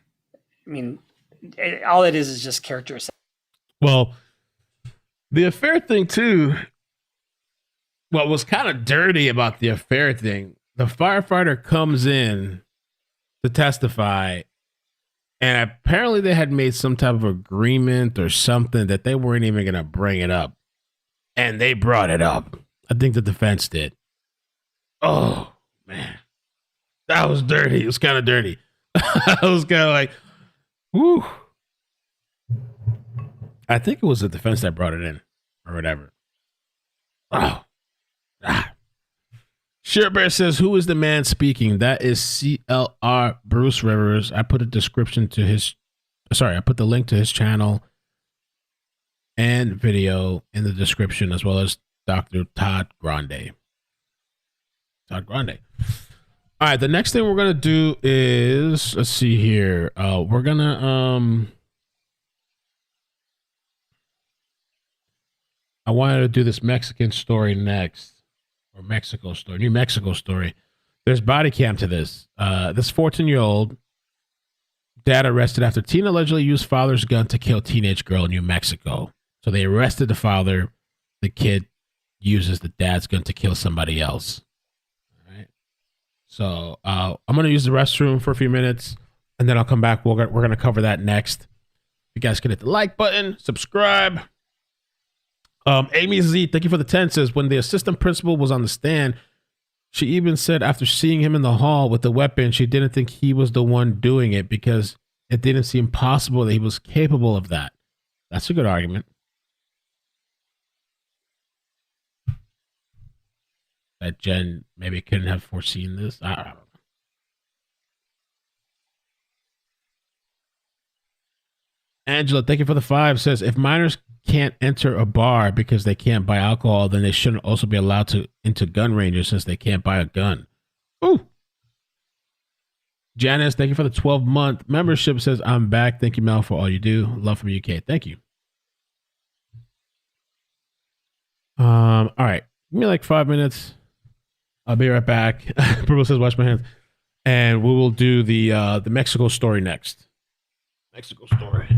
it is just character assassination. Well, the affair thing too, what was kind of dirty about the affair thing, the firefighter comes in to testify, and apparently they had made some type of agreement or something that they weren't even going to bring it up. And they brought it up. I think the defense did. Oh, man. That was dirty. It was kind of dirty. I was kind of like, whew. I think it was the defense that brought it in or whatever. Oh. Shirt Bear says, who is the man speaking? That is CLR Bruce Rivers. I put a description to I put the link to his channel and video in the description, as well as Dr. Todd Grande. All right, the next thing we're going to do is, let's see here. We're going to, I wanted to do this Mexican story next, or New Mexico story. There's body cam to this. This 14-year-old dad arrested after teen allegedly used father's gun to kill teenage girl in New Mexico. So they arrested the father. The kid uses the dad's gun to kill somebody else. All right. So I'm going to use the restroom for a few minutes, and then I'll come back. We're going to cover that next. You guys can hit the like button, subscribe. Amy Z, thank you for the 10, says, when the assistant principal was on the stand, she even said after seeing him in the hall with the weapon, she didn't think he was the one doing it because it didn't seem possible that he was capable of that. That's a good argument. That Jen maybe couldn't have foreseen this. I don't know. Angela, thank you for the 5, says, if minors can't enter a bar because they can't buy alcohol, then they shouldn't also be allowed to into gun ranges since they can't buy a gun. Ooh. Janice, thank you for the 12-month membership, says, I'm back. Thank you, Mel, for all you do. Love from UK. Thank you. All right. Give me like 5 minutes. I'll be right back. Purple says, wash my hands. And we will do the Mexico story next. Mexico story.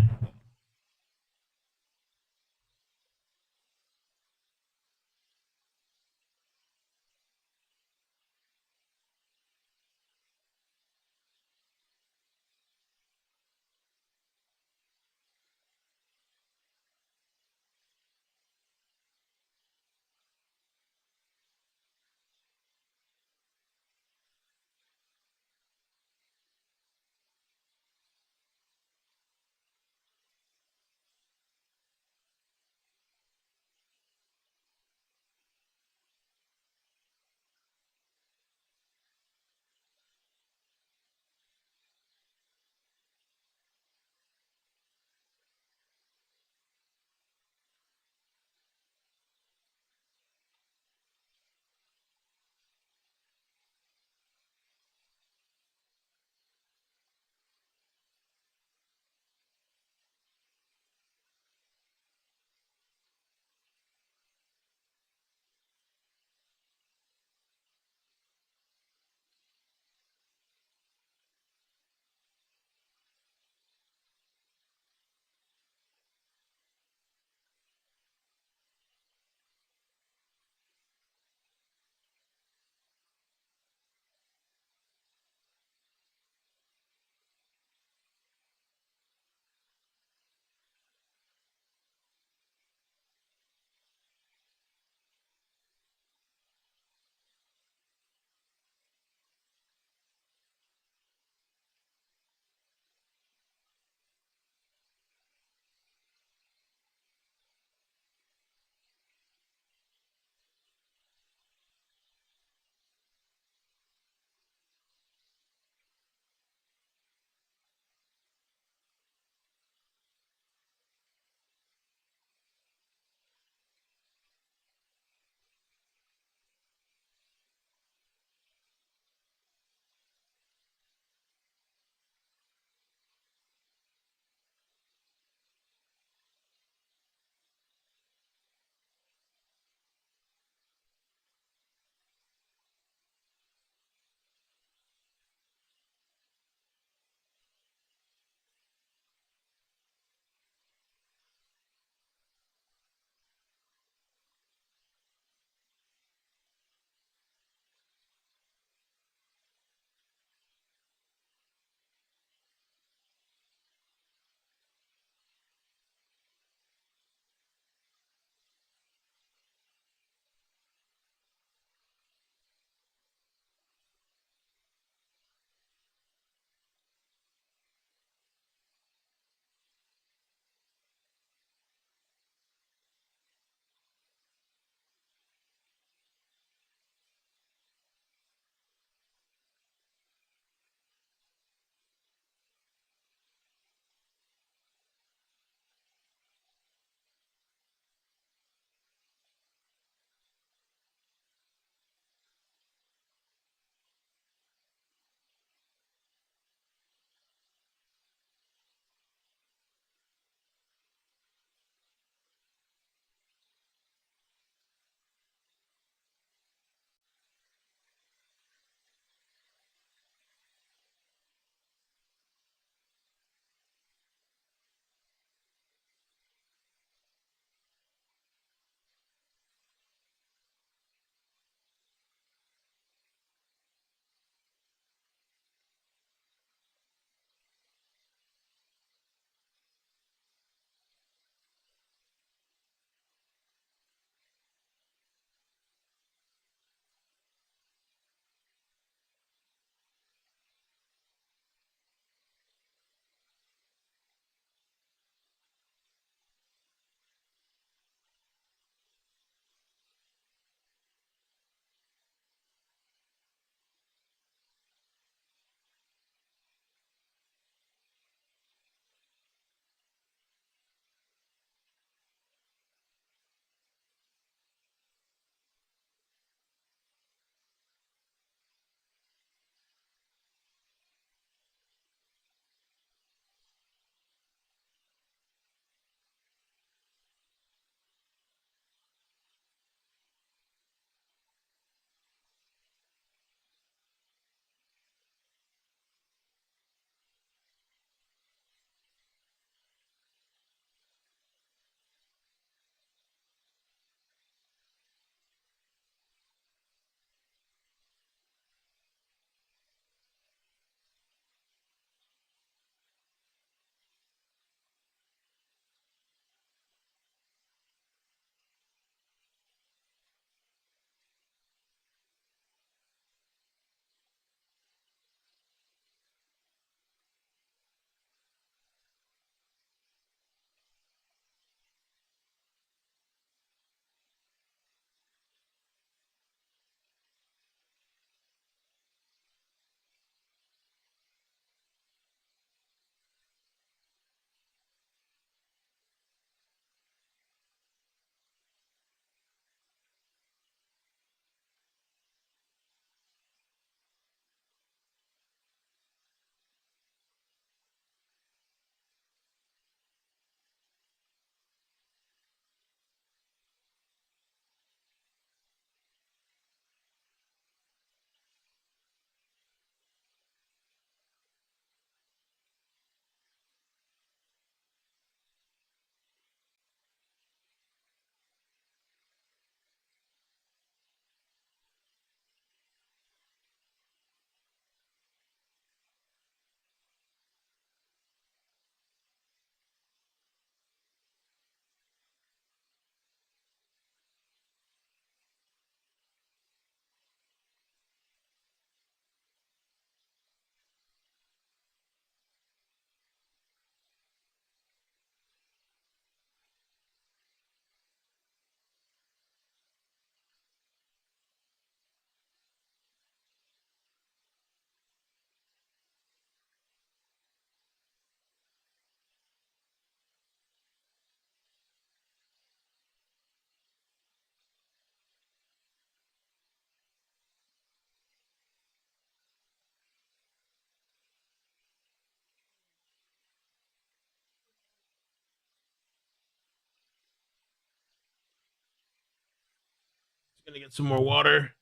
Gonna get some more water.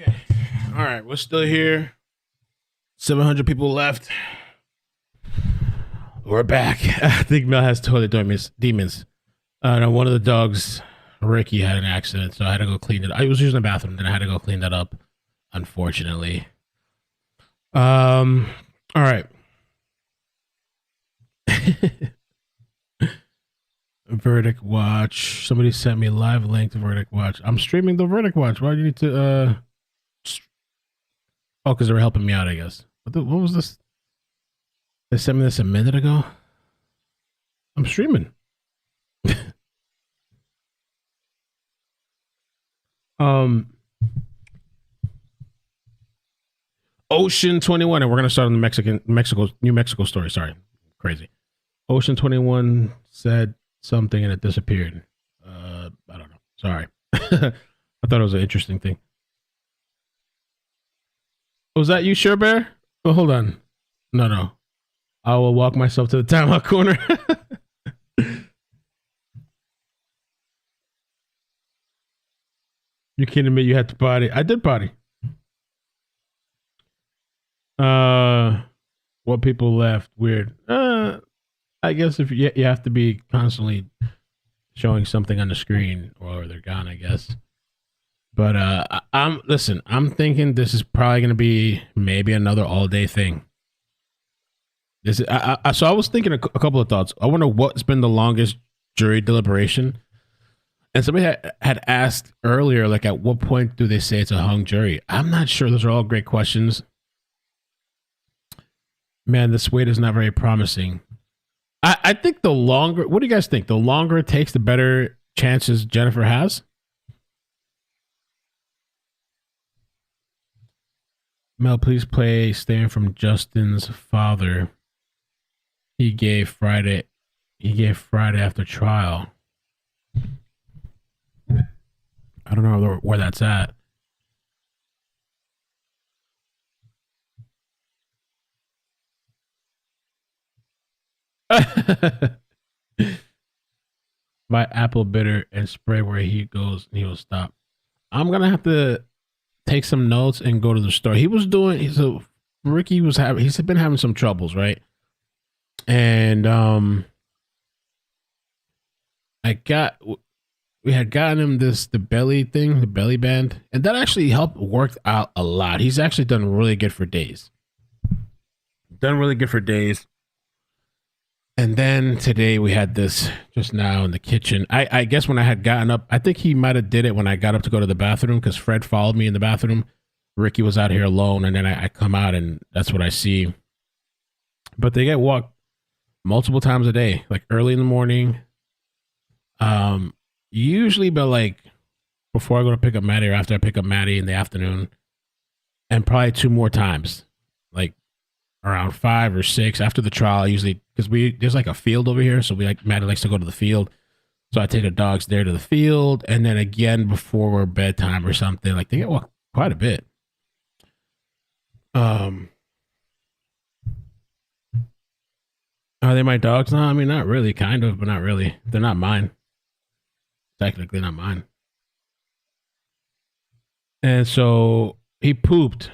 Okay. All right, we're still here. 700 people left. We're back. I think Mel has toilet demons. No, one of the dogs, Ricky, had an accident, so I had to go clean it. I was using the bathroom, then I had to go clean that up, unfortunately. All right. Verdict Watch. Somebody sent me a live link to Verdict Watch. I'm streaming the Verdict Watch. Why do you need to oh, because they were helping me out, I guess. What was this? They sent me this a minute ago. I'm streaming. Ocean 21, and we're gonna start on the New Mexico story. Sorry, crazy. Ocean 21 said something and it disappeared. I don't know. Sorry. I thought it was an interesting thing. Was that you, Sure Bear? Oh, hold on. No. I will walk myself to the timeout corner. You kidding me? You had to potty. I did potty. What people left? Weird. I guess if you have to be constantly showing something on the screen or they're gone, I guess. But I'm thinking this is probably going to be maybe another all-day thing. So I was thinking a couple of thoughts. I wonder what's been the longest jury deliberation. And somebody had asked earlier, like, at what point do they say it's a hung jury? I'm not sure. Those are all great questions. Man, this wait is not very promising. I think the longer, what do you guys think? The longer it takes, the better chances Jennifer has? Mel, please play Stand from Justin's father. He gave Friday after trial. I don't know where that's at. Buy apple bitter and spray where he goes and he will stop. I'm gonna have to take some notes and go to the store. Ricky he's been having some troubles, right? And we had gotten him the belly band, and that actually worked out a lot. He's actually done really good for days. And then today we had this just now in the kitchen. I guess when I had gotten up, I think he might have did it when I got up to go to the bathroom because Fred followed me in the bathroom. Ricky was out here alone, and then I come out and that's what I see. But they get walked multiple times a day, like early in the morning. Usually, but like before I go to pick up Maddie or after I pick up Maddie in the afternoon, and probably 2 more times, like around 5 or 6 after the trial. Usually, because there's like a field over here, so Maddie likes to go to the field, so I take the dogs there to the field, and then again before bedtime or something. Like they get walked quite a bit. Are they my dogs? No, I mean not really, kind of, but not really. They're not mine. Technically not mine. And so he pooped.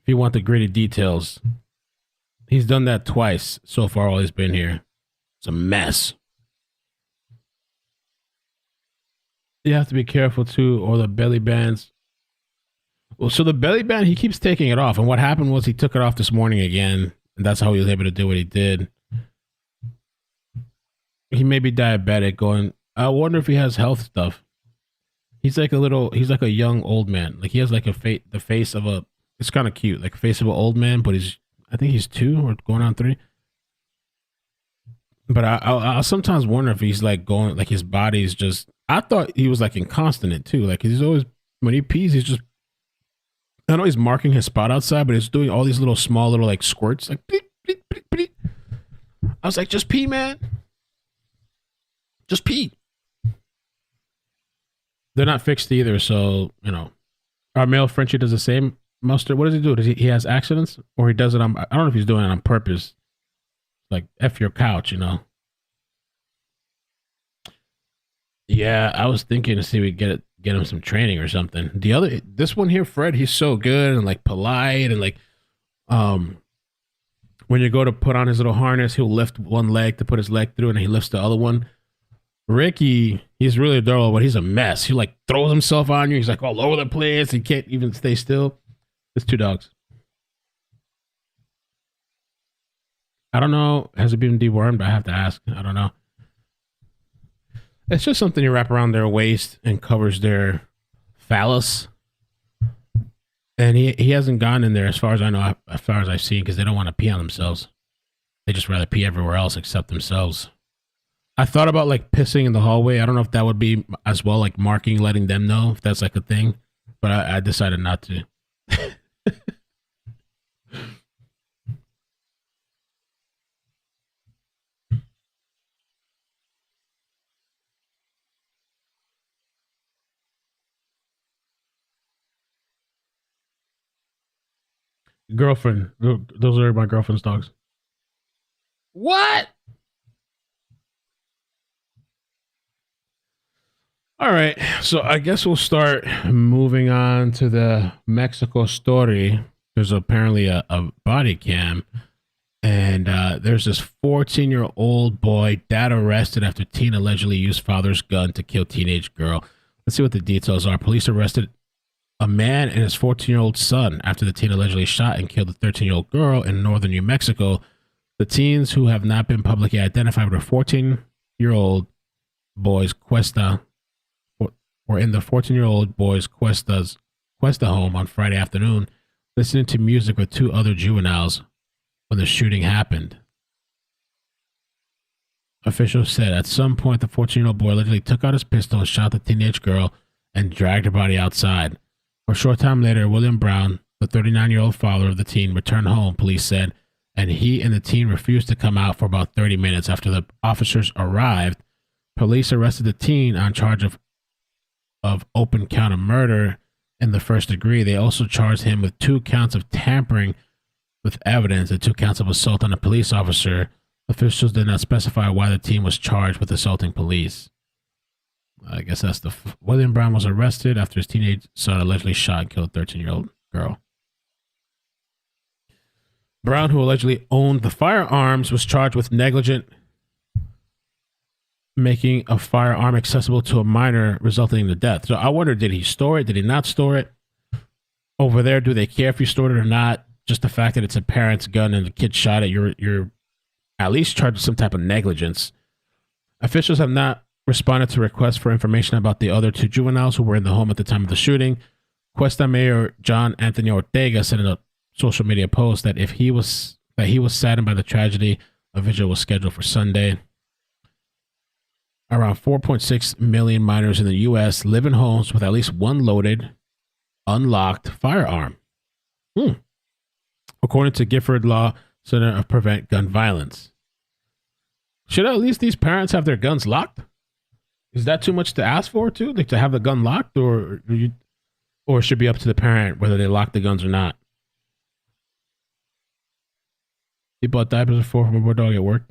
If you want the gritty details, he's done that twice so far while he's been here. It's a mess. You have to be careful too, or the belly bands. Well, so the belly band, he keeps taking it off. And what happened was he took it off this morning again. And that's how he was able to do what he did. He may be diabetic going, I wonder if he has health stuff. He's like a young old man. Like he has like the face of it's kind of cute, like face of an old man, but I think he's 2 or going on 3. But I sometimes wonder if he's like going, like his body's just, I thought he was like incontinent too. Like he's always, when he pees, he's just, I know he's marking his spot outside, but he's doing all these small little like squirts, like bleep, bleep, bleep, bleep. I was like, just pee, man. Just pee. They're not fixed either, so, our male Frenchie does the same. Mustard, what does he do? He has accidents? Or he does it I don't know if he's doing it on purpose. Like, F your couch, Yeah, I was thinking to see if we get get him some training or something. This one here, Fred, he's so good and like polite and like, when you go to put on his little harness, he'll lift one leg to put his leg through and he lifts the other one. Ricky, he's really adorable, but he's a mess. He like throws himself on you. He's like all over the place. He can't even stay still. There's 2 dogs. I don't know. Has it been dewormed? I have to ask. I don't know. It's just something you wrap around their waist and covers their phallus. And he hasn't gone in there as far as I know, as far as I've seen, because they don't want to pee on themselves. They just rather pee everywhere else except themselves. I thought about like pissing in the hallway. I don't know if that would be as well, like marking, letting them know if that's like a thing. But I decided not to. Girlfriend. Those are my girlfriend's dogs. What? All right. So I guess we'll start moving on to the Mexico story. There's apparently a body cam. And there's this 14-year-old boy, dad arrested after teen allegedly used father's gun to kill teenage girl. Let's see what the details are. Police arrested a man and his 14-year-old son after the teen allegedly shot and killed a 13-year-old girl in northern New Mexico. The teens, who have not been publicly identified, were 14-year-old boys Cuesta were in the 14-year-old boys Cuesta home on Friday afternoon, listening to music with 2 other juveniles when the shooting happened. Officials said at some point the 14-year-old boy allegedly took out his pistol and shot the teenage girl and dragged her body outside. A short time later, William Brown, the 39-year-old father of the teen, returned home, police said, and he and the teen refused to come out for about 30 minutes. After the officers arrived, police arrested the teen on charge of open count of murder in the first degree. They also charged him with 2 counts of tampering with evidence and 2 counts of assault on a police officer. Officials did not specify why the teen was charged with assaulting police. I guess that's William Brown was arrested after his teenage son allegedly shot and killed a 13-year-old girl. Brown, who allegedly owned the firearms, was charged with negligent making a firearm accessible to a minor, resulting in the death. So I wonder, did he store it? Did he not store it? Over there, do they care if you stored it or not? Just the fact that it's a parent's gun and the kid shot it, you're at least charged with some type of negligence. Officials have not responded to requests for information about the other 2 juveniles who were in the home at the time of the shooting. Cuesta Mayor John Anthony Ortega said in a social media post that he was saddened by the tragedy. A vigil was scheduled for Sunday. Around 4.6 million minors in the U.S. live in homes with at least one loaded, unlocked firearm. According to Gifford Law Center of Prevent Gun Violence. Should at least these parents have their guns locked? Is that too much to ask for, too? Like to have the gun locked, or it should be up to the parent whether they lock the guns or not? He bought diapers before from a dog at work.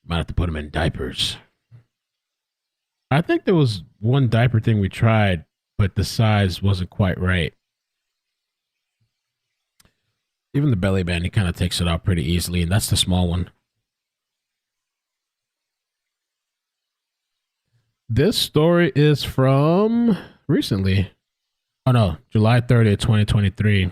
Might have to put him in diapers. I think there was one diaper thing we tried, but the size wasn't quite right. Even the belly band, he kind of takes it out pretty easily, and that's the small one. This story is from recently. Oh no, July 30th, 2023.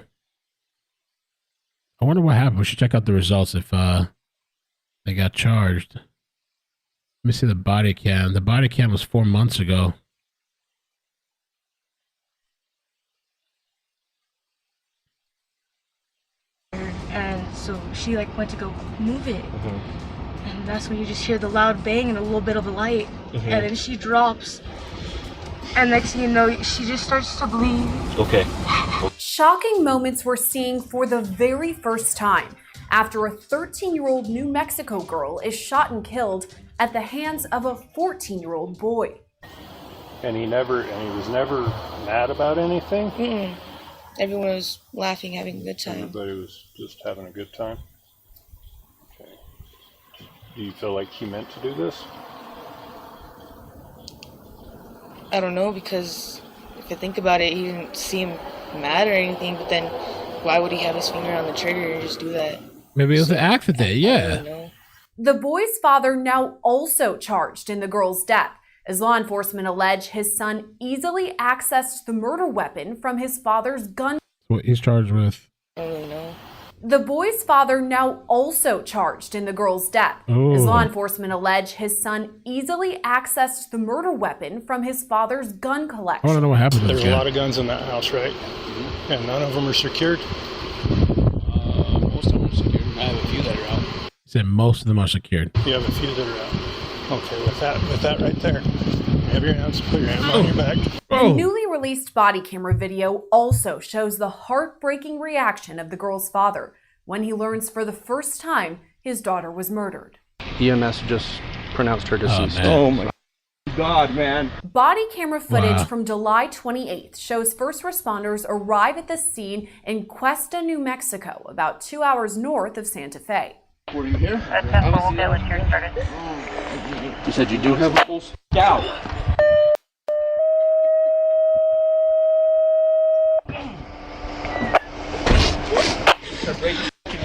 I wonder what happened. We should check out the results if they got charged. Let me see the body cam. The body cam was 4 months ago. And so she like went to go move it. And that's when you just hear the loud bang and a little bit of a light. And then she drops. And next thing you know, she just starts to bleed. Okay. Shocking moments we're seeing for the very first time after a 13-year-old New Mexico girl is shot and killed at the hands of a 14-year-old boy. And he was never mad about anything? Everyone was laughing, having a good time. Everybody was just having a good time? Okay. Do you feel like he meant to do this? I don't know, because if I think about it, he didn't seem mad or anything, but then why would he have his finger on the trigger and just do that? Maybe it was an accident, yeah. The boy's father now also charged in the girl's death, as law enforcement allege his son easily accessed the murder weapon from his father's gun. What he's charged with. I don't really know. The boy's father now also charged in the girl's death, as law enforcement allege his son easily accessed the murder weapon from his father's gun I collection. want to know what happened to There's this a guy. lot of guns in that house, right? And none of them are secured? Most of them are secured. I have a few that are out. He said most of them are secured. You have a few that are out. Okay, with that right there, have your hands, put your hand on your back. The newly released body camera video also shows the heartbreaking reaction of the girl's father when he learns for the first time his daughter was murdered. EMS just pronounced her deceased. Oh my God, man. Body camera footage Wow. from July 28th shows first responders arrive at the scene in Cuesta, New Mexico, about 2 hours north of Santa Fe. Were you here? You said you do have a pulse? Out.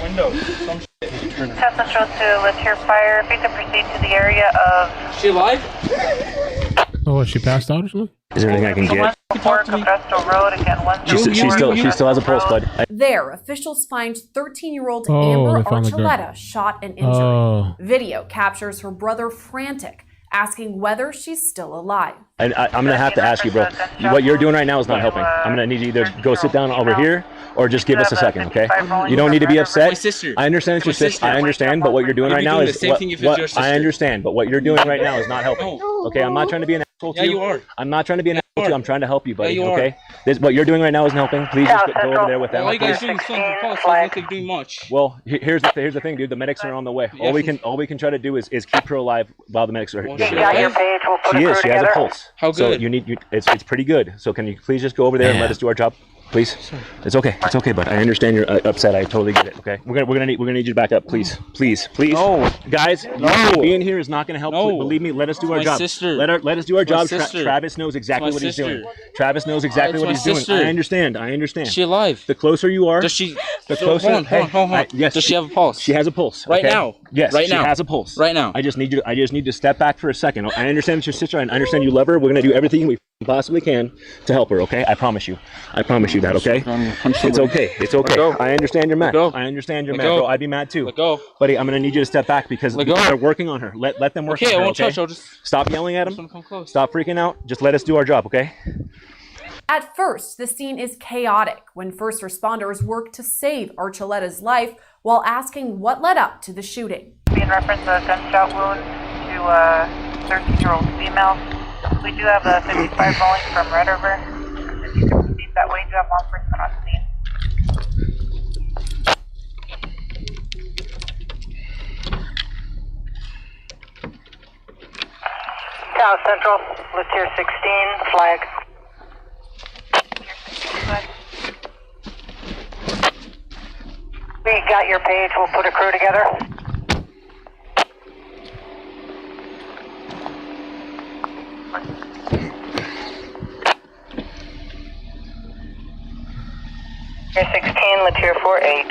Windows. Some shit. South Central to let's hear fire. If you could proceed to the area of. Is she alive? Oh, she passed out or something? Is there anything I can get? Road again. She still has a pulse, bud. There, officials find 13-year-old Oh, Amber they found the girl. Archuleta shot and injured. Oh. Video captures her brother frantic, asking whether she's still alive. I'm gonna have to ask you, bro. What you're doing right now is not helping. I'm gonna need you to either go sit down over here or just give us a second, okay? You don't need to be upset. My sister. I understand it's your sister. I understand, but what you're doing You'd right be now doing is the same thing if it's your sister. I understand, but what you're doing right now is not helping. Okay, I'm not trying to be an asshole to Yeah, you. you are. I'm not trying to be an asshole to you. I'm trying to help you, buddy. Yeah, you are. Okay? What you're doing right now isn't helping. Please just go over there with them. All you guys please. doing is filling your pulse. Doesn't look like doing much. Well, here's the thing, dude. The medics are on the way. All we can try to do is keep her alive while the medics are here. She got your page. We'll put She a is. crew She has a together. pulse. How good? So it's pretty good. So can you please just go over there and let us do our job, please? It's okay. It's okay, bud. I understand you're upset. I totally get it. Okay. We're gonna need you to back up, please. No, guys. No. Being here is not gonna help. No. Believe me. Let us do our My job. sister. Let us do our My job. sister. Travis knows exactly My what he's sister. doing. Travis knows exactly It's what my he's doing. sister. I understand. Is she alive? The closer you are, Does she? the So, closer. hold on. Yes. Does she have a pulse? She has a pulse. Right okay? now? Yes. Right now? She has a pulse. Right now? I just need to step back for a second. I understand it's your sister. I understand you love her. We're gonna do everything we possibly can to help her. Okay? I promise you that. Okay? It's okay. It's okay. I understand you're mad. I understand you're mad, bro. I'd be mad too. Let go. Buddy, I'm gonna need you to step back because they're working on her. Let them work Okay, on her. I won't touch. I'll just Stop yelling at just them. wanna come close. Stop freaking out. Just let us do our job, okay? At first, the scene is chaotic when first responders work to save Archuleta's life while asking what led up to the shooting. In reference to a gunshot wound to a 13-year-old female. We do have a 55 rolling from Red River. If you can proceed that way, do have law enforcement on scene. South Central, list here 16, flag. We got your page, we'll put a crew together. Here 16, let's hear 48.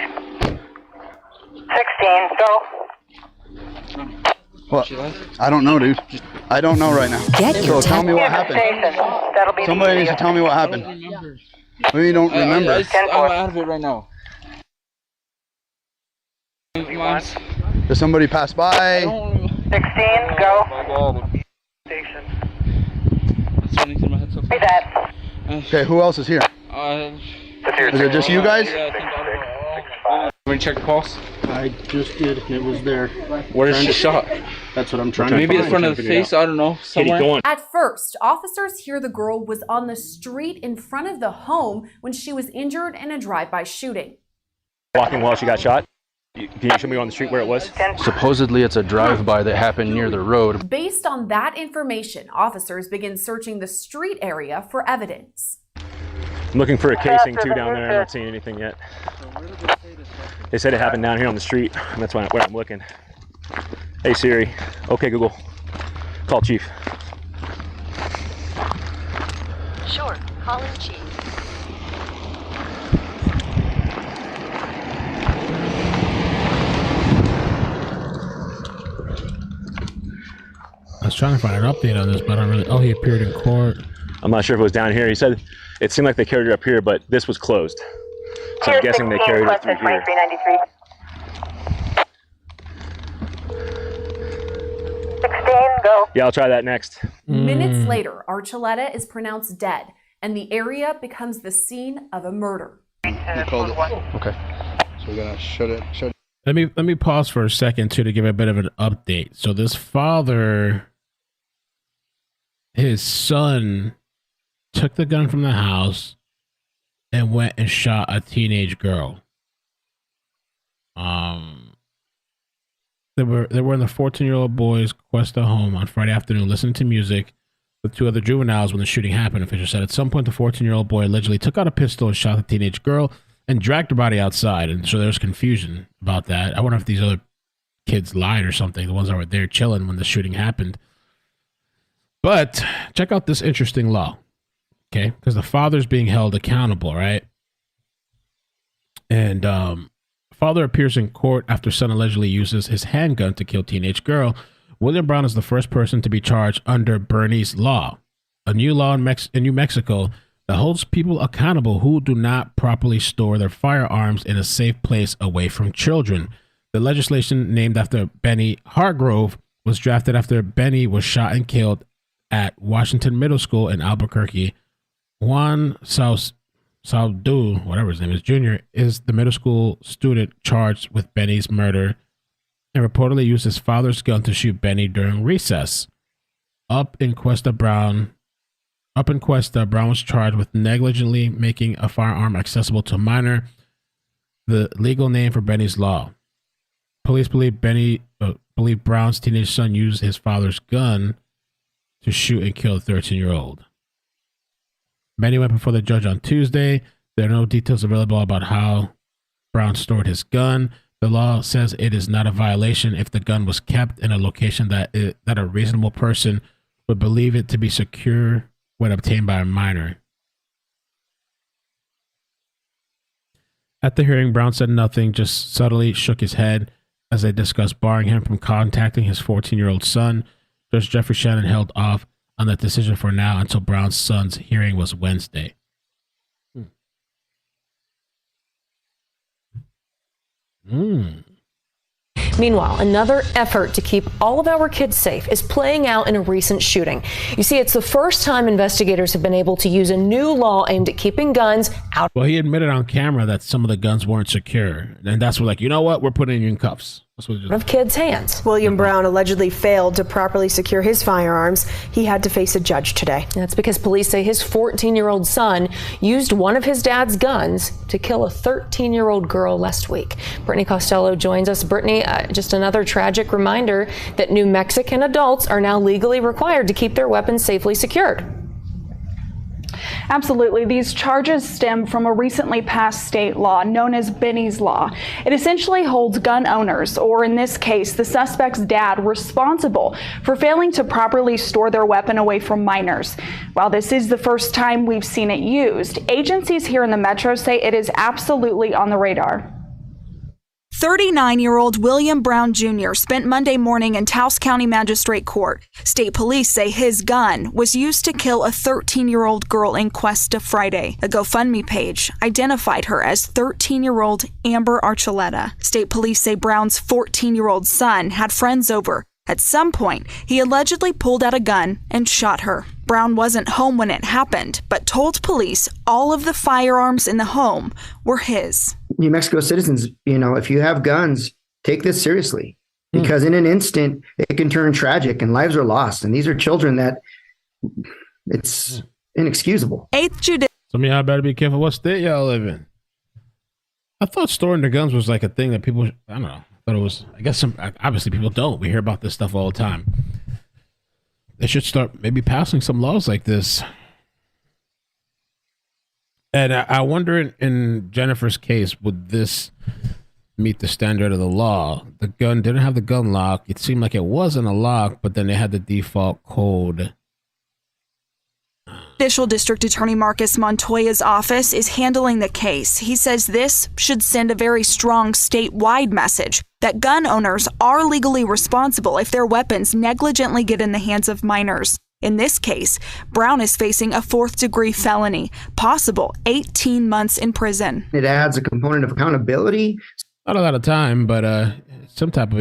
16, go. What? I don't know, dude. I don't know right now. So tell me what happened. Somebody needs to tell me what happened. We don't remember. I'm out of it right now. Does somebody pass by? 16, go. Station. Hey, that. Okay, who else is here? Is it just you guys? Want to check the pulse? I just did, and it was there. Where is she shot? That's what I'm trying to Maybe find. in front of the face, I don't know. Somewhere. At first, officers hear the girl was on the street in front of the home when she was injured in a drive-by shooting. Walking while she got shot. Can you show me on the street where it was? Supposedly it's a drive-by that happened near the road. Based on that information, officers begin searching the street area for evidence. I'm looking for a casing too down there. I'm not seeing anything yet. They said it happened down here on the street. And that's where I'm looking. Hey Siri. Okay Google. Call Chief. Sure, call in chief. I was trying to find an update on this, but I don't really. Oh, he appeared in court. I'm not sure if it was down here. He said it seemed like they carried her up here, but this was closed. So I'm guessing they carried her through here. 16, go. Yeah, I'll try that next. Minutes later, Archuleta is pronounced dead, and the area becomes the scene of a murder. Okay. So we're gonna shut it. Let me pause for a second too to give a bit of an update. So this father, his son, took the gun from the house and went and shot a teenage girl. They were in the 14-year-old boy's Cuesta home on Friday afternoon, listening to music with two other juveniles when the shooting happened. Officials said at some point the 14-year-old boy allegedly took out a pistol and shot the teenage girl and dragged her body outside. And so there's confusion about that. I wonder if these other kids lied or something, the ones that were there chilling when the shooting happened. But check out this interesting law, okay? Because the father's being held accountable, right? And father appears in court after son allegedly uses his handgun to kill teenage girl. William Brown is the first person to be charged under Bernie's law, a new law in New Mexico that holds people accountable who do not properly store their firearms in a safe place away from children. The legislation, named after Benny Hargrove, was drafted after Benny was shot and killed at Washington Middle School in Albuquerque. Juan Saldu, whatever his name is, Jr., is the middle school student charged with Benny's murder and reportedly used his father's gun to shoot Benny during recess. Up in Cuesta, Brown was charged with negligently making a firearm accessible to a minor, the legal name for Benny's law. Police believe Brown's teenage son used his father's gun to shoot and kill the 13-year-old. Benny went before the judge on Tuesday. There are no details available about how Brown stored his gun. The law says it is not a violation if the gun was kept in a location that a reasonable person would believe it to be secure when obtained by a minor. At the hearing, Brown said nothing, just subtly shook his head as they discussed barring him from contacting his 14-year-old son. Judge Jeffrey Shannon held off on that decision for now until Brown's son's hearing was Wednesday. Meanwhile, another effort to keep all of our kids safe is playing out in a recent shooting. You see, it's the first time investigators have been able to use a new law aimed at keeping guns out. Well, he admitted on camera that some of the guns weren't secure. And that's what, like, you know what? We're putting you in cuffs. Of kids' hands. William Brown allegedly failed to properly secure his firearms. He had to face a judge today. That's because police say his 14-year-old son used one of his dad's guns to kill a 13-year-old girl last week. Brittany Costello joins us. Brittany, just another tragic reminder that New Mexican adults are now legally required to keep their weapons safely secured. Absolutely. These charges stem from a recently passed state law known as Benny's Law. It essentially holds gun owners, or in this case, the suspect's dad, responsible for failing to properly store their weapon away from minors. While this is the first time we've seen it used, agencies here in the metro say it is absolutely on the radar. 39-year-old William Brown Jr. spent Monday morning in Taos County Magistrate Court. State police say his gun was used to kill a 13-year-old girl in Cuesta Friday. A GoFundMe page identified her as 13-year-old Amber Archuleta. State police say Brown's 14-year-old son had friends over. At some point, he allegedly pulled out a gun and shot her. Brown wasn't home when it happened, but told police all of the firearms in the home were his. New Mexico citizens, if you have guns, take this seriously, because in an instant it can turn tragic and lives are lost. And these are children that it's inexcusable. Some of y'all better be careful what state y'all live in. I thought storing the guns was like a thing that people, I don't know. But it was, I guess obviously people don't. We hear about this stuff all the time. They should start maybe passing some laws like this. And I wonder in Jennifer's case, would this meet the standard of the law? The gun didn't have the gun lock. It seemed like it wasn't a lock, but then they had the default code. Official District Attorney Marcus Montoya's office is handling the case. He says this should send a very strong statewide message that gun owners are legally responsible if their weapons negligently get in the hands of minors. In this case, Brown is facing a 4th-degree felony, possible 18 months in prison. It adds a component of accountability. Not a lot of time, but some type of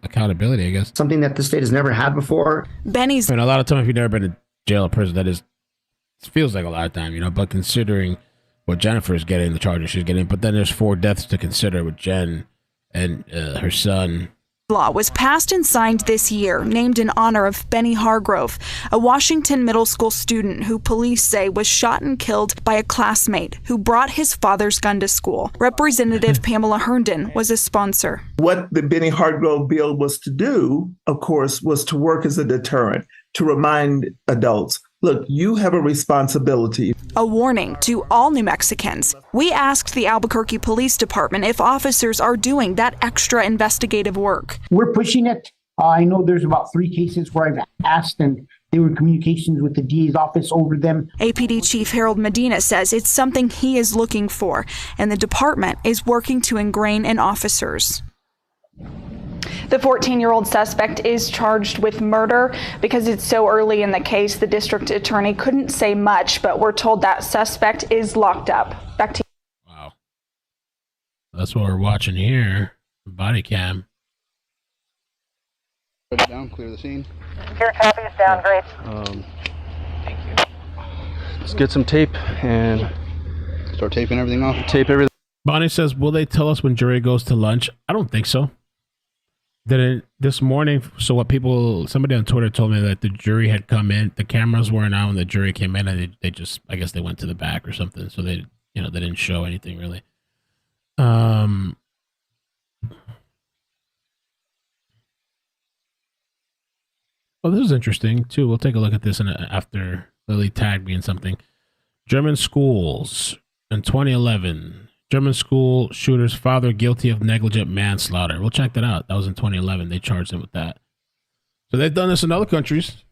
accountability, I guess. Something that the state has never had before. Benny's. I mean, a lot of time, if you've never been in jail or prison, it feels like a lot of time, but considering what Jennifer is getting, the charges she's getting, but then there's 4 deaths to consider with Jen and her son. Law was passed and signed this year, named in honor of Benny Hargrove, a Washington middle school student who police say was shot and killed by a classmate who brought his father's gun to school. Representative Pamela Herndon was a sponsor. What the Benny Hargrove bill was to do, of course, was to work as a deterrent, to remind adults, look, you have a responsibility. A warning to all New Mexicans. We asked the Albuquerque Police Department if officers are doing that extra investigative work. We're pushing it. I know there's about 3 cases where I've asked and they were in communications with the DA's office over them. APD Chief Harold Medina says it's something he is looking for, and the department is working to ingrain in officers. The 14-year-old suspect is charged with murder. Because it's so early in the case, the district attorney couldn't say much, but we're told that suspect is locked up. Back to you. Wow. That's what we're watching here. Body cam. Put it down, clear the scene. Your copy is down, great. Thank you. Let's get some tape and start taping everything off. Tape everything. Bonnie says, will they tell us when jury goes to lunch? I don't think so. This morning, so somebody on Twitter told me that the jury had come in, the cameras weren't on when the jury came in, and they just, I guess they went to the back or something, so they didn't show anything really. Well, this is interesting too. We'll take a look at this after Lily tagged me in something. German schools in 2011. German school shooter's father guilty of negligent manslaughter. We'll check that out. That was in 2011. They charged him with that. So they've done this in other countries.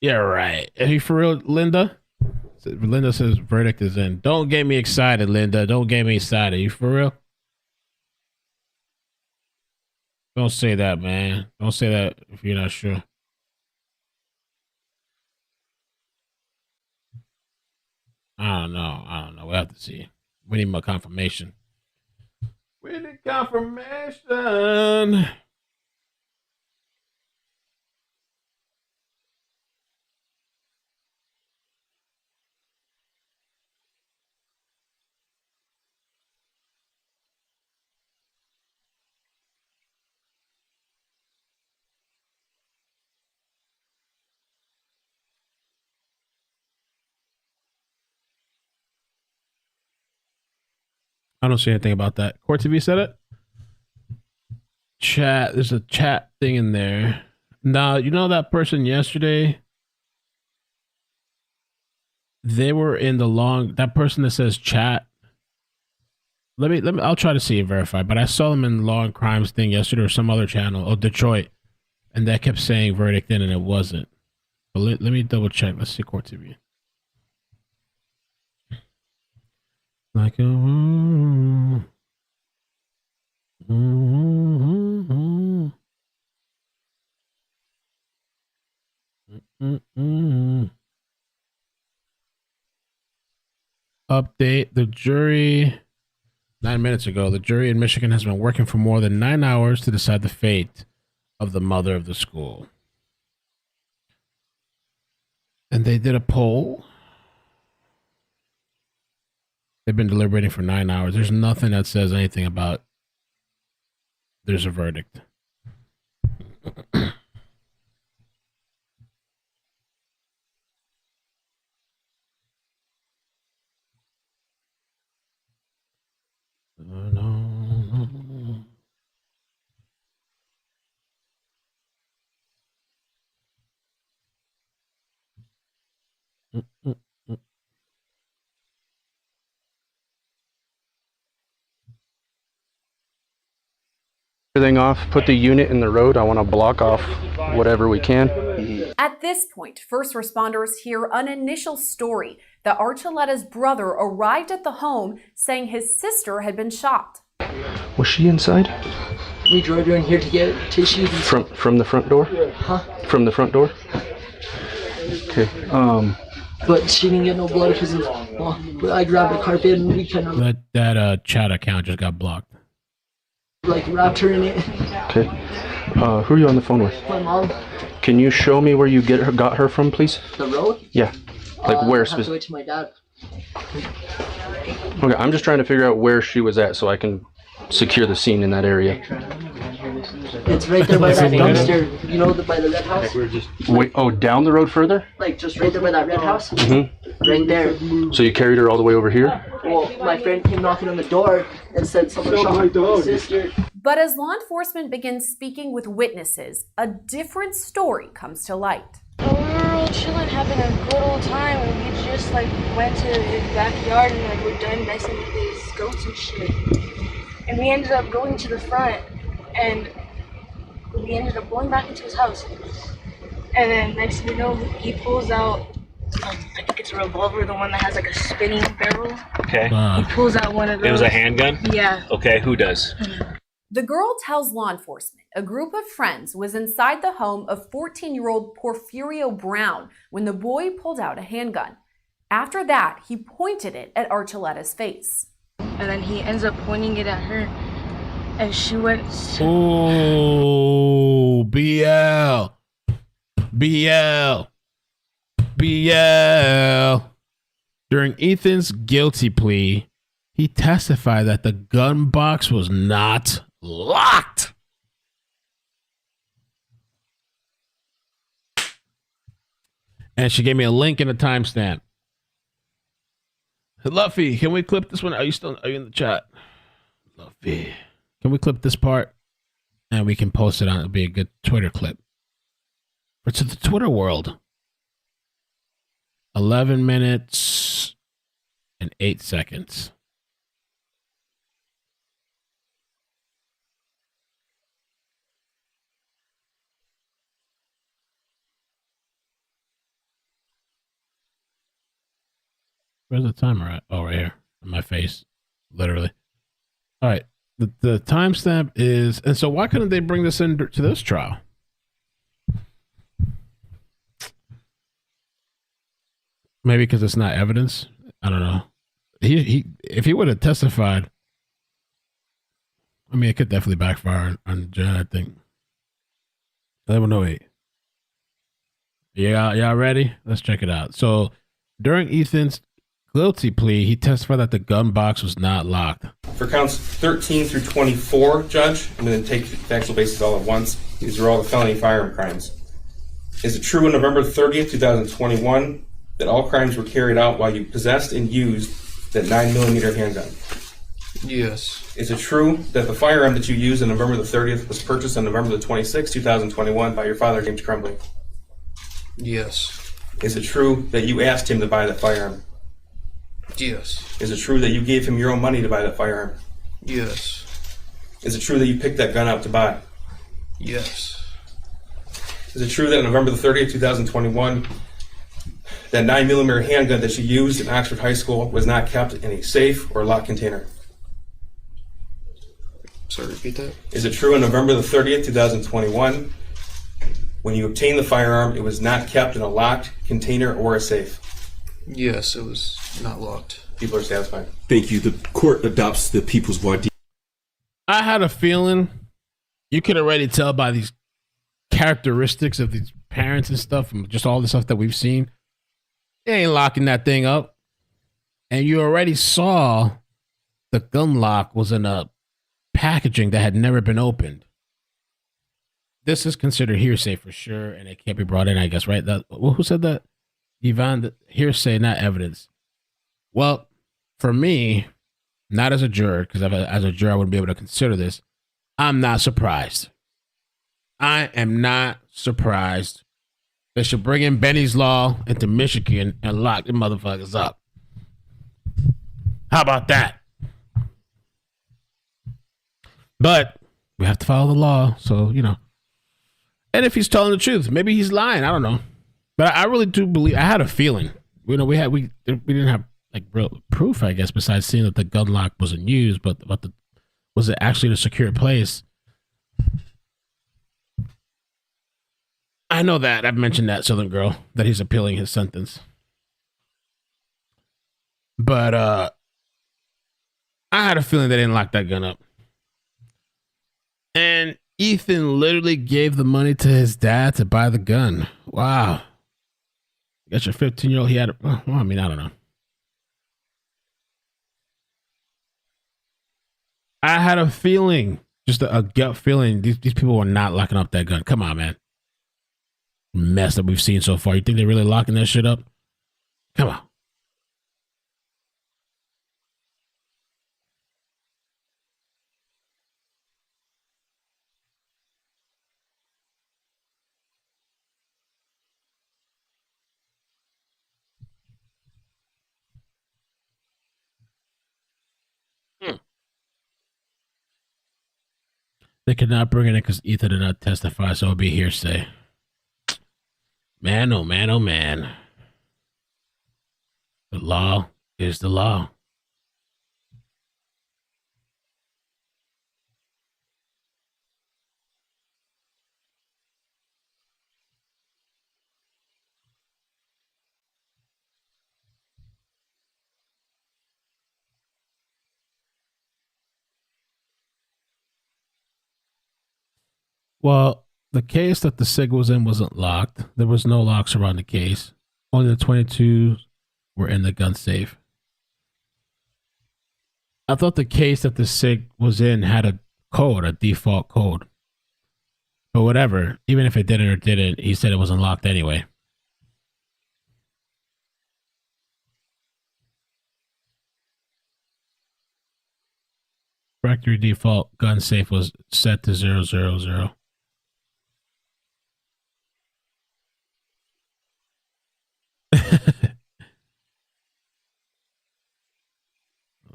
Yeah, right. Are you for real, Linda? Linda says verdict is in. Don't get me excited, Linda. Don't get me excited. You for real? Don't say that, man. Don't say that if you're not sure. I don't know. We'll have to see. We need more confirmation. We need confirmation. I don't see anything about that. Court TV said it? Chat. There's a chat thing in there. Now, you know that person yesterday? They were in that person that says chat. Let me, I'll try to see and verify, but I saw them in the Law and Crimes thing yesterday or some other channel. Oh, Detroit. And that kept saying verdict in and it wasn't. But let me double check. Let's see Court TV. Like a update. The jury 9 minutes ago, the jury in Michigan has been working for more than 9 hours to decide the fate of the mother of the school. And they did a poll. They've been deliberating for 9 hours. There's nothing that says anything about there's a verdict. Everything off, put the unit in the road. I want to block off whatever we can. At this point, first responders hear an initial story that Archuleta's brother arrived at the home saying his sister had been shot. Was she inside? We drove her in here to get tissues. From the front door? Huh? From the front door? Okay. But she didn't get no blood because of, I grabbed the carpet and we kind of That chat account just got blocked. like wrapped her in it. Okay. Who are you on the phone with? My mom. Can you show me where you got her from, please? The road? Yeah. Like where I have to wait till my dad. Okay, I'm just trying to figure out where she was at so I can secure the scene in that area. It's right there by that dumpster, you know, by the red house? Wait, down the road further? Like just right there by that red house? Mm-hmm. Right there. So you carried her all the way over here? Well, my friend came knocking on the door and said someone shot my sister. But as law enforcement begins speaking with witnesses, a different story comes to light. We were all chilling, having a good old time, and we just like went to his backyard and like we're done messing with his goats and shit. And we ended up going to the front, and we ended up going back into his house. And then next thing you know, he pulls out, I think it's a revolver, the one that has like a spinning barrel. Okay. He pulls out one of those. It was a handgun? Yeah. Okay, who does? The girl tells law enforcement a group of friends was inside the home of 14-year-old Porfirio Brown when the boy pulled out a handgun. After that, he pointed it at Archuleta's face. And then he ends up pointing it at her, and she went. Oh, BL. During Ethan's guilty plea, he testified that the gun box was not locked. And she gave me a link and a timestamp. Luffy, can we clip this one? Are you in the chat? Luffy. Can we clip this part? And we can post it on, it'll be a good Twitter clip. But to the Twitter world. 11 minutes and 8 seconds. Where's the timer at? Oh, right here. In my face. Literally. All right. The timestamp is... And so why couldn't they bring this into this trial? Maybe because it's not evidence. I don't know. If he would have testified... I mean, it could definitely backfire on Jen, I think. 11:08. Y'all ready? Let's check it out. So, during Ethan's guilty plea, he testified that the gun box was not locked. For counts 13 through 24, Judge, I'm going to take the factual basis all at once. These are all the felony firearm crimes. Is it true on November 30th, 2021, that all crimes were carried out while you possessed and used that 9mm handgun? Yes. Is it true that the firearm that you used on November the 30th was purchased on November the 26th, 2021 by your father, James Crumbley? Yes. Is it true that you asked him to buy that firearm? Yes. Is it true that you gave him your own money to buy that firearm? Yes. Is it true that you picked that gun up to buy? Yes. Is it true that on November the 30th, 2021, that 9mm handgun that you used in Oxford High School was not kept in a safe or locked container? Sorry, repeat that? Is it true on November the 30th, 2021, when you obtained the firearm, it was not kept in a locked container or a safe? Yes, it was not locked. People are satisfied. Thank you. The court adopts the people's voir dire. I had a feeling you could already tell by these characteristics of these parents and stuff, and just all the stuff that we've seen. They ain't locking that thing up. And you already saw the gun lock was in a packaging that had never been opened. This is considered hearsay for sure, and it can't be brought in, I guess, right? Who said that? Yvonne, hearsay, not evidence. Well, for me, not as a juror, because as a juror, I wouldn't be able to consider this. I'm not surprised. I am not surprised. They should bring in Benny's Law into Michigan and lock the motherfuckers up. How about that? But we have to follow the law, so, you know. And if he's telling the truth, maybe he's lying. I don't know. But I really do believe, I had a feeling. You know, we didn't have like real proof, I guess, besides seeing that the gun lock wasn't used, but was it actually a secure place? I know that. I've mentioned that Southern girl, that he's appealing his sentence. But I had a feeling they didn't lock that gun up. And Ethan literally gave the money to his dad to buy the gun. Wow. You got your 15-year-old, he had, well, I mean, I don't know. I had a feeling, just a gut feeling, these people were not locking up that gun. Come on, man. Mess that we've seen so far. You think they're really locking that shit up? Come on. They could not bring it in because Ethan did not testify, so it would be hearsay. Man, oh man, oh man. The law is the law. Well, the case that the SIG was in wasn't locked. There was no locks around the case. Only the 22 were in the gun safe. I thought the case that the SIG was in had a code, a default code. But whatever, even if it didn't or didn't, he said it wasn't locked anyway. Factory default gun safe was set to 000.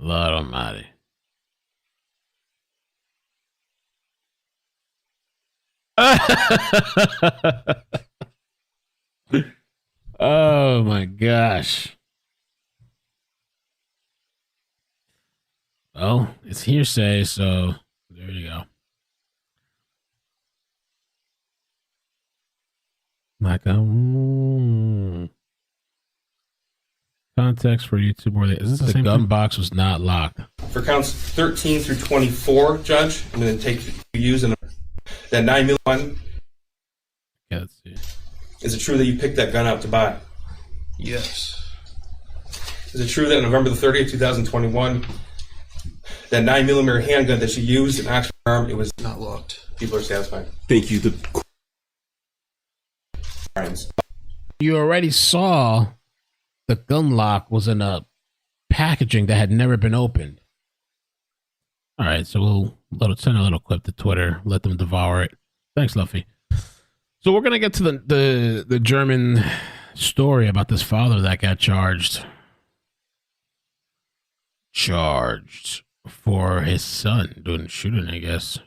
Lord Almighty. Oh my gosh. Well, it's hearsay, so there you go. Like context for YouTube or is this the gun box was not locked? For counts 13 through 24, Judge, I'm going to take use in that 9mm. Yeah, let's see. Is it true that you picked that gun out to buy? Yes. Is it true that November the 30th, 2021, that 9mm handgun that you used in Oxford Farm, it was not locked? People are satisfied. Thank you. You already saw the gun lock was in a packaging that had never been opened. All right, so we'll send a little clip to Twitter, let them devour it. Thanks, Luffy. So we're gonna get to the German story about this father that got charged for his son doing shooting, I guess.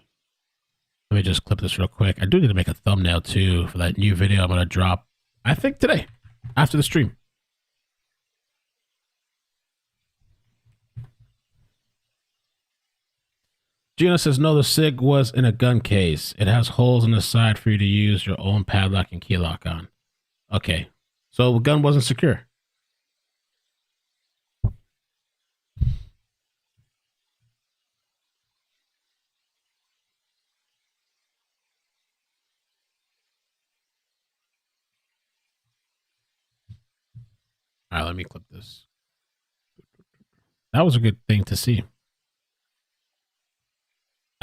Let me just clip this real quick. I do need to make a thumbnail too for that new video I'm gonna drop, I think today, after the stream. Gina says, no, the SIG was in a gun case. It has holes in the side for you to use your own padlock and key lock on. Okay. So the gun wasn't secure. All right, let me clip this. That was a good thing to see.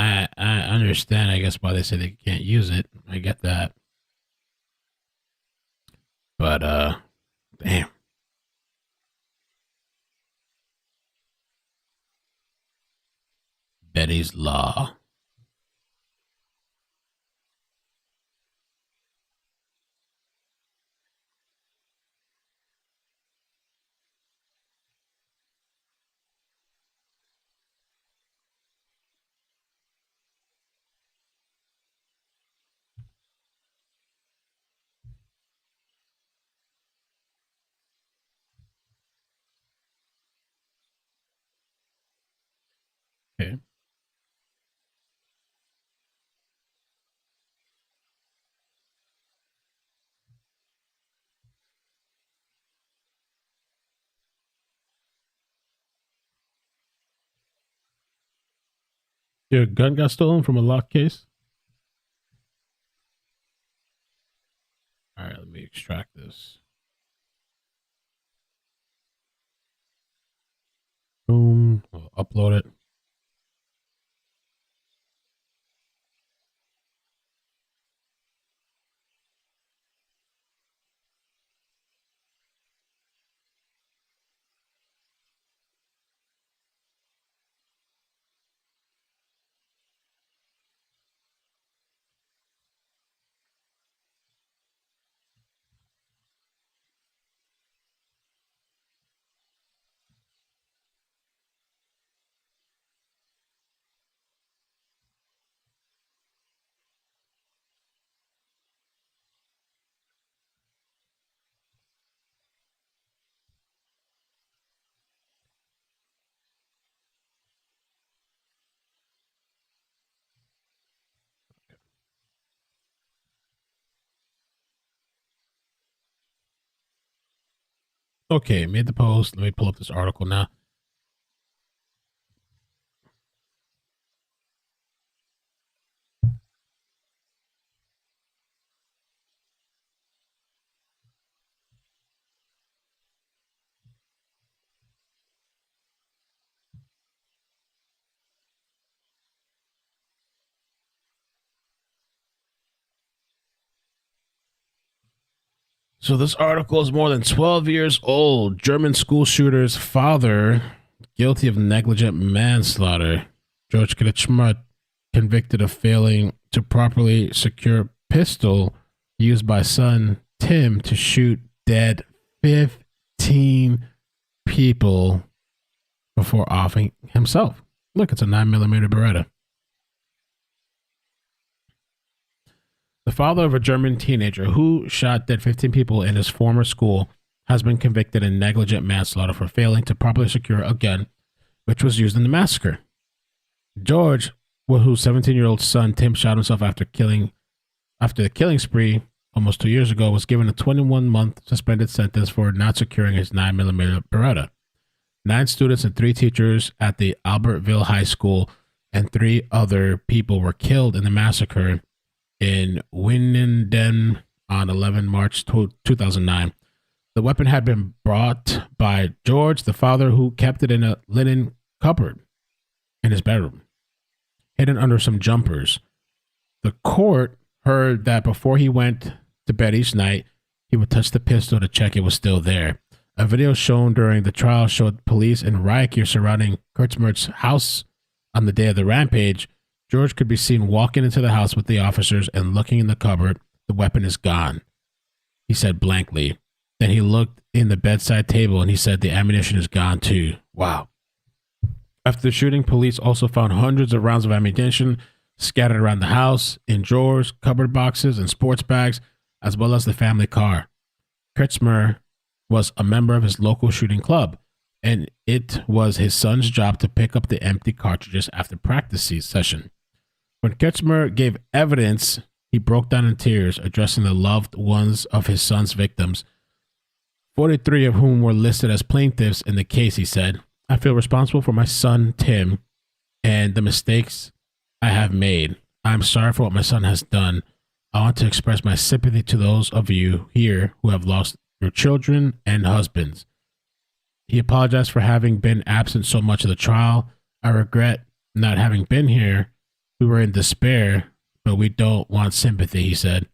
I understand, I guess, why they say they can't use it. I get that. But, damn. Betty's Law. Your gun got stolen from a locked case? All right, let me extract this. Boom. I'll upload it. Okay, made the post. Let me pull up this article now. So this article is more than 12 years old. German school shooter's father guilty of negligent manslaughter. George Kretschmer convicted of failing to properly secure pistol used by son Tim to shoot dead 15 people before offing himself. Look, it's a 9mm Beretta. The father of a German teenager who shot dead 15 people in his former school has been convicted in negligent manslaughter for failing to properly secure a gun which was used in the massacre. George, whose 17-year-old son Tim shot himself after the killing spree almost 2 years ago, was given a 21-month suspended sentence for not securing his 9mm Beretta. 9 students and 3 teachers at the Albertville High School and 3 other people were killed in the massacre in Winnenden on 11 March 2009. The weapon had been brought by George, the father, who kept it in a linen cupboard in his bedroom, hidden under some jumpers. The court heard that before he went to bed each night, he would touch the pistol to check it was still there. A video shown during the trial showed police in riot gear surrounding Kurtzmer's house on the day of the rampage. George could be seen walking into the house with the officers and looking in the cupboard. The weapon is gone, he said blankly. Then he looked in the bedside table and he said the ammunition is gone too. Wow. After the shooting, police also found hundreds of rounds of ammunition scattered around the house, in drawers, cupboard boxes, and sports bags, as well as the family car. Kretschmer was a member of his local shooting club, and it was his son's job to pick up the empty cartridges after practice session. When Kretschmer gave evidence, he broke down in tears, addressing the loved ones of his son's victims, 43 of whom were listed as plaintiffs in the case. He said, "I feel responsible for my son, Tim, and the mistakes I have made. I'm sorry for what my son has done. I want to express my sympathy to those of you here who have lost your children and husbands." He apologized for having been absent so much of the trial. "I regret not having been here. We were in despair, but we don't want sympathy," he said.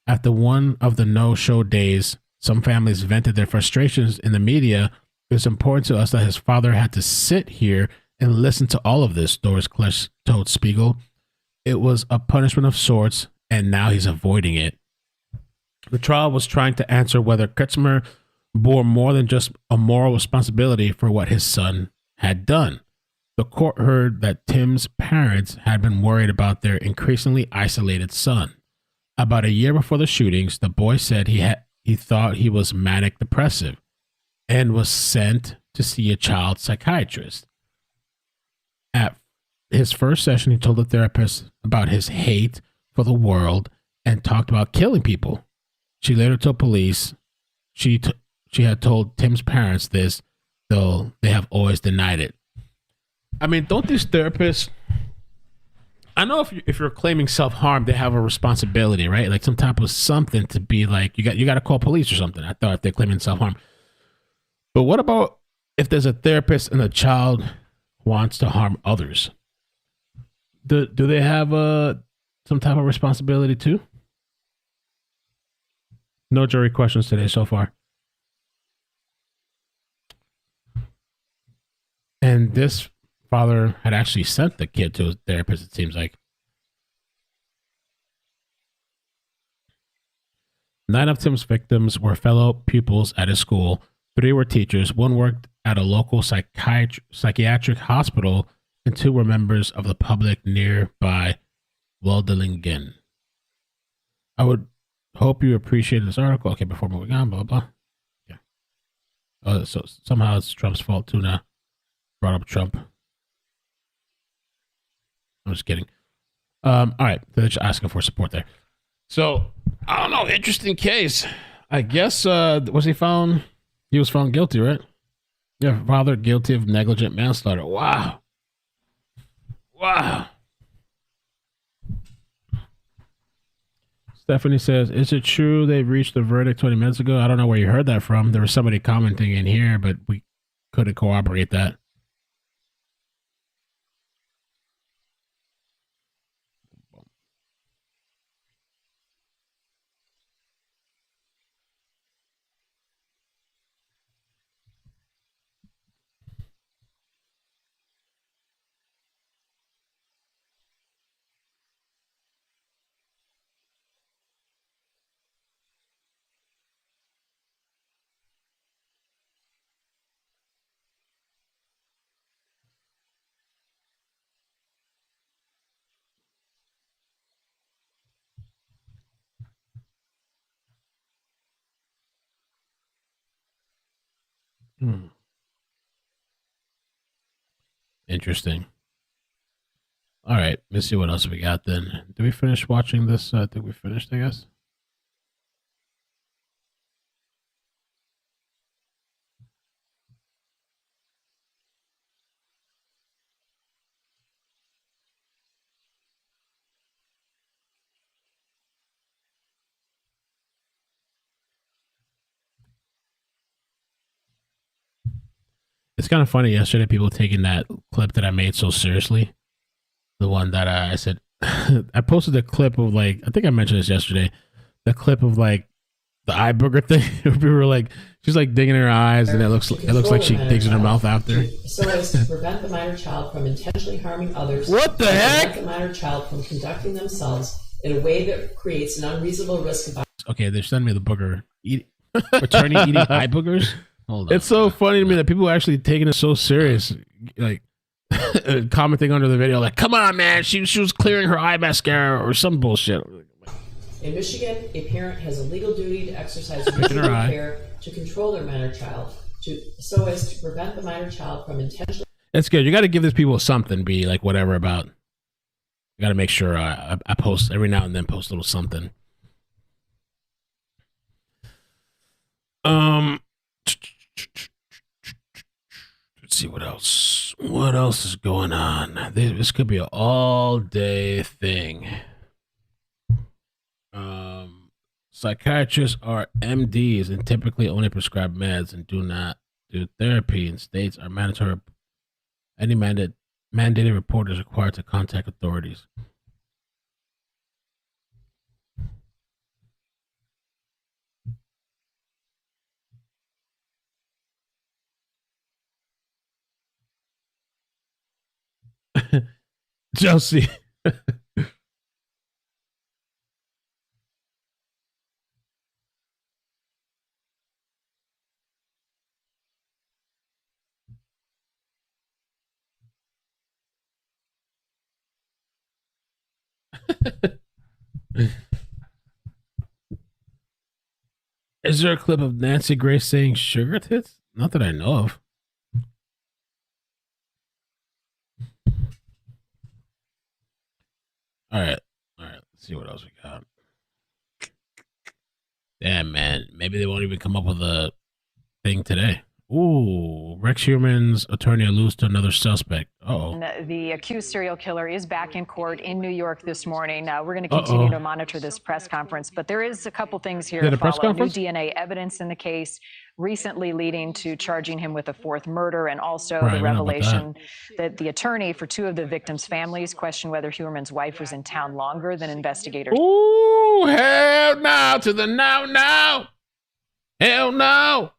After one of the no-show days, some families vented their frustrations in the media. "It was important to us that his father had to sit here and listen to all of this," Doris Klesch told Spiegel. "It was a punishment of sorts, and now he's avoiding it." The trial was trying to answer whether Kretschmer bore more than just a moral responsibility for what his son had done. The court heard that Tim's parents had been worried about their increasingly isolated son. About a year before the shootings, the boy said he thought he was manic depressive and was sent to see a child psychiatrist. At his first session, he told the therapist about his hate for the world and talked about killing people. She later told police she had told Tim's parents this, though they have always denied it. I mean, don't these therapists I know if you're claiming self-harm, they have a responsibility, right? Like some type of something to be like, you got to call police or something. I thought if they're claiming self-harm. But what about if there's a therapist and the child wants to harm others? Do they have some type of responsibility too? No jury questions today so far. And this father had actually sent the kid to a therapist, it seems like. 9 of Tim's victims were fellow pupils at his school. 3 were teachers. 1 worked at a local psychiatric hospital, and 2 were members of the public nearby Weldlingen. I would hope you appreciate this article. Okay, before moving on, blah, blah. Yeah. Oh, so somehow it's Trump's fault too now. Brought up Trump. I'm just kidding. All right, they're just asking for support there. So, I don't know, interesting case. I guess, was he found? He was found guilty, right? Yeah, father guilty of negligent manslaughter. Wow. Wow. Stephanie says, is it true they reached the verdict 20 minutes ago? I don't know where you heard that from. There was somebody commenting in here, but we couldn't corroborate that. Interesting. All right, let's see what else we got then. Did we finish watching this? I think we finished, I guess. It's kind of funny yesterday, people taking that clip that I made so seriously. The one that I said, I posted a clip of like, I think I mentioned this yesterday, the clip of like the eye booger thing. People were like, she's like digging in her eyes and it looks like she digs in her mouth after. So as to prevent the minor child from intentionally harming others. What the heck? Prevent the minor child from conducting themselves in a way that creates an unreasonable risk of. Okay, they're sending me the booger. Attorney eating eye boogers? Hold on. It's so funny to me that people are actually taking it so serious. Like, commenting under the video, like, come on, man, she was clearing her eye mascara or some bullshit. In Michigan, a parent has a legal duty to exercise reasonable care to control their minor child, so as to prevent the minor child from intentionally. That's good. You got to give these people something, be like whatever about. You got to make sure I post every now and then, post a little something. Let's see what else. What else is going on? This could be an all-day thing. Psychiatrists are MDs and typically only prescribe meds and do not do therapy. In states are mandatory. Any mandated report is required to contact authorities. Chelsea. Is there a clip of Nancy Grace saying sugar tits? Not that I know of. All right. Let's see what else we got. Damn, man. Maybe they won't even come up with a thing today. Ooh, Rex Human's attorney alludes to another suspect. Uh-oh. The accused serial killer is back in court in New York this morning. We're going to continue to monitor this press conference, but there is a couple things here to follow. New DNA evidence in the case recently leading to charging him with a fourth murder, and also the revelation that the attorney for two of the victims' families questioned whether Huerman's wife was in town longer than investigators. Ooh, hell no to the no. Hell no.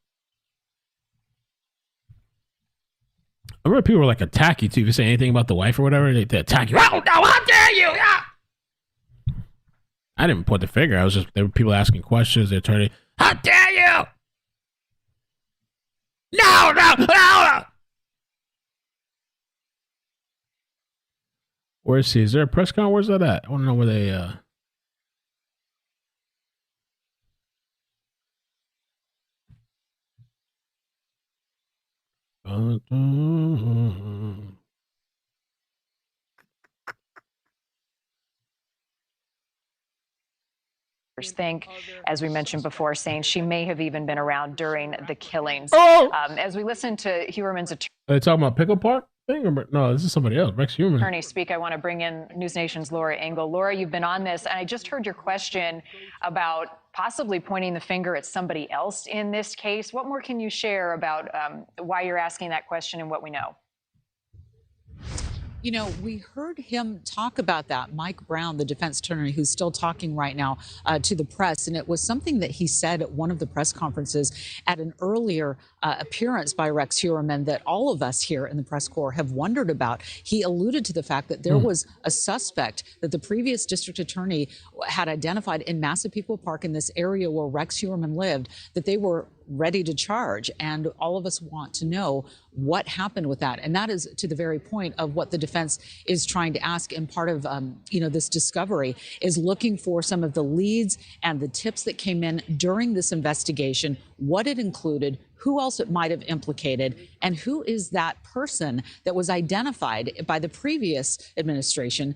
I remember people were like attack you too. If you say anything about the wife or whatever, they attack you. Oh no, how dare you! Yeah. I didn't point the finger. There were people asking questions. The attorney, how dare you! No. Where's he? Is there a press con? Where's that at? I want to know where they. Think, as we mentioned before, saying she may have even been around during the killings. As we listen to Huerman's Are they talking about Pickle Park thing? Or, no, this is somebody else. Rex Huerman. attorney speak, I want to bring in News Nation's Laura Engel. Laura, you've been on this, and I just heard your question about possibly pointing the finger at somebody else in this case. What more can you share about why you're asking that question and what we know? You know, we heard him talk about that, Mike Brown, the defense attorney, who's still talking right now to the press. And it was something that he said at one of the press conferences at an earlier appearance by Rex Huerman that all of us here in the press corps have wondered about. He alluded to the fact that there was a suspect that the previous district attorney had identified in Massapequa Park, in this area where Rex Huerman lived, that they were ready to charge. And all of us want to know what happened with that. And that is to the very point of what the defense is trying to ask. And part of, this discovery is looking for some of the leads and the tips that came in during this investigation, what it included, who else it might have implicated, and who is that person that was identified by the previous administration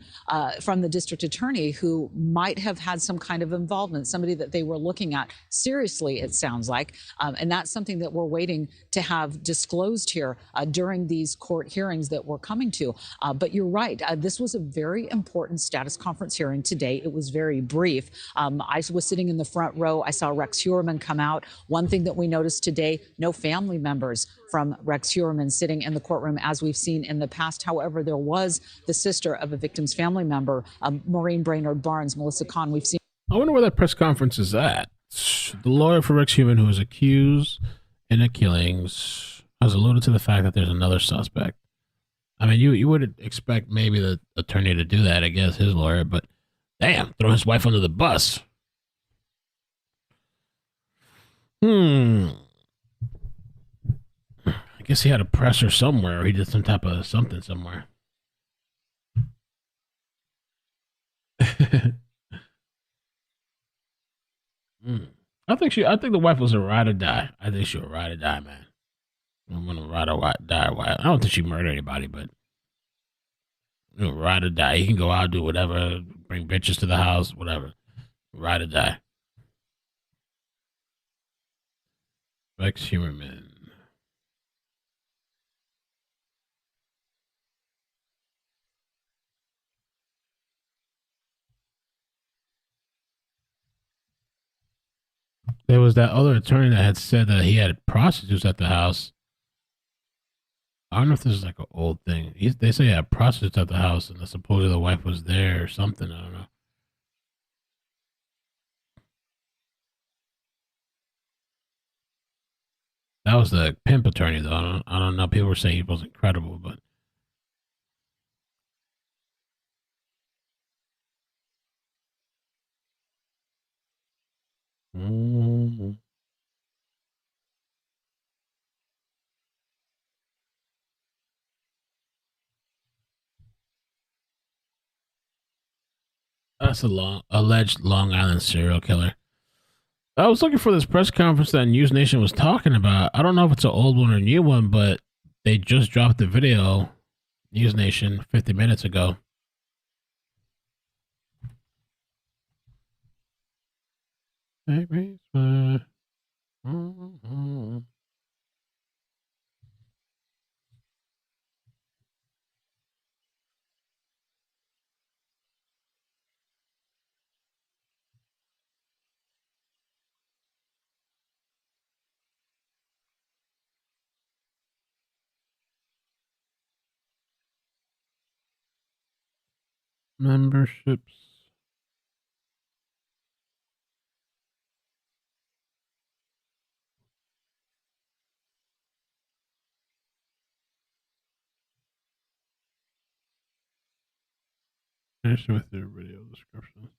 from the district attorney who might have had some kind of involvement, somebody that they were looking at seriously, it sounds like. And that's something that we're waiting to have disclosed here during these court hearings that we're coming to. But you're right, this was a very important status conference hearing today. It was very brief. I was sitting in the front row. I saw Rex Huerman come out. One thing that we noticed today, no family members from Rex Huerman sitting in the courtroom as we've seen in the past. However, there was the sister of a victim's family member, Maureen Brainerd Barnes, Melissa Kahn. We've seen. I wonder where that press conference is at. The lawyer for Rex Huerman, who is accused in the killings, has alluded to the fact that there's another suspect. I mean, you would expect maybe the attorney to do that, I guess, his lawyer, but damn, throw his wife under the bus. I guess he had a presser somewhere, or he did some type of something somewhere. I think the wife was a ride or die. I think she was a ride or die, man. I'm gonna ride or die. I don't think she murdered anybody, but ride or die. He can go out, do whatever, bring bitches to the house, whatever. Ride or die. Rex Huerman. There was that other attorney that had said that he had prostitutes at the house. I don't know if this is like an old thing. They say he had prostitutes at the house, and supposedly the wife was there or something. I don't know. That was the pimp attorney, though. I don't know. People were saying he wasn't credible, but. That's a alleged Long Island serial killer. I was looking for this press conference that News Nation was talking about. I don't know if it's an old one or a new one, but they just dropped the video, News Nation, 50 minutes ago. Memberships. Finish with your video description.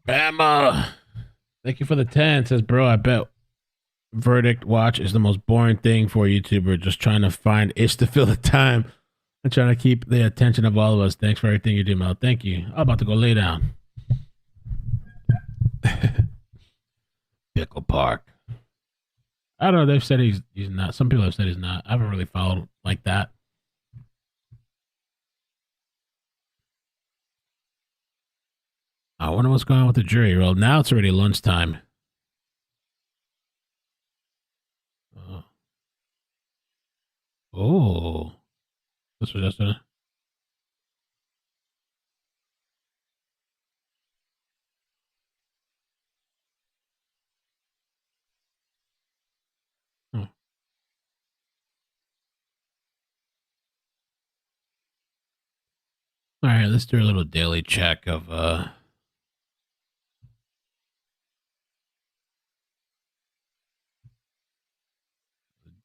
Bama. Thank you for the 10. Says, bro, I bet verdict watch is the most boring thing for a YouTuber. Just trying to find itch to fill the time and trying to keep the attention of all of us. Thanks for everything you do, Mel. Thank you. I'm about to go lay down. Pickle Park. I don't know. They've said he's not. Some people have said he's not. I haven't really followed like that. I wonder what's going on with the jury. Well, now it's already lunchtime. Oh. This was yesterday. All right, let's do a little daily check of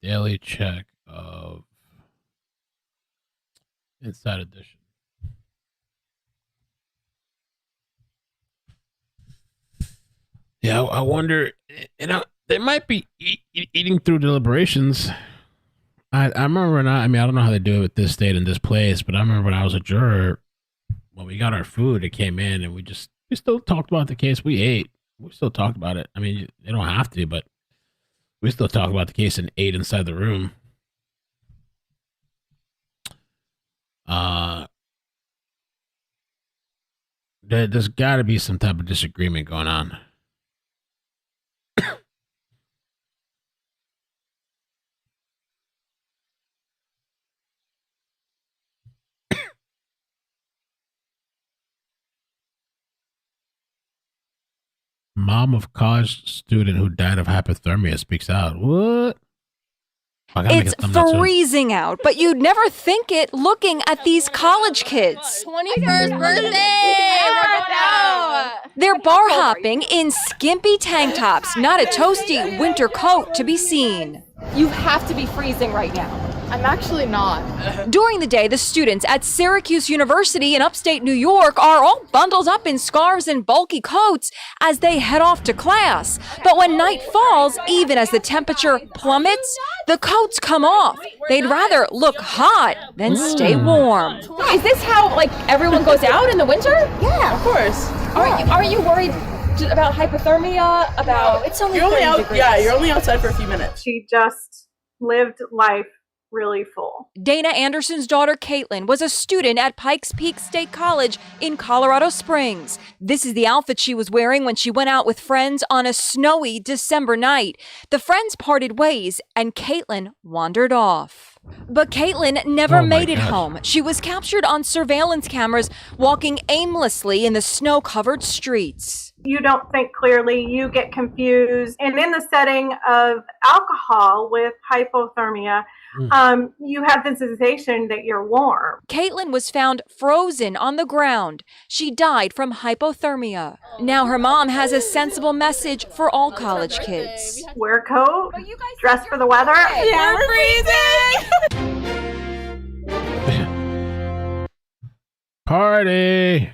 daily check of Inside Edition. Yeah, I wonder, they might be eating through deliberations. I remember when I don't know how they do it with this state and this place, but I remember when I was a juror, when we got our food, it came in and we still talked about the case. We ate. We still talked about it. I mean, they don't have to, but we still talk about the case and ate inside the room. There's got to be some type of disagreement going on. Mom of college student who died of hypothermia speaks out. What? It's freezing out, but you'd never think it looking at these college kids. 21st birthday! They're bar hopping in skimpy tank tops, not a toasty winter coat to be seen. You have to be freezing right now. I'm actually not. During the day, the students at Syracuse University in upstate New York are all bundled up in scarves and bulky coats as they head off to class. But when night falls, even as the temperature plummets, the coats come off. They'd rather look hot than stay warm. Is this how everyone goes out in the winter? Yeah, of course. Aren't you worried about hypothermia? About it's only 30 degrees. Yeah, you're only outside for a few minutes. She just lived life really full. Dana Anderson's daughter, Caitlin, was a student at Pikes Peak State College in Colorado Springs. This is the outfit she was wearing when she went out with friends on a snowy December night. The friends parted ways and Caitlin wandered off. But Caitlin never made it home. She was captured on surveillance cameras walking aimlessly in the snow-covered streets. You don't think clearly, you get confused. And in the setting of alcohol with hypothermia, you have the sensation that you're warm. Caitlin was found frozen on the ground. She died from hypothermia. Now her mom has a sensible message for all college kids. Wear a coat, dress for the weather. Yeah, we're freezing! Party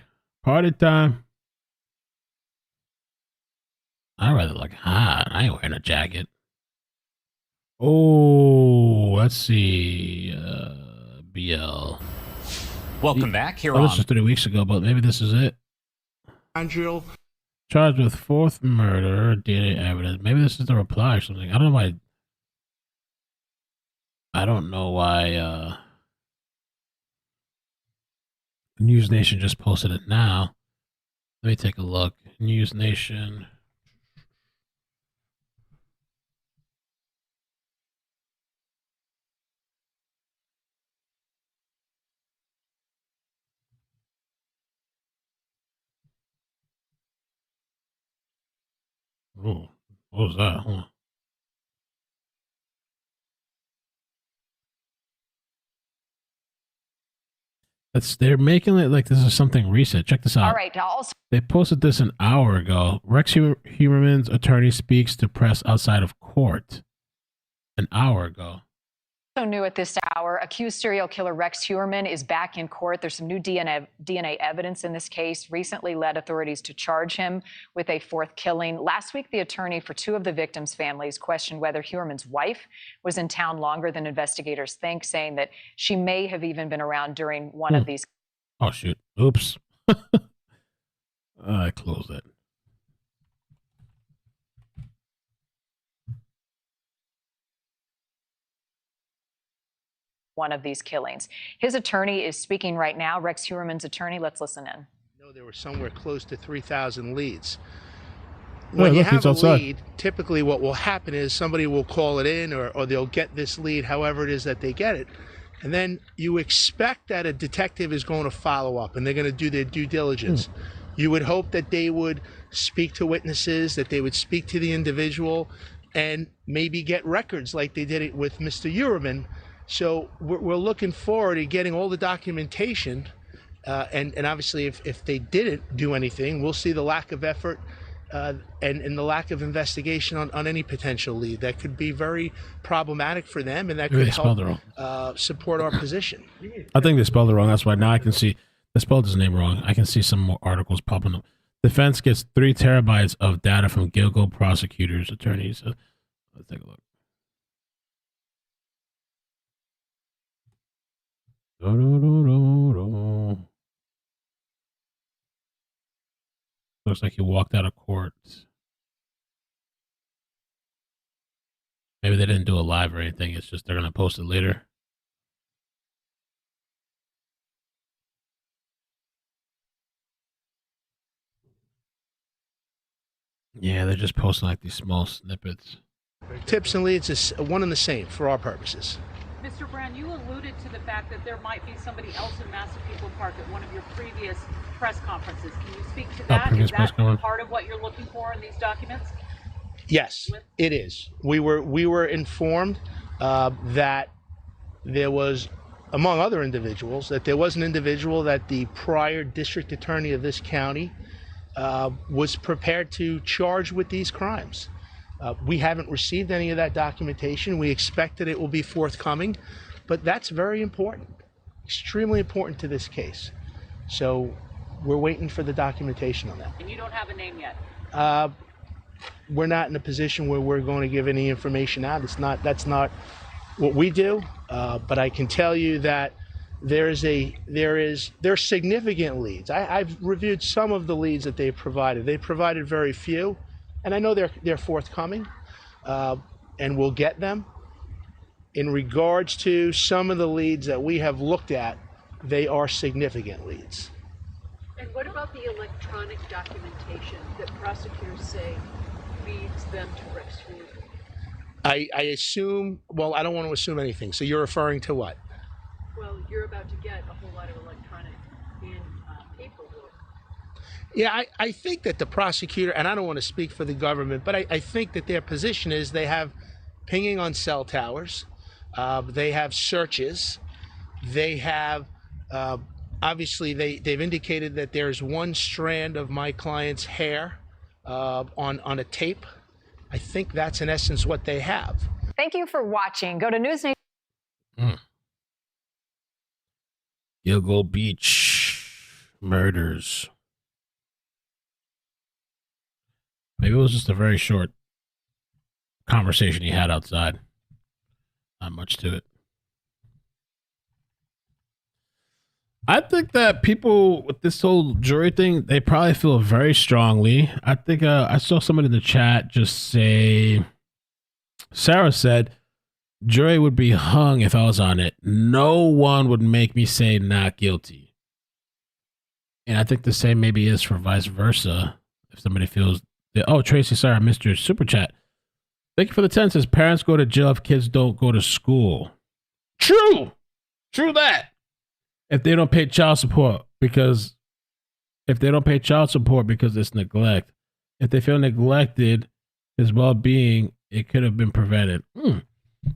time. I'd rather look hot. I ain't wearing a jacket. Oh, let's see. BL. Welcome back here on. This was 3 weeks ago, but maybe this is it. Andrew. Charged with fourth murder, DNA evidence. Maybe this is the reply or something. I don't know why. News Nation just posted it now. Let me take a look. News Nation. Oh, what was that? Huh? They're making it like this is something recent. Check this out. All right, now also They posted this an hour ago. Rex Huberman's attorney speaks to press outside of court. An hour ago. new at this hour, accused serial killer Rex Huberman is back in court. There's some new DNA evidence in this case. Recently led authorities to charge him with a fourth killing. Last week, the attorney for two of the victims' families questioned whether Huberman's wife was in town longer than investigators think, saying that she may have even been around during one of these. Oh, shoot. Oops. I closed it. One of these killings. His attorney is speaking right now. Rex Huberman's attorney. Let's listen in. No, there were somewhere close to 3,000 leads. When you have a lead, typically what will happen is somebody will call it in or they'll get this lead, however it is that they get it. And then you expect that a detective is going to follow up and they're going to do their due diligence. You would hope that they would speak to witnesses, that they would speak to the individual and maybe get records like they did it with Mr. Huberman. So we're looking forward to getting all the documentation. And obviously, if they didn't do anything, we'll see the lack of effort and the lack of investigation on any potential lead. That could be very problematic for them, and that could help support our position. I think they spelled it wrong. That's why now I can see they spelled his name wrong. I can see some more articles popping up. Defense gets 3 terabytes of data from Gilgo prosecutors, attorneys. Let's take a look. Looks like he walked out of court. Maybe they didn't do a live or anything. It's just they're going to post it later. Yeah, they're just posting like these small snippets. Tips and leads is one and the same for our purposes. Mr. Brown, you alluded to the fact that there might be somebody else in Massapequa Park at one of your previous press conferences. Can you speak to that? Is that part of what you're looking for in these documents? Yes, it is. We were informed that there was, among other individuals, that there was an individual that the prior district attorney of this county was prepared to charge with these crimes. We haven't received any of that documentation. We expect that it will be forthcoming, but that's very important, extremely important to this case. So we're waiting for the documentation on that. And you don't have a name yet? We're not in a position where we're going to give any information out. That's not what we do, but I can tell you that there's significant leads. I've reviewed some of the leads that they provided. They provided very few. And I know they're forthcoming, and we'll get them. In regards to some of the leads that we have looked at, they are significant leads. And what about the electronic documentation that prosecutors say leads them to Rex Huberman? I assume, well, I don't want to assume anything. So you're referring to what? Well, you're about to get a whole lot of electronic and paperwork. Yeah, I think that the prosecutor, and I don't want to speak for the government, but I think that their position is they have pinging on cell towers, they have searches, they have, obviously they've indicated that there's one strand of my client's hair on a tape. I think that's in essence what they have. Thank you for watching. Go to NewsNation. Gilgo Beach murders. Maybe it was just a very short conversation he had outside. Not much to it. I think that people with this whole jury thing, they probably feel very strongly. I think I saw somebody in the chat just say, Sarah said, jury would be hung if I was on it. No one would make me say not guilty. And I think the same maybe is for vice versa. If somebody feels, oh, Tracy, sorry, I missed your super chat. Thank you for the 10. Says parents go to jail if kids don't go to school. True that. If they don't pay child support because it's neglect. If they feel neglected, his well-being, it could have been prevented.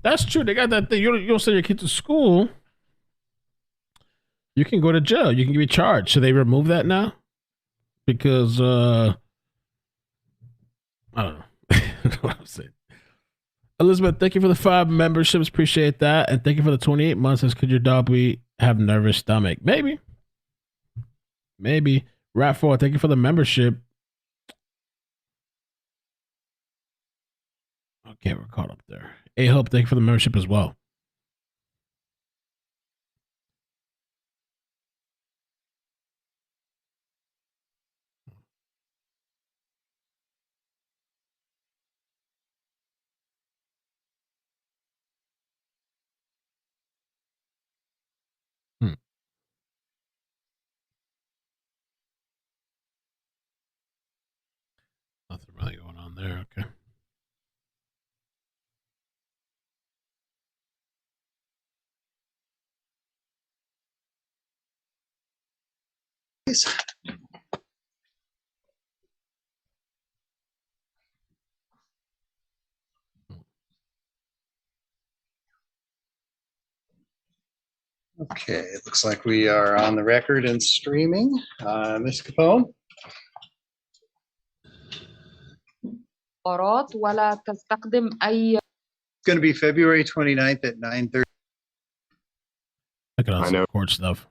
That's true. They got that thing. You don't send your kid to school, you can go to jail. You can be charged. Should they remove that now? Because I don't know. What I'm saying. Elizabeth, thank you for the 5 memberships. Appreciate that. And thank you for the 28 months. Says, could your dog have nervous stomach? Maybe. Rat4, thank you for the membership. Okay, we're caught up there. A-Hope, thank you for the membership as well. Nothing really going on there. Okay. Okay, it looks like we are on the record and streaming. Ms. Capone? ولا تستخدم أي It's going to be February 29th at 9:30. Look at some court stuff.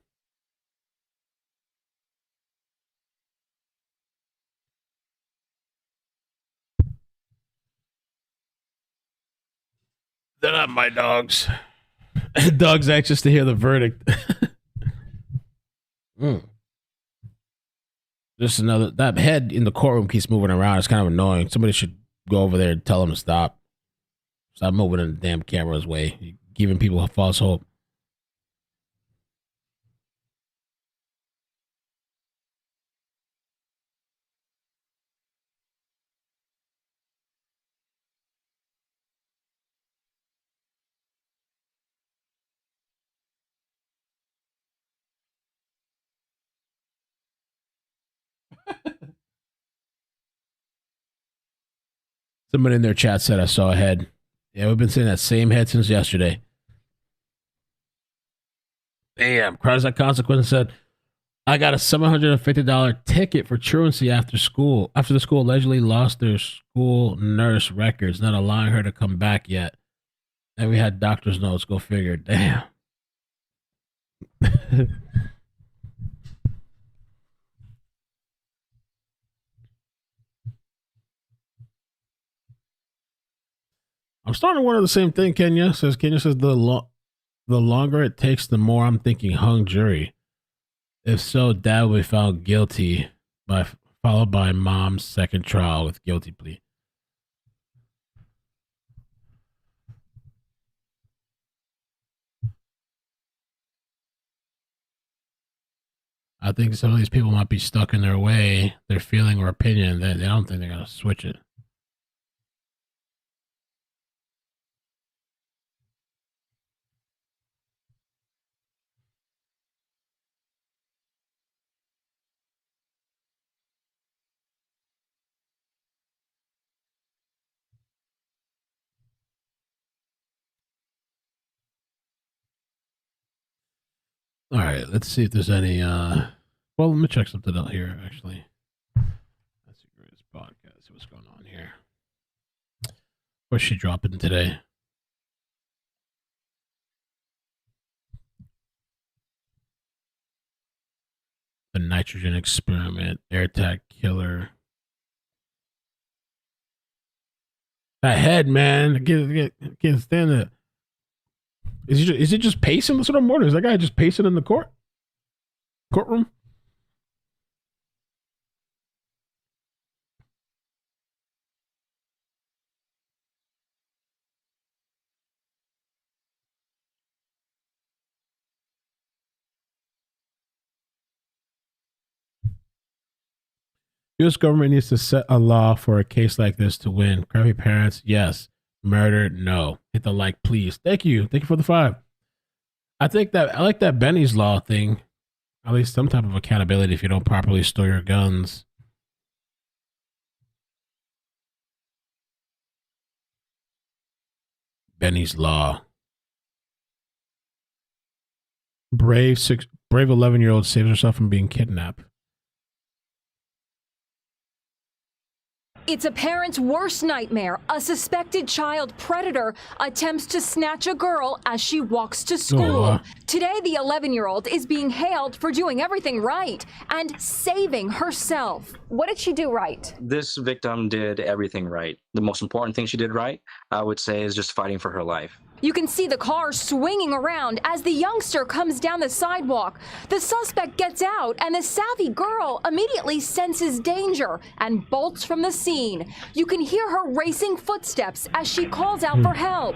They're not my dogs. Dog's anxious to hear the verdict. Just another, that head in the courtroom keeps moving around. It's kind of annoying. Somebody should go over there and tell him to stop. Stop moving in the damn camera's way. You're giving people a false hope. Somebody in their chat said I saw a head. Yeah, we've been seeing that same head since yesterday. Damn. Crowds Like Consequence said, I got a $750 ticket for truancy after school. After the school allegedly lost their school nurse records, not allowing her to come back yet. And we had doctor's notes. Go figure. Damn. I'm starting to wonder the same thing. Kenya says the longer it takes, the more I'm thinking hung jury. If so, dad will be found guilty followed by mom's second trial with guilty plea. I think some of these people might be stuck in their way, their feeling or opinion. They don't think they're going to switch it. All right, let's see if there's any. Well, let me check something out here, actually. That's the greatest podcast. See what's going on here. What's she dropping today? The nitrogen experiment, AirTag killer. That head, man. I can't stand it. Is it just pacing? That's what I'm wondering. Is that guy just pacing in the courtroom? U.S. government needs to set a law for a case like this to win. Crappy parents, yes. Murder, no. Hit the like, please. Thank you for the 5. I like that Benny's law thing. At least some type of accountability if you don't properly store your guns. Benny's Law. Brave 11-year-old saves herself from being kidnapped. It's a parent's worst nightmare. A suspected child predator attempts to snatch a girl as she walks to school. wow. Today, the 11-year-old is being hailed for doing everything right and saving herself. What did she do right? This victim did everything right. The most important thing she did right, I would say, is just fighting for her life. You can see the car swinging around as the youngster comes down the sidewalk. The suspect gets out, and the savvy girl immediately senses danger and bolts from the scene. You can hear her racing footsteps as she calls out for help.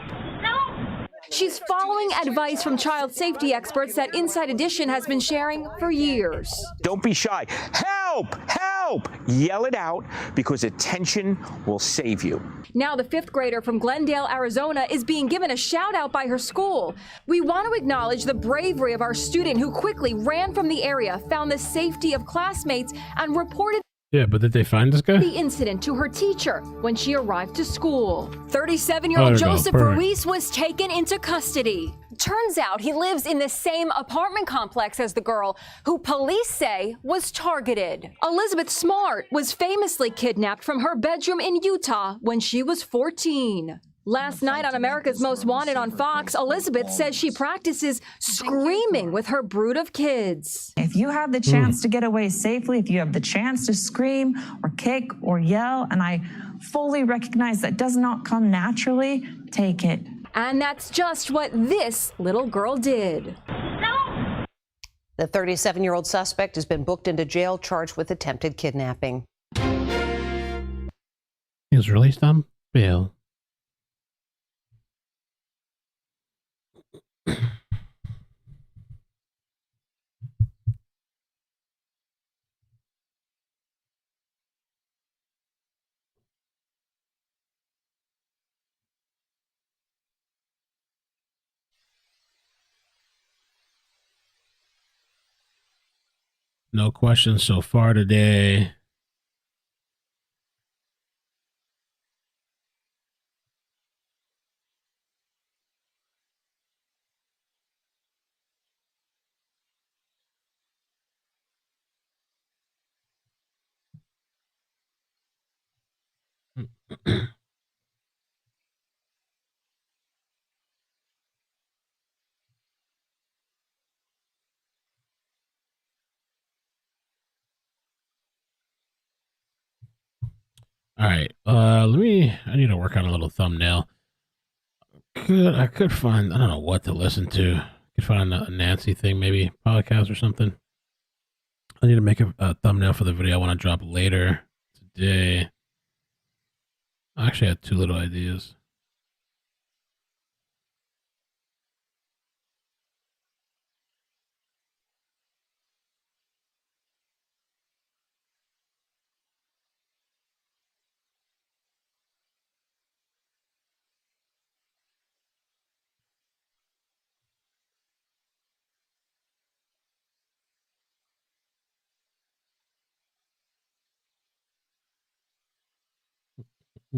She's following advice from child safety experts that Inside Edition has been sharing for years. Don't be shy. Help! Help! Yell it out, because attention will save you. Now the 5th grader from Glendale, Arizona is being given a shout out by her school. We want to acknowledge the bravery of our student who quickly ran from the area, found the safety of classmates, and reported Yeah, but did they find this guy? the incident to her teacher when she arrived to school. 37-year-old Joseph Ruiz was taken into custody. Turns out he lives in the same apartment complex as the girl who police say was targeted. Elizabeth Smart was famously kidnapped from her bedroom in Utah when she was 14. Last night on America's Most Wanted on Fox, Elizabeth says she practices screaming with her brood of kids. If you have the chance to get away safely, if you have the chance to scream or kick or yell, and I fully recognize that does not come naturally, take it. And that's just what this little girl did. The 37-year-old suspect has been booked into jail, charged with attempted kidnapping. He was released on bail. No questions so far today. All right. I need to work on a little thumbnail. I could find, I don't know what to listen to. I could find a Nancy thing, maybe podcast or something. I need to make a thumbnail for the video I want to drop later today. I actually had 2 little ideas. I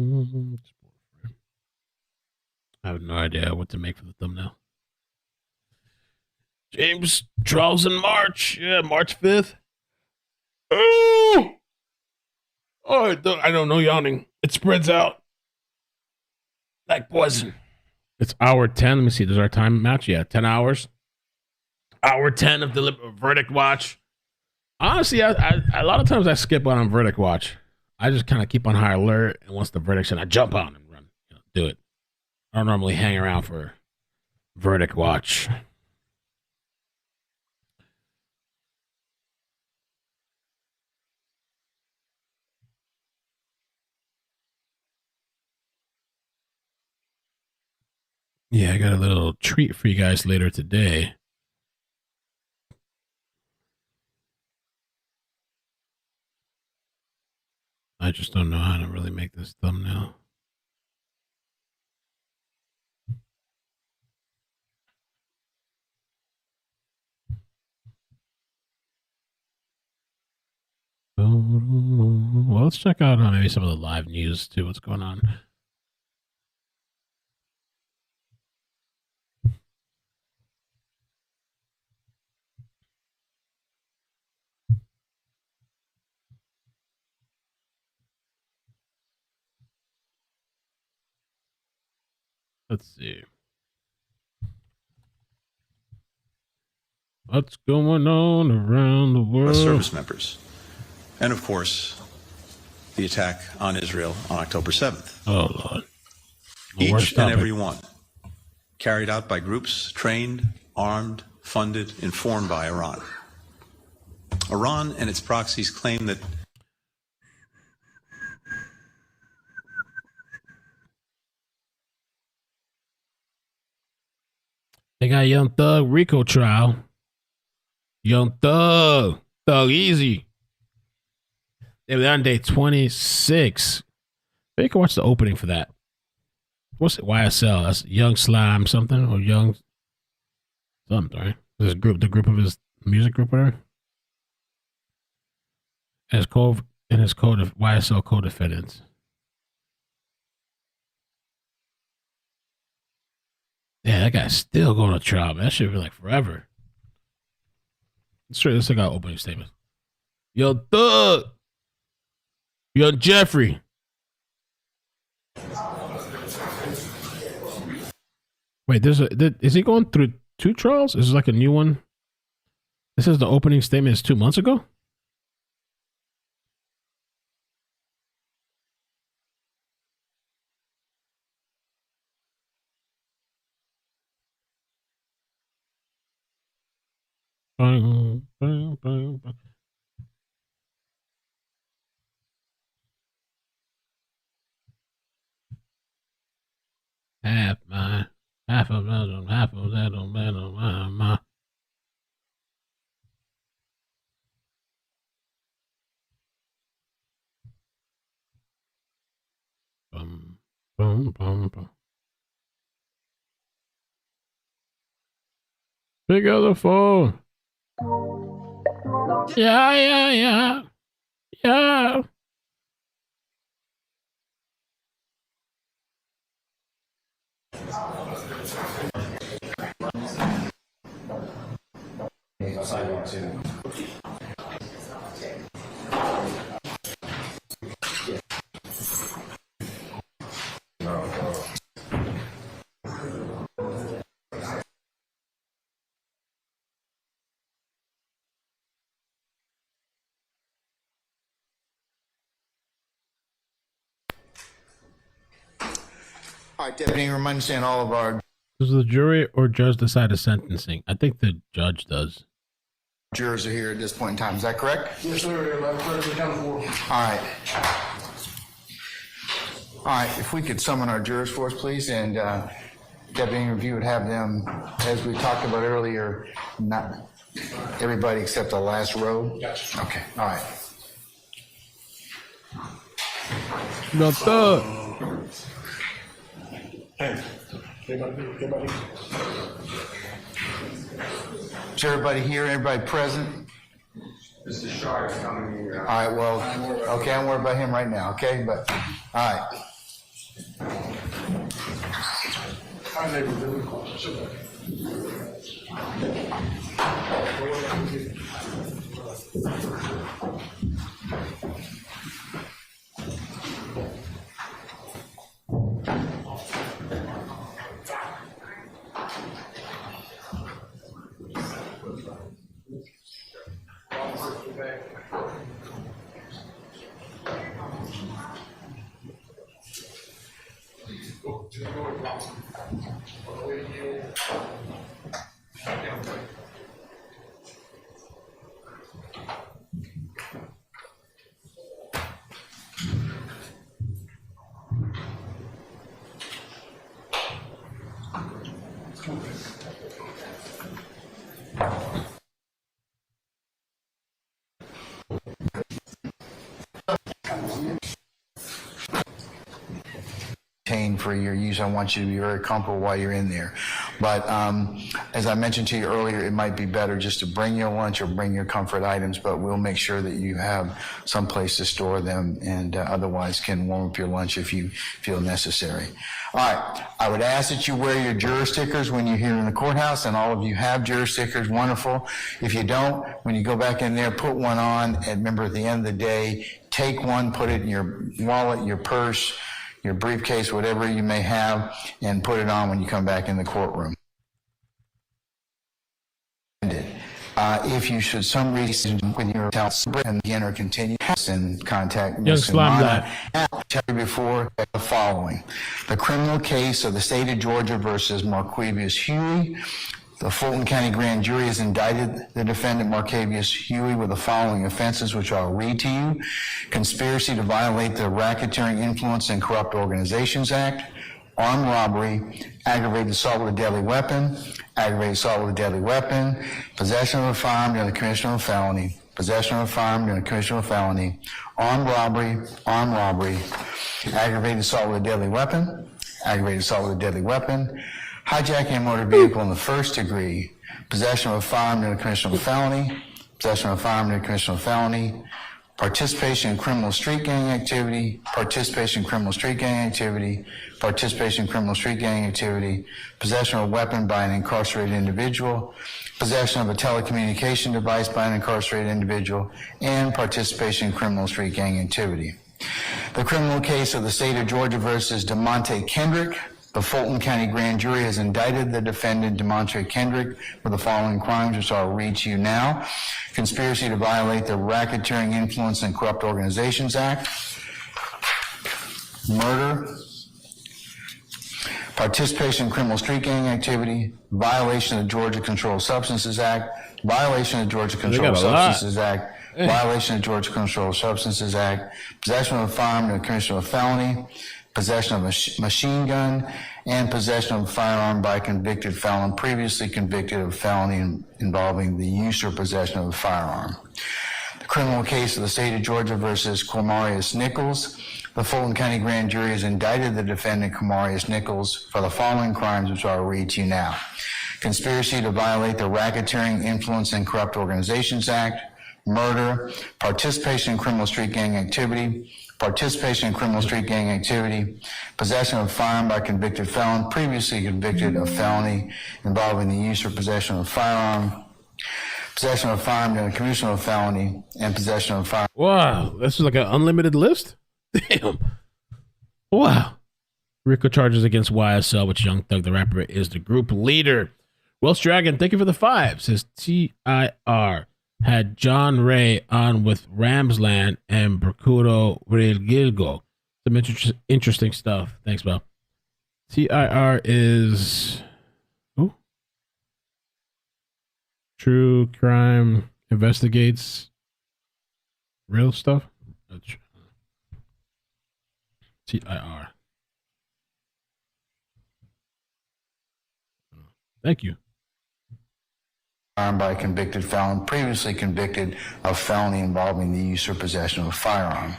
have no idea what to make for the thumbnail. James trials in March. Yeah, March 5th. Oh, I don't know yawning. It spreads out like poison. It's hour 10. Let me see. Does our time match? Yeah, 10 hours. Hour 10 of verdict watch. Honestly, I a lot of times I skip on verdict watch. I just kind of keep on high alert, and once the verdict's in, I jump on and run. Do it. I don't normally hang around for verdict watch. Yeah, I got a little treat for you guys later today. I just don't know how to really make this thumbnail. Well, let's check out maybe some of the live news too. What's going on? Let's see. What's going on around the world? Service members. And of course, the attack on Israel on October 7th. Oh, Lord. Each and every one carried out by groups trained, armed, funded, informed by Iran. Iran and its proxies claim that they got Young Thug Rico trial. Young Thug Easy. They were on day 26. Maybe you can watch the opening for that. What's it? YSL? That's Young Slime something or Young something, right? This group, the group of his music group, whatever. And his code of YSL co-defendants. Yeah, that guy's still going to trial, man. That should be like forever. Let's check out opening statements. Yo, Thug. Yo, Jeffrey. Wait, is he going through 2 trials? Is this like a new one? This is the opening statement is 2 months ago? Bang, bang, bang, bang. Half of that on my. Bum, bum, bum, bum. Pick up the phone. Yeah. All right, Deputy, remind us and all of our... Does the jury or judge decide the sentencing? I think the judge does. Jurors are here at this point in time. Is that correct? Yes, sir. All right. All right, if we could summon our jurors for us, please, and Deputy, if you would have them, as we talked about earlier, not everybody except the last row. Gotcha. Okay, all right. No thug. Hey, everybody. Is everybody here? Everybody present? Mr. Sharp coming here. All right, well, okay, I'm worried about him right now, okay? But, all right. Hi, neighbor. For your use, I want you to be very comfortable while you're in there. But as I mentioned to you earlier, it might be better just to bring your lunch or bring your comfort items, but we'll make sure that you have some place to store them and otherwise can warm up your lunch if you feel necessary. All right, I would ask that you wear your juror stickers when you're here in the courthouse, and all of you have juror stickers, wonderful. If you don't, when you go back in there, put one on, and remember at the end of the day, take one, put it in your wallet, your purse, your briefcase, whatever you may have, and put it on when you come back in the courtroom. If you should some reason with your and begin or continue and contact Ms. Imana before the following. The criminal case of the state of Georgia versus Marquavius Huey. The Fulton County Grand Jury has indicted the defendant Marquavius Huey with the following offenses, which I'll read to you. Conspiracy to violate the Racketeering Influence and Corrupt Organizations Act, armed robbery, aggravated assault with a deadly weapon, aggravated assault with a deadly weapon, possession of a firearm during the commission of a felony, possession of a firearm during the commission of a felony, armed robbery, aggravated assault with a deadly weapon, aggravated assault with a deadly weapon, hijacking a motor vehicle in the first degree, possession of a firearm during the commission of a felony, possession of a firearm during the commission of a felony, participation in criminal street gang activity, participation in criminal street gang activity, participation in criminal street gang activity, possession of a weapon by an incarcerated individual, possession of a telecommunication device by an incarcerated individual, and participation in criminal street gang activity. The criminal case of the state of Georgia versus DeMonte Kendrick. The Fulton County Grand Jury has indicted the defendant, DeMonte Kendrick, with the following crimes, which I'll read to you now. Conspiracy to violate the Racketeering Influence and Corrupt Organizations Act, murder, participation in criminal street gang activity, violation of the Georgia Controlled Substances Act, violation of the Georgia Controlled Substances Act, violation of the Georgia Controlled Substances Act, possession of a firearm in the commission of a felony, possession of a machine gun, and possession of a firearm by a convicted felon previously convicted of a felony involving the use or possession of a firearm. The criminal case of the state of Georgia versus Quamarius Nichols. The Fulton County Grand Jury has indicted the defendant, Quamarius Nichols, for the following crimes, which I'll read to you now. Conspiracy to violate the Racketeering Influence and Corrupt Organizations Act, murder, participation in criminal street gang activity, participation in criminal street gang activity, possession of a firearm by a convicted felon previously convicted of felony involving the use or possession of a firearm, possession of a firearm during the commission of a felony, and possession of a firearm. Wow, this is like an unlimited list? Damn. Wow. RICO charges against YSL, which Young Thug the Rapper is the group leader. Welsh Dragon, thank you for the 5. Says TIR had John Ray on with Ramsland and Bracudo Reilgilgo. Some interesting stuff. Thanks, Bob. TIR is True Crime Investigates Real Stuff. TIR. Thank you. By a convicted felon previously convicted of felony involving the use or possession of a firearm.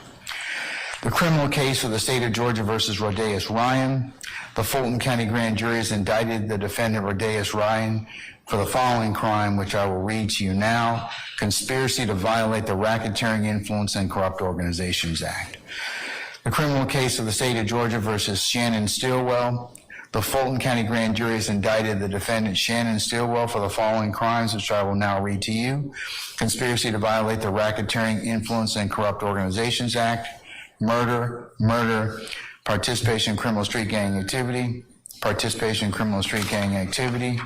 The criminal case of the state of Georgia versus Rodeus Ryan. The Fulton County Grand Jury has indicted the defendant, Rodeus Ryan, for the following crime, which I will read to you now. Conspiracy to violate the Racketeering Influence and Corrupt Organizations Act. The criminal case of the state of Georgia versus Shannon Stillwell. The Fulton County Grand Jury has indicted the defendant, Shannon Stillwell, for the following crimes, which I will now read to you. Conspiracy to violate the Racketeering Influence and Corrupt Organizations Act, murder, participation in criminal street gang activity, participation in criminal street gang activity,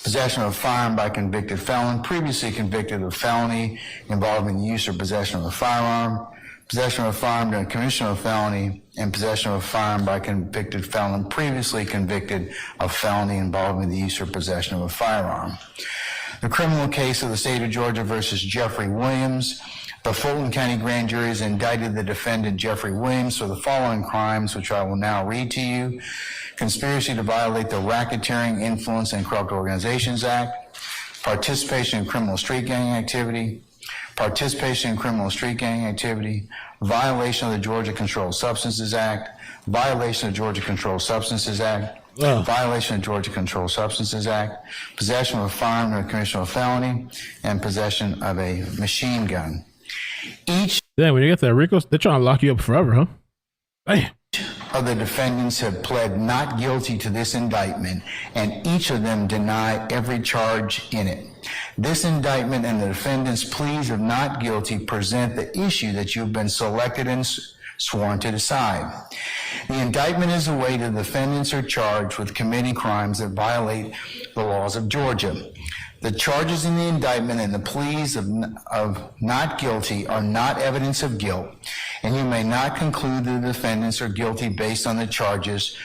possession of a firearm by a convicted felon, previously convicted of felony involving the use or possession of a firearm, possession of a firearm during commission of a felony, and possession of a firearm by a convicted felon previously convicted of felony involving the use or possession of a firearm. The criminal case of the state of Georgia versus Jeffrey Williams. The Fulton County Grand Jury has indicted the defendant, Jeffrey Williams, for the following crimes, which I will now read to you. Conspiracy to violate the Racketeering Influence and Corrupt Organizations Act, participation in criminal street gang activity, participation in criminal street gang activity, violation of the Georgia Controlled Substances Act, violation of the Georgia Controlled Substances Act, violation of the Georgia Controlled Substances Act, possession of a firearm during the commission of a felony, and possession of a machine gun. When you get that RICO, they're trying to lock you up forever, huh? Bam. Of the defendants have pled not guilty to this indictment, and each of them deny every charge in it. This indictment and the defendant's pleas of not guilty present the issue that you've been selected and sworn to decide. The indictment is the way the defendants are charged with committing crimes that violate the laws of Georgia. The charges in the indictment and the pleas of not guilty are not evidence of guilt, and you may not conclude the defendants are guilty based on the charges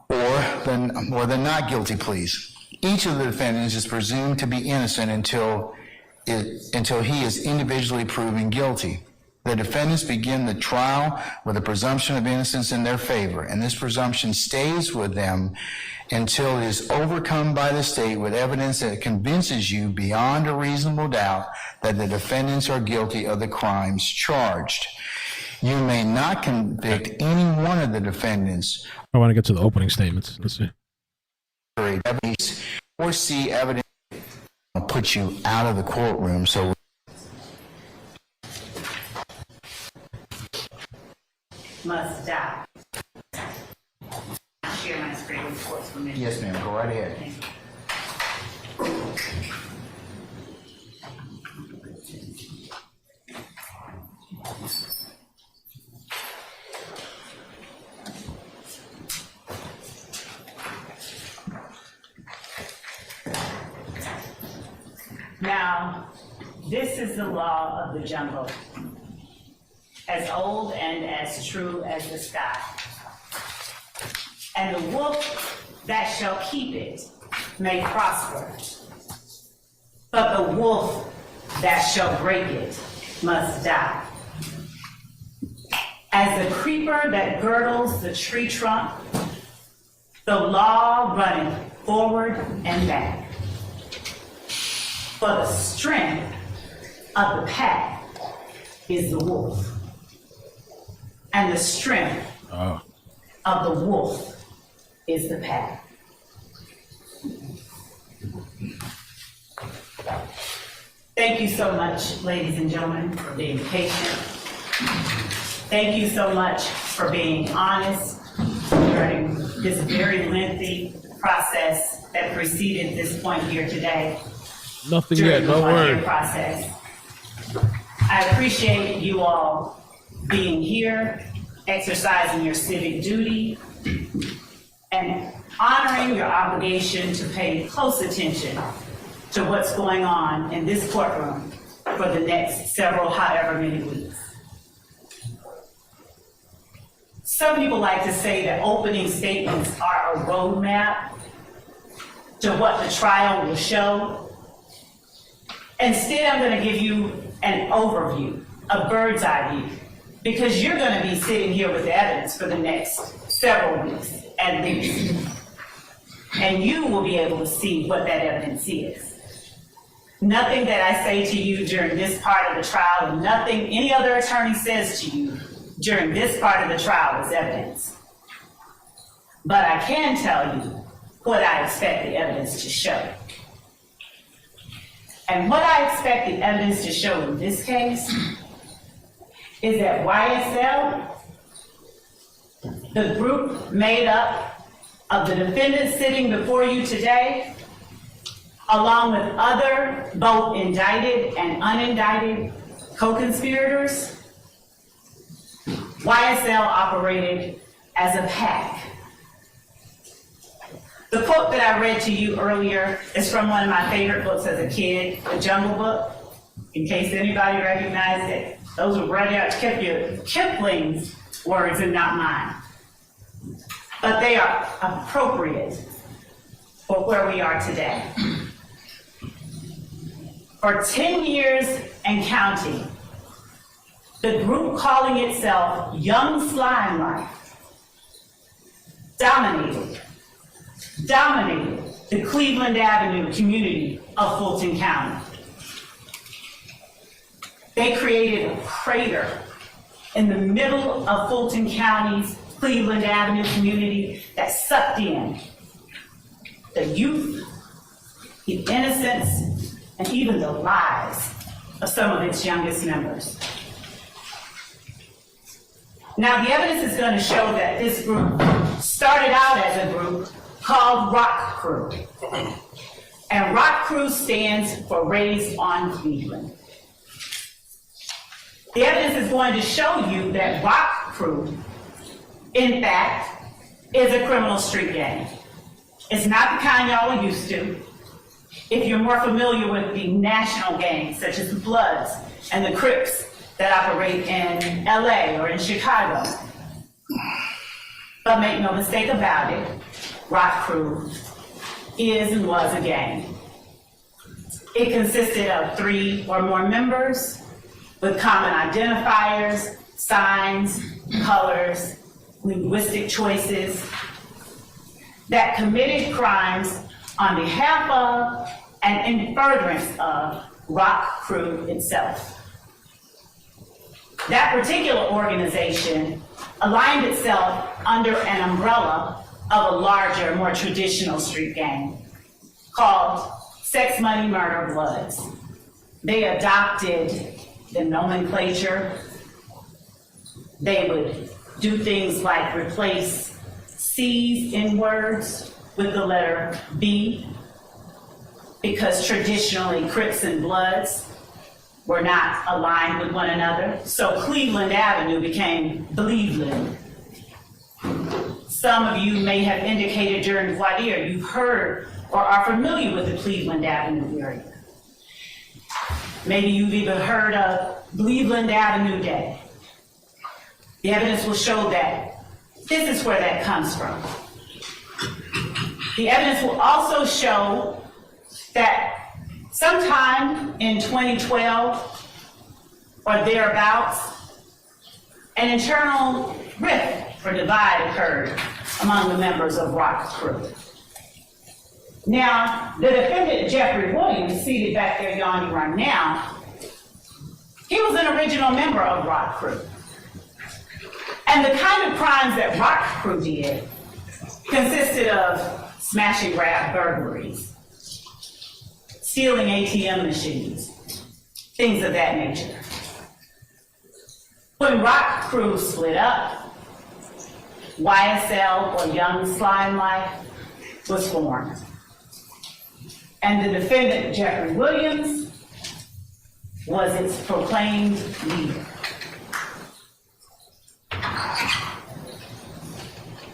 or the not guilty pleas. Each of the defendants is presumed to be innocent until he is individually proven guilty. The defendants begin the trial with a presumption of innocence in their favor, and this presumption stays with them until it is overcome by the state with evidence that convinces you beyond a reasonable doubt that the defendants are guilty of the crimes charged. You may not convict any one of the defendants. I want to get to the opening statements. Let's see. Or see evidence will put you out of the courtroom. So must die. Share my screen reports for me. yes, ma'am. Go right ahead. Now, this is the law of the jungle, as old and as true as the sky. And the wolf that shall keep it may prosper, but the wolf that shall break it must die. As the creeper that girdles the tree trunk, the law runneth forward and back. For the strength of the pack is the wolf, and the strength of the wolf is the pack. Thank you so much, ladies and gentlemen, for being patient. Thank you so much for being honest during this very lengthy process that preceded this point here today. Nothing yet, no word. Process. I appreciate you all being here, exercising your civic duty, and honoring your obligation to pay close attention to what's going on in this courtroom for the next several, however many weeks. Some people like to say that opening statements are a roadmap to what the trial will show. Instead, I'm going to give you an overview, a bird's eye view, because you're going to be sitting here with evidence for the next several weeks at least. And you will be able to see what that evidence is. Nothing that I say to you during this part of the trial, and nothing any other attorney says to you during this part of the trial is evidence. But I can tell you what I expect the evidence to show. And what I expect the evidence to show in this case is that YSL, the group made up of the defendants sitting before you today, along with other both indicted and unindicted co-conspirators, YSL operated as a pack. The quote that I read to you earlier is from one of my favorite books as a kid, The Jungle Book. In case anybody recognized it, those were Rudyard Kipling's words and not mine. But they are appropriate for where we are today. For 10 years and counting, the group calling itself Young Slime Life dominated the Cleveland Avenue community of Fulton County. They created a crater in the middle of Fulton County's Cleveland Avenue community that sucked in the youth, the innocence, and even the lives of some of its youngest members. Now, the evidence is going to show that this group started out as a group called Rock Crew. And Rock Crew stands for Raised on Cleveland. The evidence is going to show you that Rock Crew, in fact, is a criminal street gang. It's not the kind y'all are used to. If you're more familiar with the national gangs, such as the Bloods and the Crips that operate in LA or in Chicago. But make no mistake about it, Rock Crew is and was a gang. It consisted of 3 or more members with common identifiers, signs, colors, linguistic choices that committed crimes on behalf of and in furtherance of Rock Crew itself. That particular organization aligned itself under an umbrella of a larger, more traditional street gang called Sex, Money, Murder, Bloods. They adopted the nomenclature. They would do things like replace C's in words with the letter B, because traditionally Crips and Bloods were not aligned with one another. So Cleveland Avenue became Bleveland. Some of you may have indicated during voir dire you've heard or are familiar with the Cleveland Avenue area. Maybe you've even heard of Cleveland Avenue Day. The evidence will show that this is where that comes from. The evidence will also show that sometime in 2012 or thereabouts, an internal rift or divide occurred among the members of Rock Crew. Now, the defendant, Jeffrey Williams, seated back there yawning right now, he was an original member of Rock Crew. And the kind of crimes that Rock Crew did consisted of smash and grab burglaries, stealing ATM machines, things of that nature. When Rock Crew split up, YSL, or Young Slime Life, was formed. And the defendant, Jeffrey Williams, was its proclaimed leader.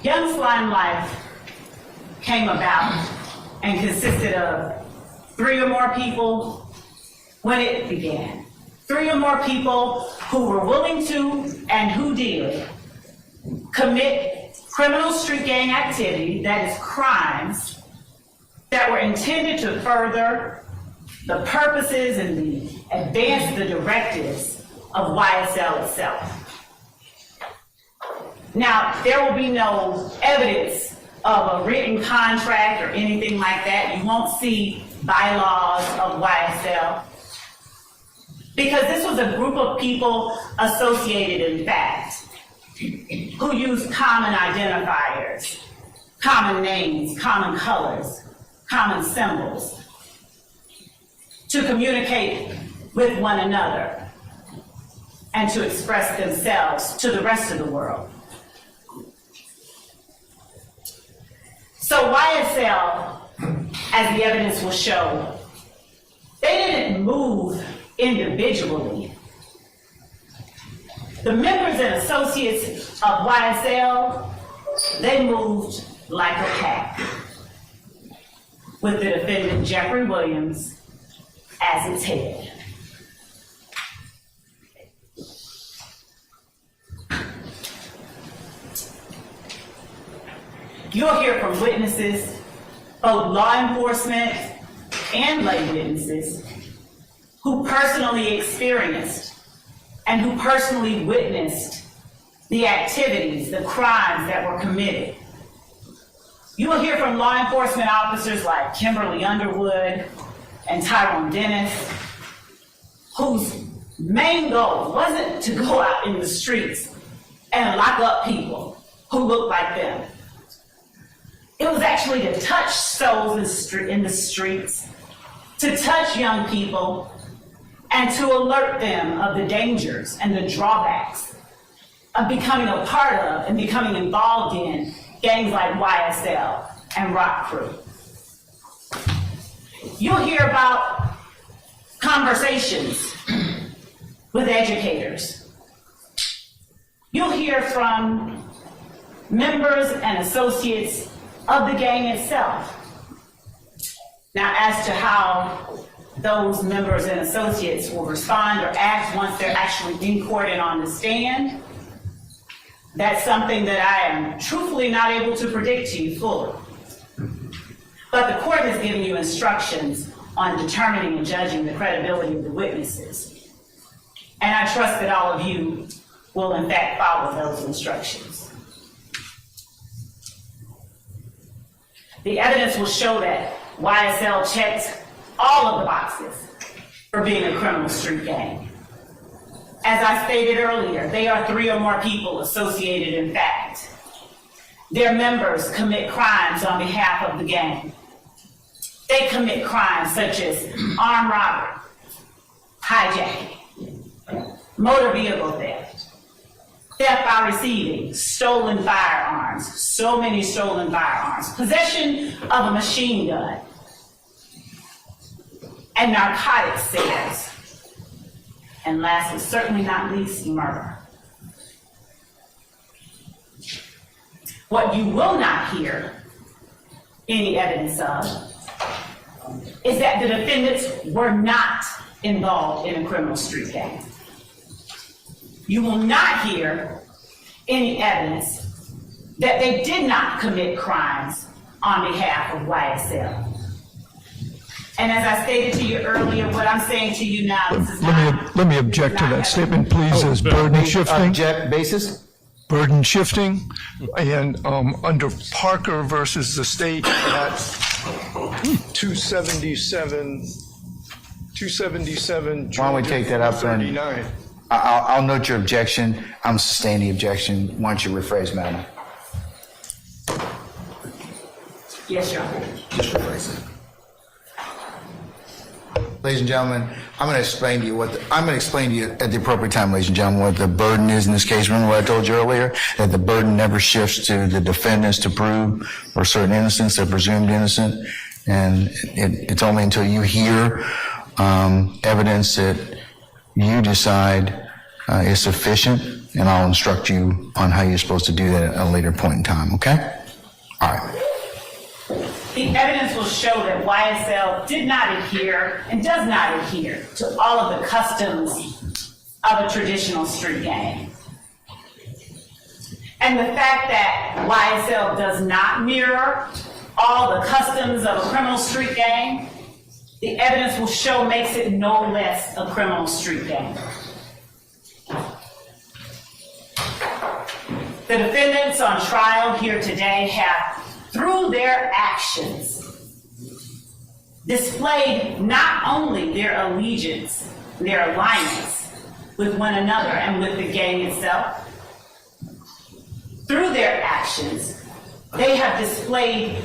Young Slime Life came about and consisted of 3 or more people when it began. 3 or more people who were willing to and who did commit criminal street gang activity, that is crimes, that were intended to further the purposes and advance the directives of YSL itself. Now, there will be no evidence of a written contract or anything like that. You won't see bylaws of YSL, because this was a group of people associated in fact, who used common identifiers, common names, common colors, common symbols to communicate with one another and to express themselves to the rest of the world. So YSL, as the evidence will show, they didn't move individually. The members and associates of YSL, they moved like a pack, with the defendant Jeffrey Williams as its head. You'll hear from witnesses, both law enforcement and lay witnesses, who personally experienced and who personally witnessed the activities, the crimes that were committed. You will hear from law enforcement officers like Kimberly Underwood and Tyrone Dennis, whose main goal wasn't to go out in the streets and lock up people who looked like them. It was actually to touch souls in the streets, to touch young people, and to alert them of the dangers and the drawbacks of becoming a part of and becoming involved in gangs like YSL and Rock Crew. You'll hear about conversations with educators. You'll hear from members and associates of the gang itself. Now, as to how those members and associates will respond or act once they're actually in court and on the stand, that's something that I am truthfully not able to predict to you fully. But the court has given you instructions on determining and judging the credibility of the witnesses. And I trust that all of you will in fact follow those instructions. The evidence will show that YSL checked all of the boxes for being a criminal street gang. As I stated earlier, they are 3 or more people associated in fact. Their members commit crimes on behalf of the gang. They commit crimes such as armed robbery, hijacking, motor vehicle theft, theft by receiving, stolen firearms, so many stolen firearms, possession of a machine gun, and narcotics sales. And last but certainly not least, murder. What you will not hear any evidence of is that the defendants were not involved in a criminal street gang. You will not hear any evidence that they did not commit crimes on behalf of YSL. And as I stated to you earlier, what I'm saying to you now is let me object to that statement, please, as burden shifting. Object basis? Burden shifting, and under Parker versus the state at 277. Why don't we take that up then? I'll note your objection. I'm sustaining the objection. Why don't you rephrase, madam? Yes, Your Honor. Just rephrase it. Ladies and gentlemen, I'm going to explain to you at the appropriate time, ladies and gentlemen, what the burden is in this case. Remember what I told you earlier? That the burden never shifts to the defendants to prove or certain innocence, they're presumed innocent. And it's only until you hear evidence that you decide is sufficient, and I'll instruct you on how you're supposed to do that at a later point in time, okay? All right. The evidence will show that YSL did not adhere and does not adhere to all of the customs of a traditional street gang. And the fact that YSL does not mirror all the customs of a criminal street gang, the evidence will show makes it no less a criminal street gang. The defendants on trial here today have, through their actions, displayed not only their allegiance, their alliance with one another and with the gang itself. Through their actions, they have displayed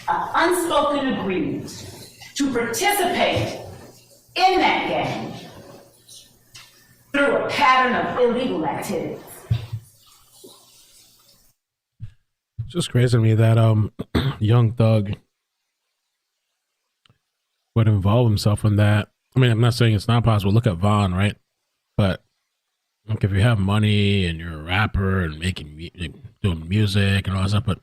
an unspoken agreement to participate in that gang through a pattern of illegal activities. It's just crazy to me that young thug would involve himself in that. I mean, I'm not saying it's not possible. Look at Vaughn, right? But like, if you have money and you're a rapper and doing music and all that stuff, but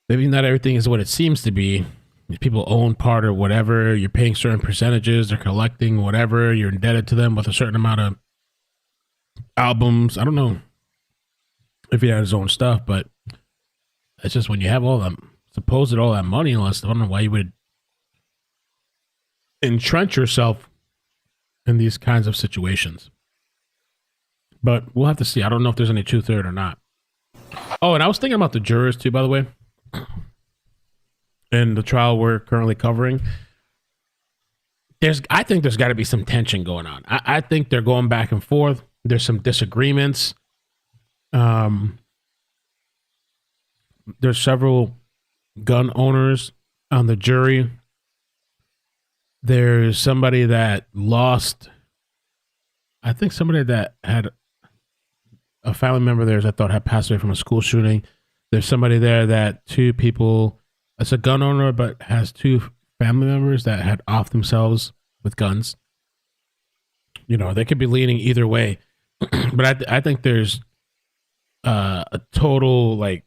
maybe not everything is what it seems to be. If people own part or whatever, you're paying certain percentages, they're collecting whatever, you're indebted to them with a certain amount of albums. I don't know if he had his own stuff, but it's just when you have all that money and all that stuff, I don't know why you would entrench yourself in these kinds of situations. But we'll have to see. I don't know if there's any truth to it or not. Oh, and I was thinking about the jurors too, by the way. In the trial we're currently covering. I think there's got to be some tension going on. I think they're going back and forth. There's some disagreements. There's several gun owners on the jury. There's somebody that lost, I think somebody that had a family member there that thought had passed away from a school shooting. There's somebody there that two people, it's a gun owner, but has two family members that had off themselves with guns. You know, they could be leaning either way. But I think there's a total, like,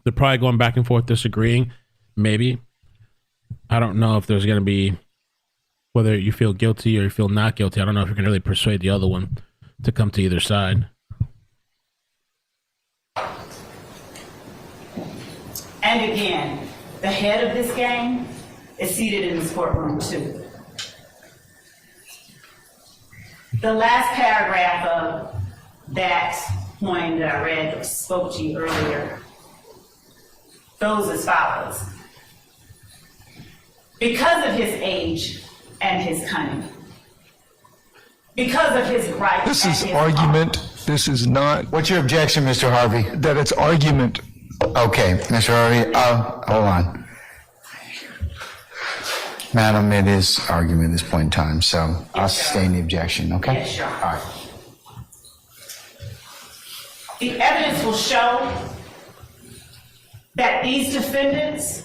they're probably going back and forth disagreeing. Maybe. I don't know if there's going to be, whether you feel guilty or you feel not guilty. I don't know if you can really persuade the other one to come to either side. And again, the head of this gang is seated in this courtroom too. The last paragraph of that poem that I read or spoke to you earlier goes as follows. Because of his age and his cunning, because of his right. This is argument. This is not. What's your objection, Mr. Harvey? That it's argument. Okay, Mr. Harvey, hold on. Madam, it is argument at this point in time, so I'll sustain the objection, okay? Yes, sure. All right. The evidence will show that these defendants,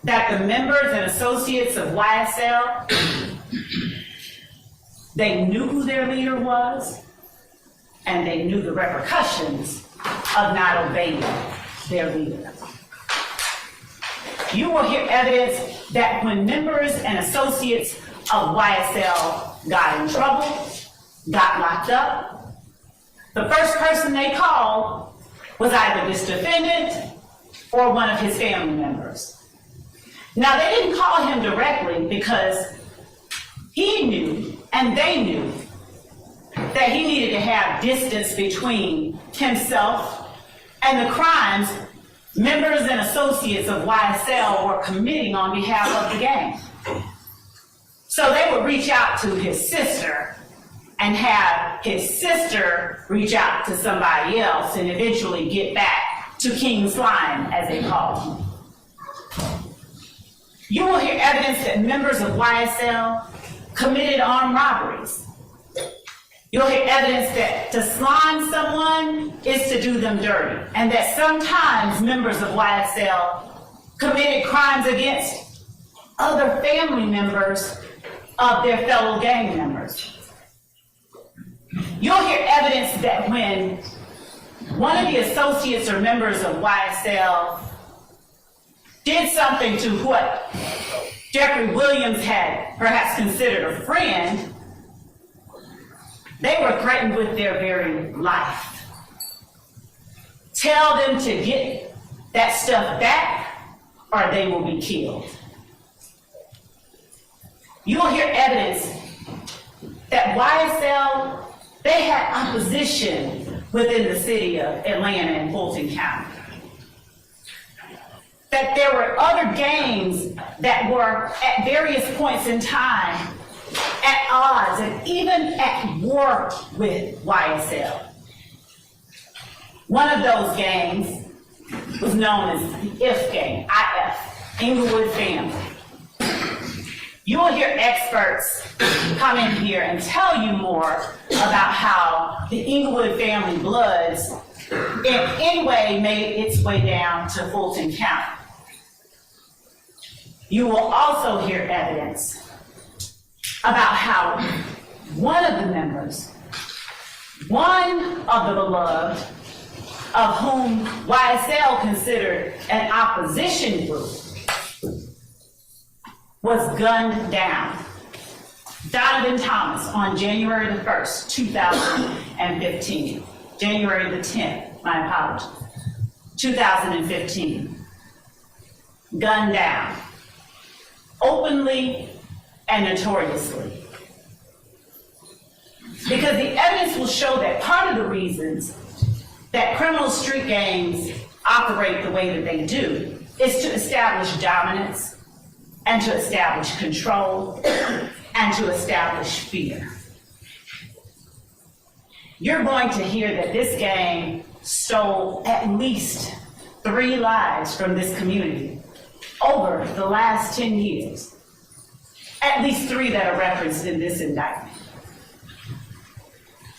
that the members and associates of YSL, they knew who their leader was, and they knew the repercussions of not obeying their leader. You will hear evidence that when members and associates of YSL got in trouble, got locked up, the first person they called was either this defendant or one of his family members. Now, they didn't call him directly because he knew and they knew that he needed to have distance between himself and the crimes members and associates of YSL were committing on behalf of the gang. So they would reach out to his sister and have his sister reach out to somebody else and eventually get back to King Slime, as they called him. You will hear evidence that members of YSL committed armed robberies. You'll hear evidence that to slime someone is to do them dirty, and that sometimes members of YSL committed crimes against other family members of their fellow gang members. You'll hear evidence that when one of the associates or members of YSL did something to what Jeffrey Williams had perhaps considered a friend, they were threatened with their very life. Tell them to get that stuff back or they will be killed. You'll hear evidence that YSL, they had opposition within the city of Atlanta and Fulton County. That there were other gangs that were at various points in time at odds and even at war with YSL. One of those gangs was known as the IF gang, IF, Inglewood Family. You will hear experts come in here and tell you more about how the Inglewood family bloods in any way made its way down to Fulton County. You will also hear evidence about how one of the members, one of the beloved, of whom YSL considered an opposition group, was gunned down. Donovan Thomas on January the 1st, 2015. January the 10th, my apologies, 2015. Gunned down, openly and notoriously. Because the evidence will show that part of the reasons that criminal street gangs operate the way that they do is to establish dominance and to establish control and to establish fear. You're going to hear that this gang stole at least 3 lives from this community over the last 10 years. At least 3 that are referenced in this indictment.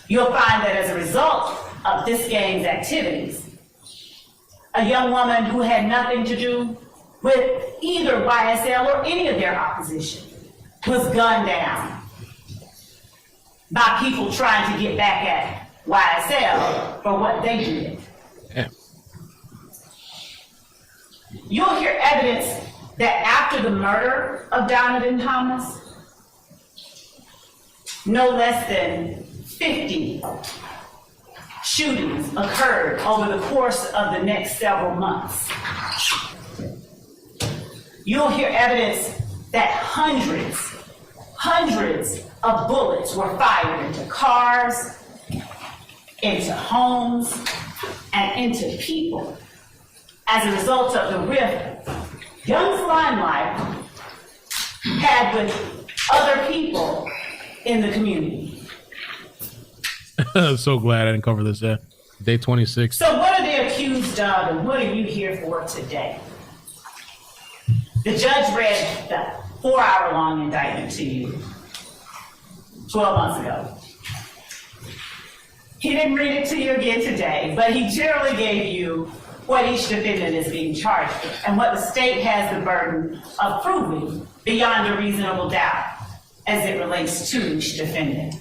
You'll find that as a result of this gang's activities, a young woman who had nothing to do with either YSL or any of their opposition was gunned down by people trying to get back at YSL for what they did. Yeah. You'll hear evidence that after the murder of Donovan Thomas, no less than 50 shootings occurred over the course of the next several months. You'll hear evidence that hundreds of bullets were fired into cars, into homes, and into people as a result of the rift young Limelight had with other people in the community. So glad I didn't cover this yet. Day 26. So what are they accused of, and what are you here for today? The judge read the 4-hour-long indictment to you 12 months ago. He didn't read it to you again today, but he generally gave you what each defendant is being charged with and what the state has the burden of proving beyond a reasonable doubt as it relates to each defendant.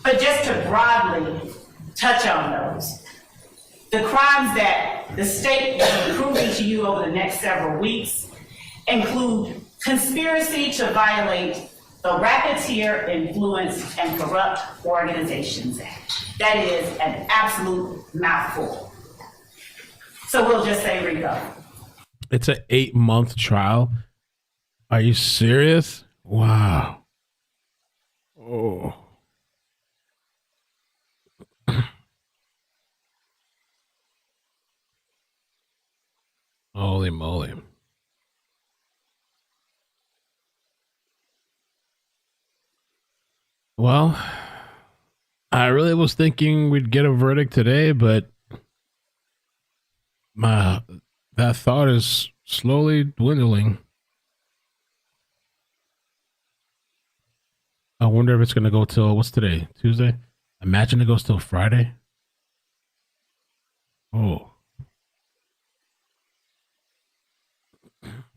But just to broadly touch on those, the crimes that the state will be proving to you over the next several weeks include conspiracy to violate the Racketeer Influence and Corrupt Organizations Act. That is an absolute mouthful. So we'll just say RICO. It's an 8-month trial. Are you serious? Wow. Oh. Holy moly. Well, I really was thinking we'd get a verdict today, but that thought is slowly dwindling. I wonder if it's going to go till, what's today? Tuesday? Imagine it goes till Friday. Oh.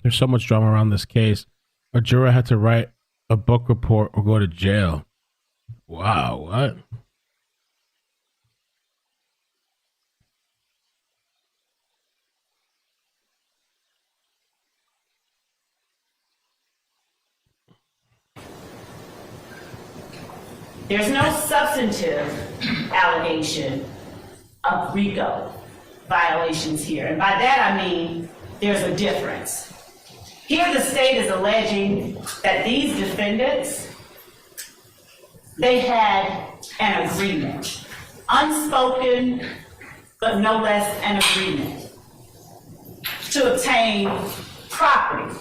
There's so much drama around this case. A juror had to write a book report or go to jail. Wow, what? There's no substantive allegation of RICO violations here. And by that I mean there's a difference. Here the state is alleging that these defendants, they had an agreement, unspoken, but no less an agreement, to obtain property,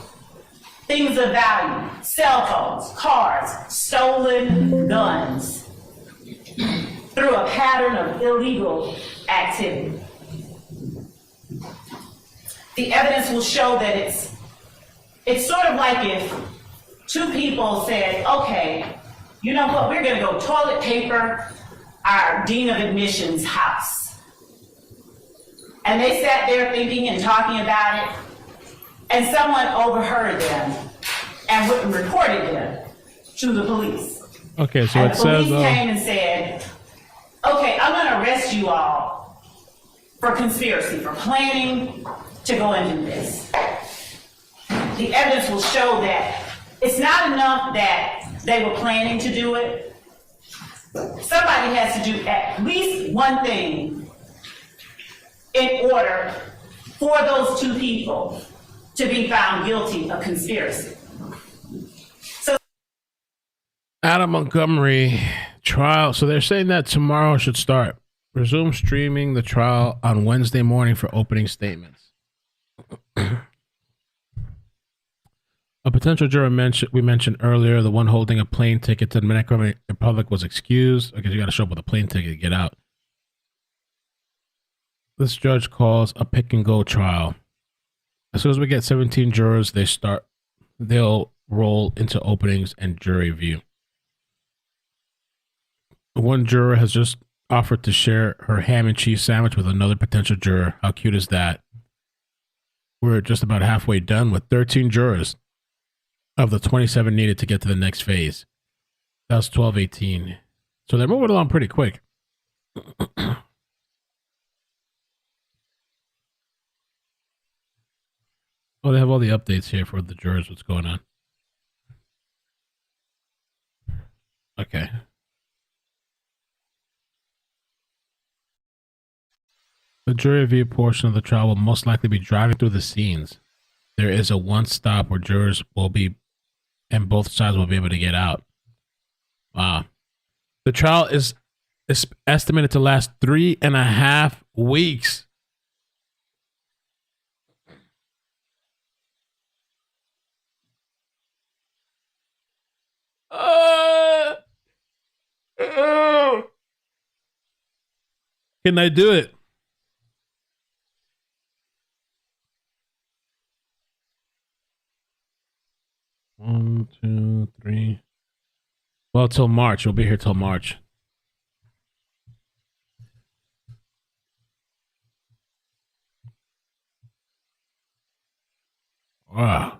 things of value, cell phones, cars, stolen guns, through a pattern of illegal activity. The evidence will show that it's sort of like if two people said, okay, you know what, we're gonna go toilet paper our dean of admissions house. And they sat there thinking and talking about it, and someone overheard them and went and reported them to the police. Okay, so and it the police says came and said, okay, I'm gonna arrest you all for conspiracy, for planning to go and do this. The evidence will show that it's not enough that they were planning to do it. Somebody has to do at least one thing in order for those two people to be found guilty of conspiracy. So Adam Montgomery trial. So they're saying that tomorrow should start. Resume streaming the trial on Wednesday morning for opening statements. A potential juror we mentioned earlier, the one holding a plane ticket to the Dominican Republic, was excused. Okay, you got to show up with a plane ticket to get out. This judge calls a pick and go trial. As soon as we get 17 jurors, they'll roll into openings and jury view. One juror has just offered to share her ham and cheese sandwich with another potential juror. How cute is that? We're just about halfway done with 13 jurors of the 27 needed to get to the next phase. That was 12/18. So they're moving along pretty quick. Oh, they have all the updates here for the jurors. What's going on? Okay. The jury review portion of the trial will most likely be driving through the scenes. There is a one stop where jurors will be, and both sides will be able to get out. Wow. The trial is estimated to last 3.5 weeks. Can I do it? One, two, three. Well, till March. We'll be here till March. Wow.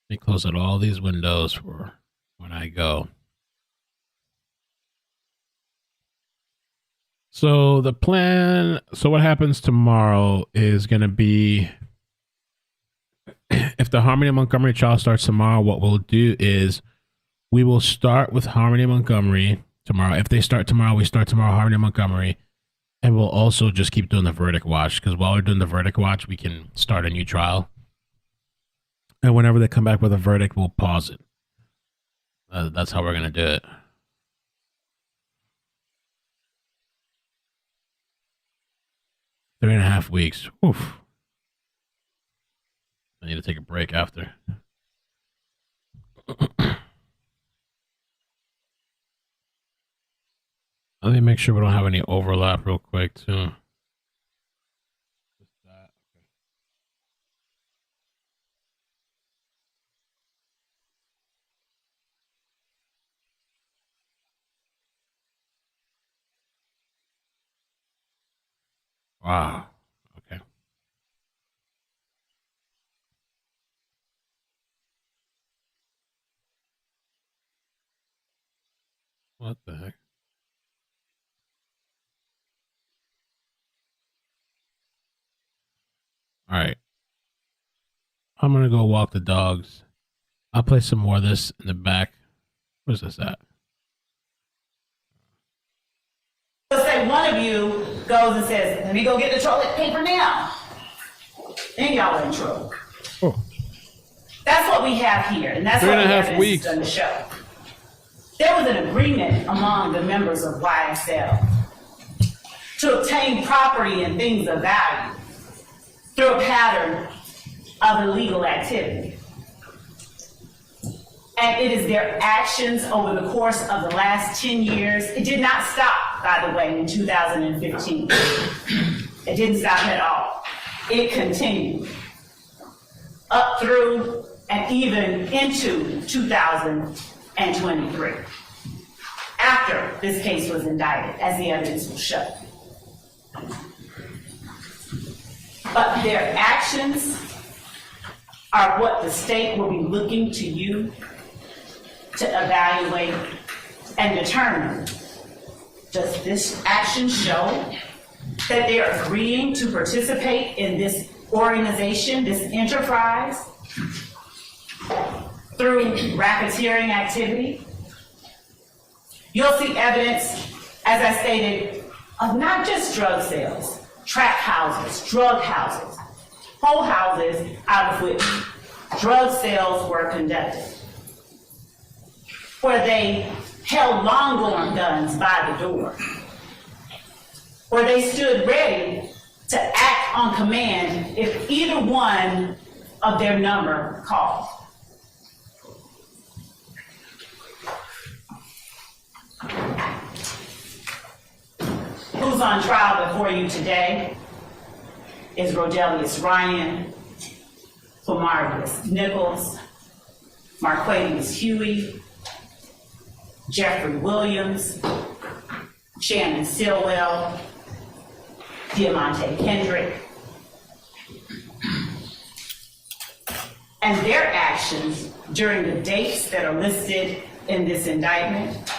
Let me close out all these windows for when I go. So the plan, so what happens tomorrow is going to be, if the Harmony Montgomery trial starts tomorrow, what we'll do is we will start with Harmony Montgomery tomorrow. If they start tomorrow, we start tomorrow, Harmony Montgomery. And we'll also just keep doing the verdict watch, because while we're doing the verdict watch, we can start a new trial. And whenever they come back with a verdict, we'll pause it. That's how we're going to do it. Three and a half weeks. Oof. I need to take a break after. Let me make sure we don't have any overlap real quick, too. Wow. Okay. What the heck? All right. I'm going to go walk the dogs. I'll play some more of this in the back. Where's this at? Let's say one of you goes and says, let me go get the toilet paper now. Then y'all are in trouble. Oh. That's what we have here, and that's what the evidence is going to show. There was an agreement among the members of YSL to obtain property and things of value through a pattern of illegal activity. And it is their actions over the course of the last 10 years. It did not stop, by the way, in 2015. It didn't stop at all. It continued up through and even into 2023, after this case was indicted, as the evidence will show. But their actions are what the state will be looking to you to evaluate and determine. Does this action show that they are agreeing to participate in this organization, this enterprise, through racketeering activity? You'll see evidence, as I stated, of not just drug sales, trap houses, drug houses, whole houses out of which drug sales were conducted, where they held long-arm guns by the door, where they stood ready to act on command if either one of their number called. Who's on trial before you today is Rodelius Ryan, Fomarius Nichols, Marquavius Huey, Jeffrey Williams, Shannon Stilwell, Diamante Kendrick, and their actions during the dates that are listed in this indictment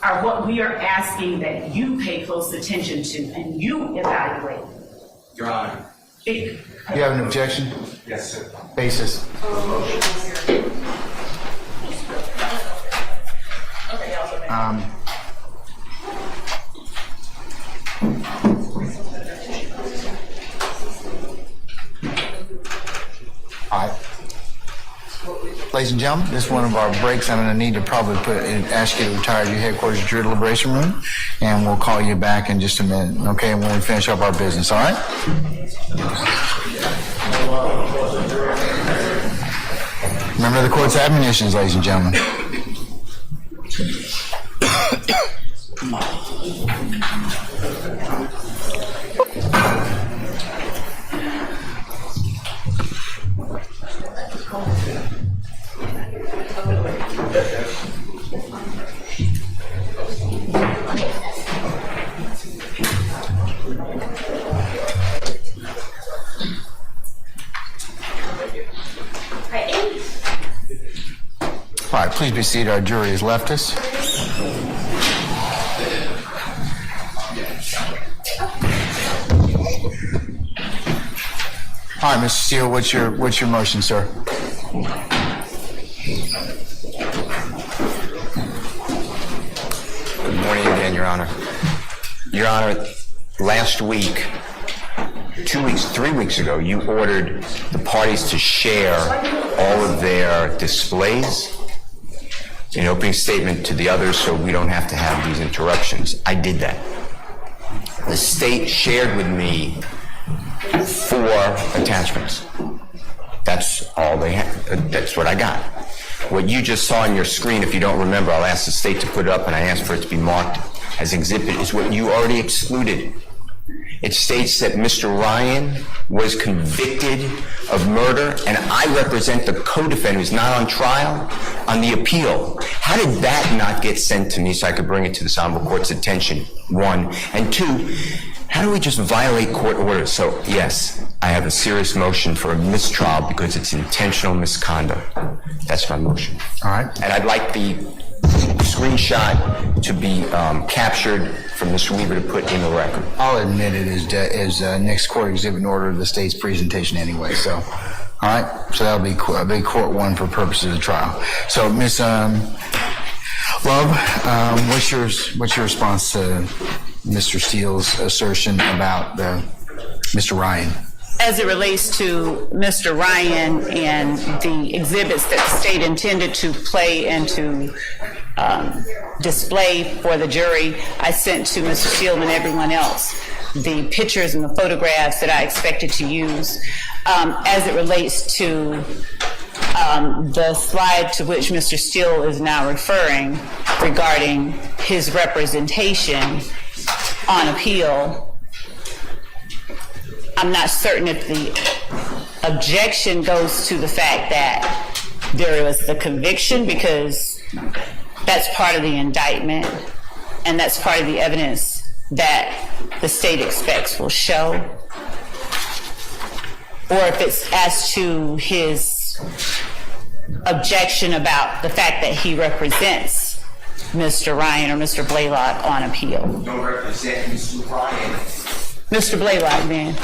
are what we are asking that you pay close attention to and you evaluate. Your Honor. You have an objection? Yes, sir. Basis. All right. Ladies and gentlemen, this is one of our breaks. I'm going to need to probably ask you to retire to your headquarters at your deliberation room, and we'll call you back in just a minute, okay, when we finish up our business, all right? Remember the court's admonitions, ladies and gentlemen. All right, please be seated. Our jury has left us. All right, Mr. Steele, what's your motion, sir? Good morning again, Your Honor. Your Honor, last week, 2 weeks, 3 weeks ago, you ordered the parties to share all of their displays in opening statement to the others so we don't have to have these interruptions. I did that. The state shared with me 4 attachments. That's all they had. That's what I got. What you just saw on your screen, if you don't remember, I'll ask the state to put it up and I asked for it to be marked as exhibit, is what you already excluded. It states that Mr. Ryan was convicted of murder, and I represent the co-defendant who's not on trial on the appeal. How did that not get sent to me so I could bring it to this honorable court's attention? 1. And 2, how do we just violate court orders? So, yes, I have a serious motion for a mistrial because it's intentional misconduct. That's my motion. All right. And I'd like the screenshot to be captured from Mr. Weaver to put in the record. I'll admit it is next court exhibit in order of the state's presentation anyway. So, all right. So that'll be court 1 for purposes of the trial. So, Ms. Love, what's your response to Mr. Steele's assertion about Mr. Ryan? As it relates to Mr. Ryan and the exhibits that the state intended to play and to display for the jury, I sent to Mr. Steele and everyone else the pictures and the photographs that I expected to use. As it relates to the slide to which Mr. Steele is now referring regarding his representation on appeal, I'm not certain if the objection goes to the fact that there was the conviction, because that's part of the indictment and that's part of the evidence that the state expects will show, or if it's as to his objection about the fact that he represents Mr. Ryan or Mr. Blaylock on appeal. Don't represent Mr. Ryan. Mr. Blaylock, then.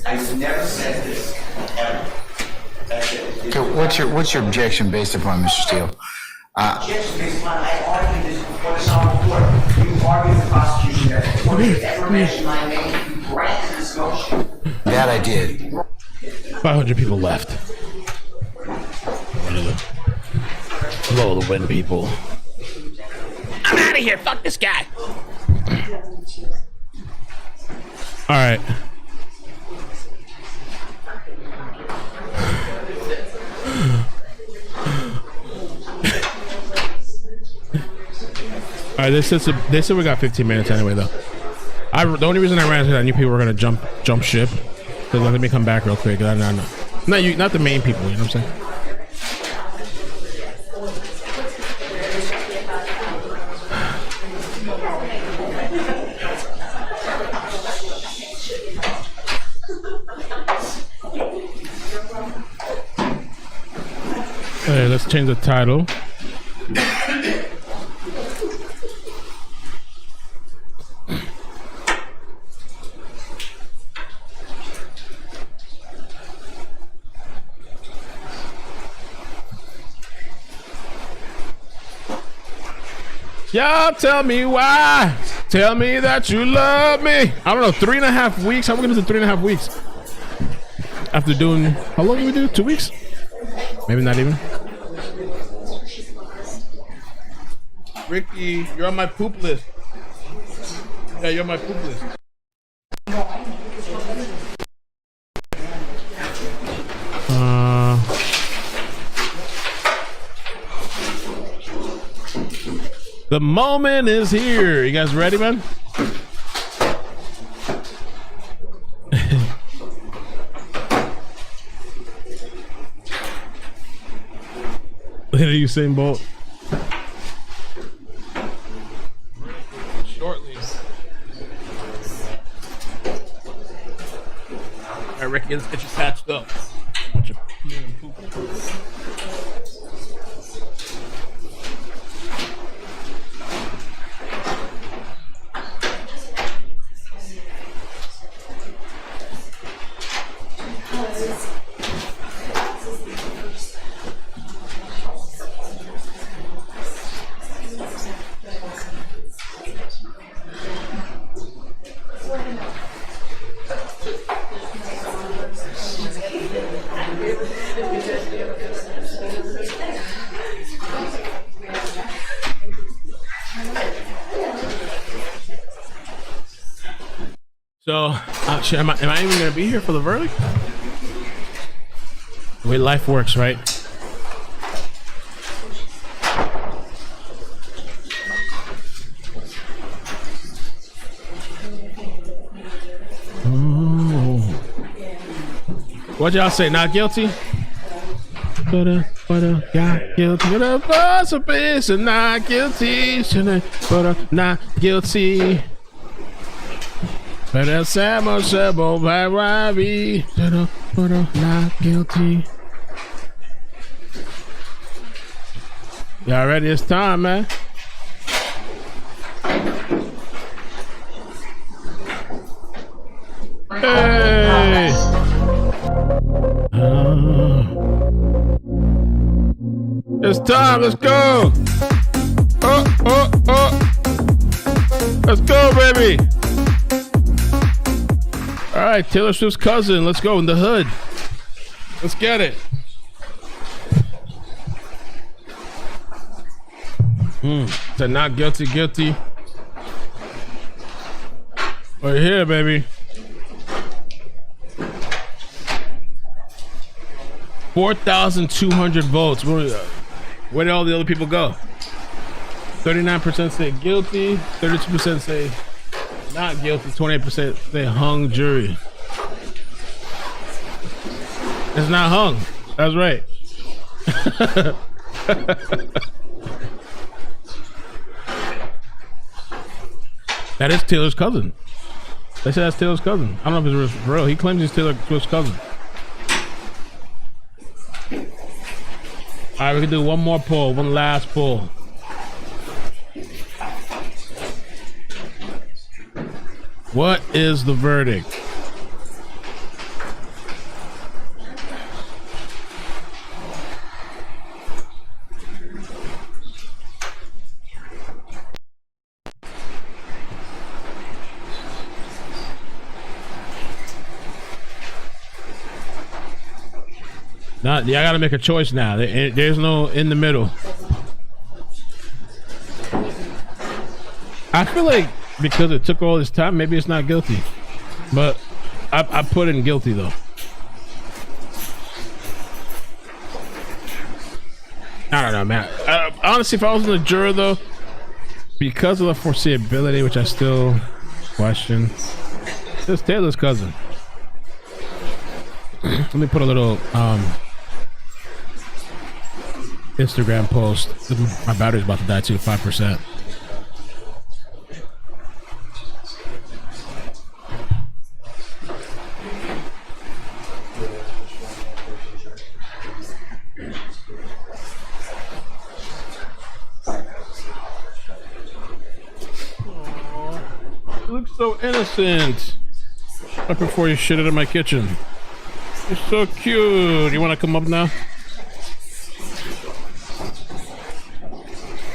I never said this ever. That's it. Okay, what's your objection based upon, Mr. Steele? Objection based upon I argued this before the honorable court. You argued the prosecution that before they ever mentioned my name, you granted this motion. That I did. 500 people left. One of the blow the wind people. I'm out of here. Fuck this guy. All right. All right, they said we got 15 minutes anyway, though. The only reason I ran is because I knew people were gonna jump ship. So let me come back real quick. Not the main people. You know what I'm saying? let's change the title. Y'all tell me why. Tell me that you love me. I don't know, 3.5 weeks. How are we gonna do 3.5 weeks? After doing, how long did we do? 2 weeks? Maybe not even. Ricky, you're on my poop list. Yeah, you're on my poop list. The moment is here. You guys ready, man? Look at Usain Bolt. Shortly. All right, Ricky, let's get you patched up. Bunch of pee and poop. So, shit, am I even gonna be here for the verdict? The way life works, right? Ooh. What y'all say? Not guilty? Got guilty. Not guilty. Not guilty. But not guilty. Y'all ready? It's time, man. Hey! It's time. Let's go. Let's go, baby. All right, Taylor Swift's cousin. Let's go in the hood. Let's get it. So not guilty, guilty. We're here, baby. 4,200 votes. Where did all the other people go? 39% say guilty. 32% say not guilty. 28% say hung jury. It's not hung. That's right. That is Taylor's cousin. They said that's Taylor's cousin. I don't know if it's real. He claims he's Taylor Swift's cousin. All right, we can do one more poll, one last poll. What is the verdict? Not, yeah, I gotta make a choice now. There's no in the middle. I feel like because it took all this time, maybe it's not guilty. But I put in guilty though. I don't know, man. Honestly, if I was in the juror though, because of the foreseeability, which I still question, it's Taylor's cousin. Let me put a little Instagram post. My battery's about to die too, 5%. So innocent. Right before you shit it in my kitchen. You're so cute. You want to come up now?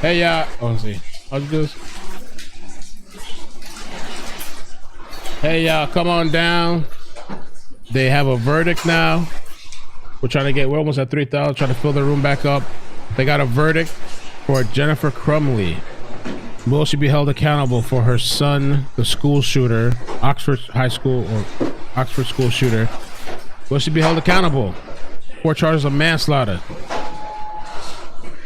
Hey, oh, let's see. How'd you do this? Hey, y'all, come on down. They have a verdict now. We're almost at 3,000, trying to fill the room back up. They got a verdict for Jennifer Crumbley. Will she be held accountable for her son, the school shooter, Oxford High School or Oxford school shooter? Will she be held accountable? 4 charges of manslaughter.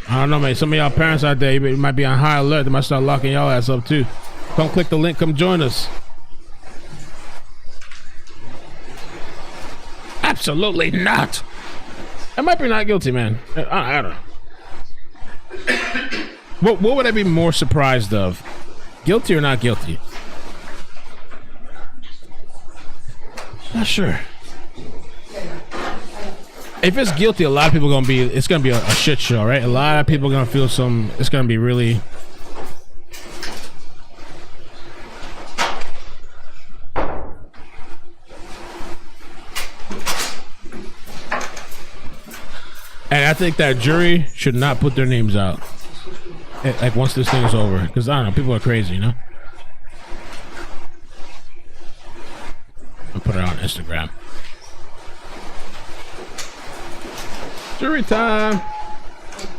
I don't know, man. Some of y'all parents out there, you might be on high alert. They might start locking y'all ass up too. Come click the link. Come join us. Absolutely not. I might be not guilty, man. I don't know. What would I be more surprised of? Guilty or not guilty? Not sure. If it's guilty, a lot of people it's gonna be a shit show, right? A lot of people are gonna feel it's gonna be really. And I think that jury should not put their names out. Like once this thing is over, because I don't know, people are crazy, you know. I'll put it on Instagram. Jury time.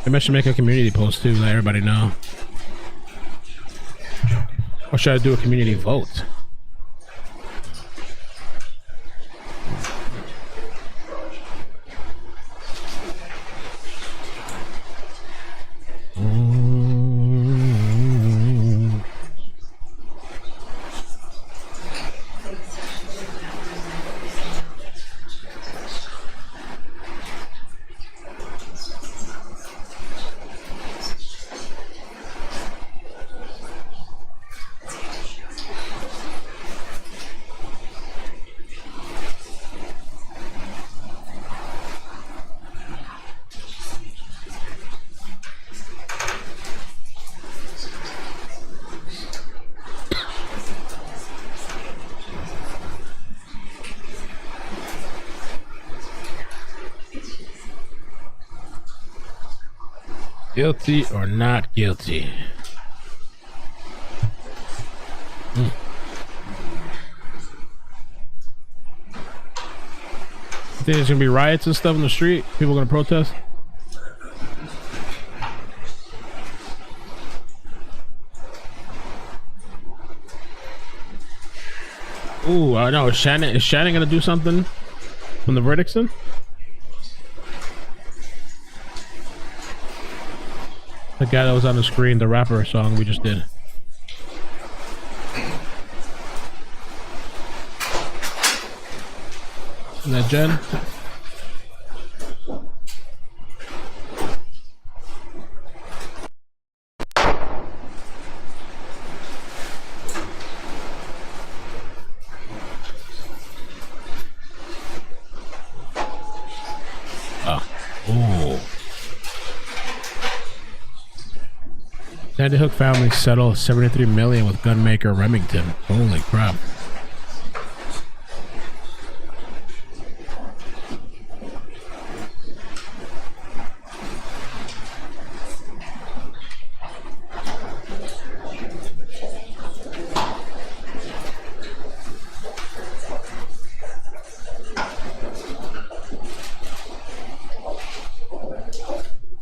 Maybe I should make a community post too, let everybody know. Or should I do a community vote? Guilty or not guilty? You think there's gonna be riots and stuff in the street? People gonna protest? Ooh, I know. Is Shannon gonna do something when the verdict's in? The guy that was on the screen, the rapper song we just did. Is that Jen? Sandy Hook family settled $73 million with gunmaker Remington. Holy crap.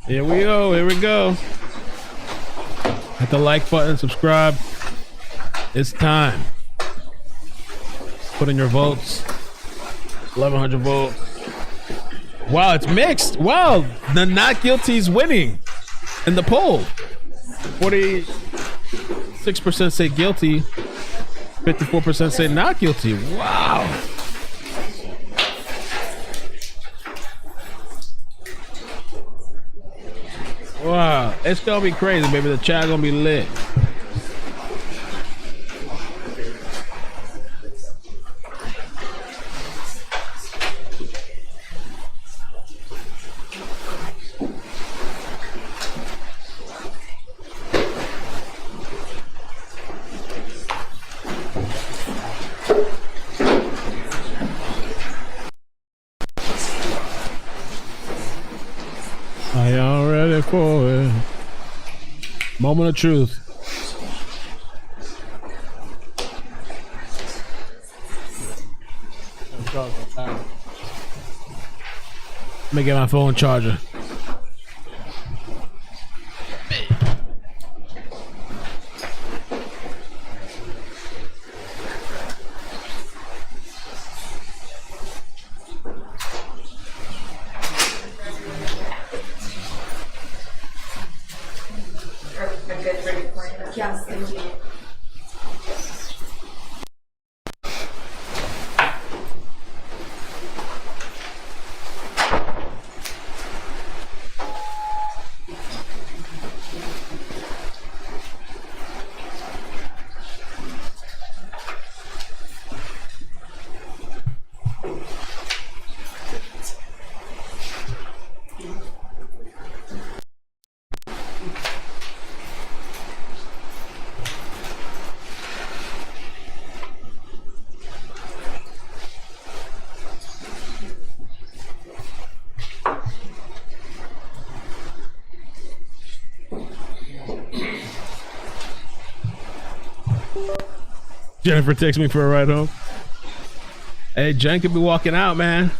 Here we go, here we go. Hit the like button, subscribe. It's time. Put in your votes. 1,100 votes. Wow, it's mixed. Wow, the not guilty is winning in the poll. 46% say guilty. 54% say not guilty. Wow. Wow, it's gonna be crazy, baby. The chat gonna be lit. Moment of truth. Let me get my phone charger. Yes, thank you. Jennifer takes me for a ride home. Hey, Jen could be walking out, man.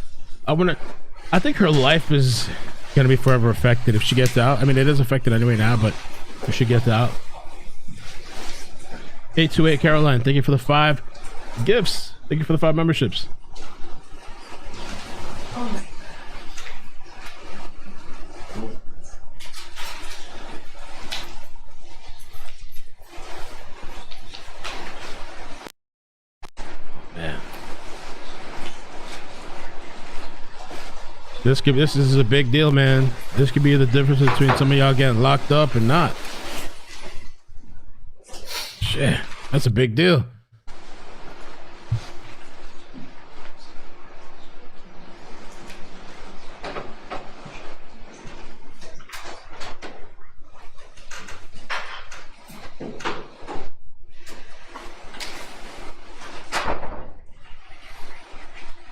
I think her life is gonna be forever affected if she gets out. I mean, it is affected anyway now, but if she gets out. 828 Caroline, thank you for the 5 gifts. Thank you for the 5 memberships. This is a big deal, man. This could be the difference between some of y'all getting locked up and not. Shit, that's a big deal.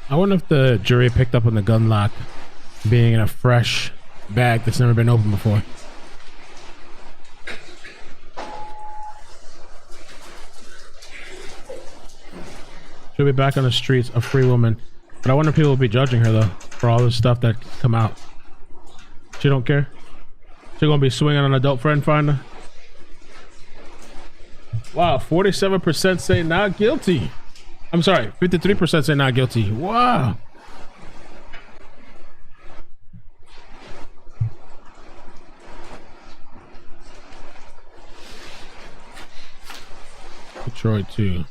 I wonder if the jury picked up on the gun lock being in a fresh bag that's never been opened before. She'll be back on the streets, a free woman. But I wonder if people will be judging her, though, for all this stuff that come out. She don't care? She gonna be swinging on adult friend finder? Wow, 47% say not guilty. I'm sorry, 53% say not guilty. Wow. Detroit too.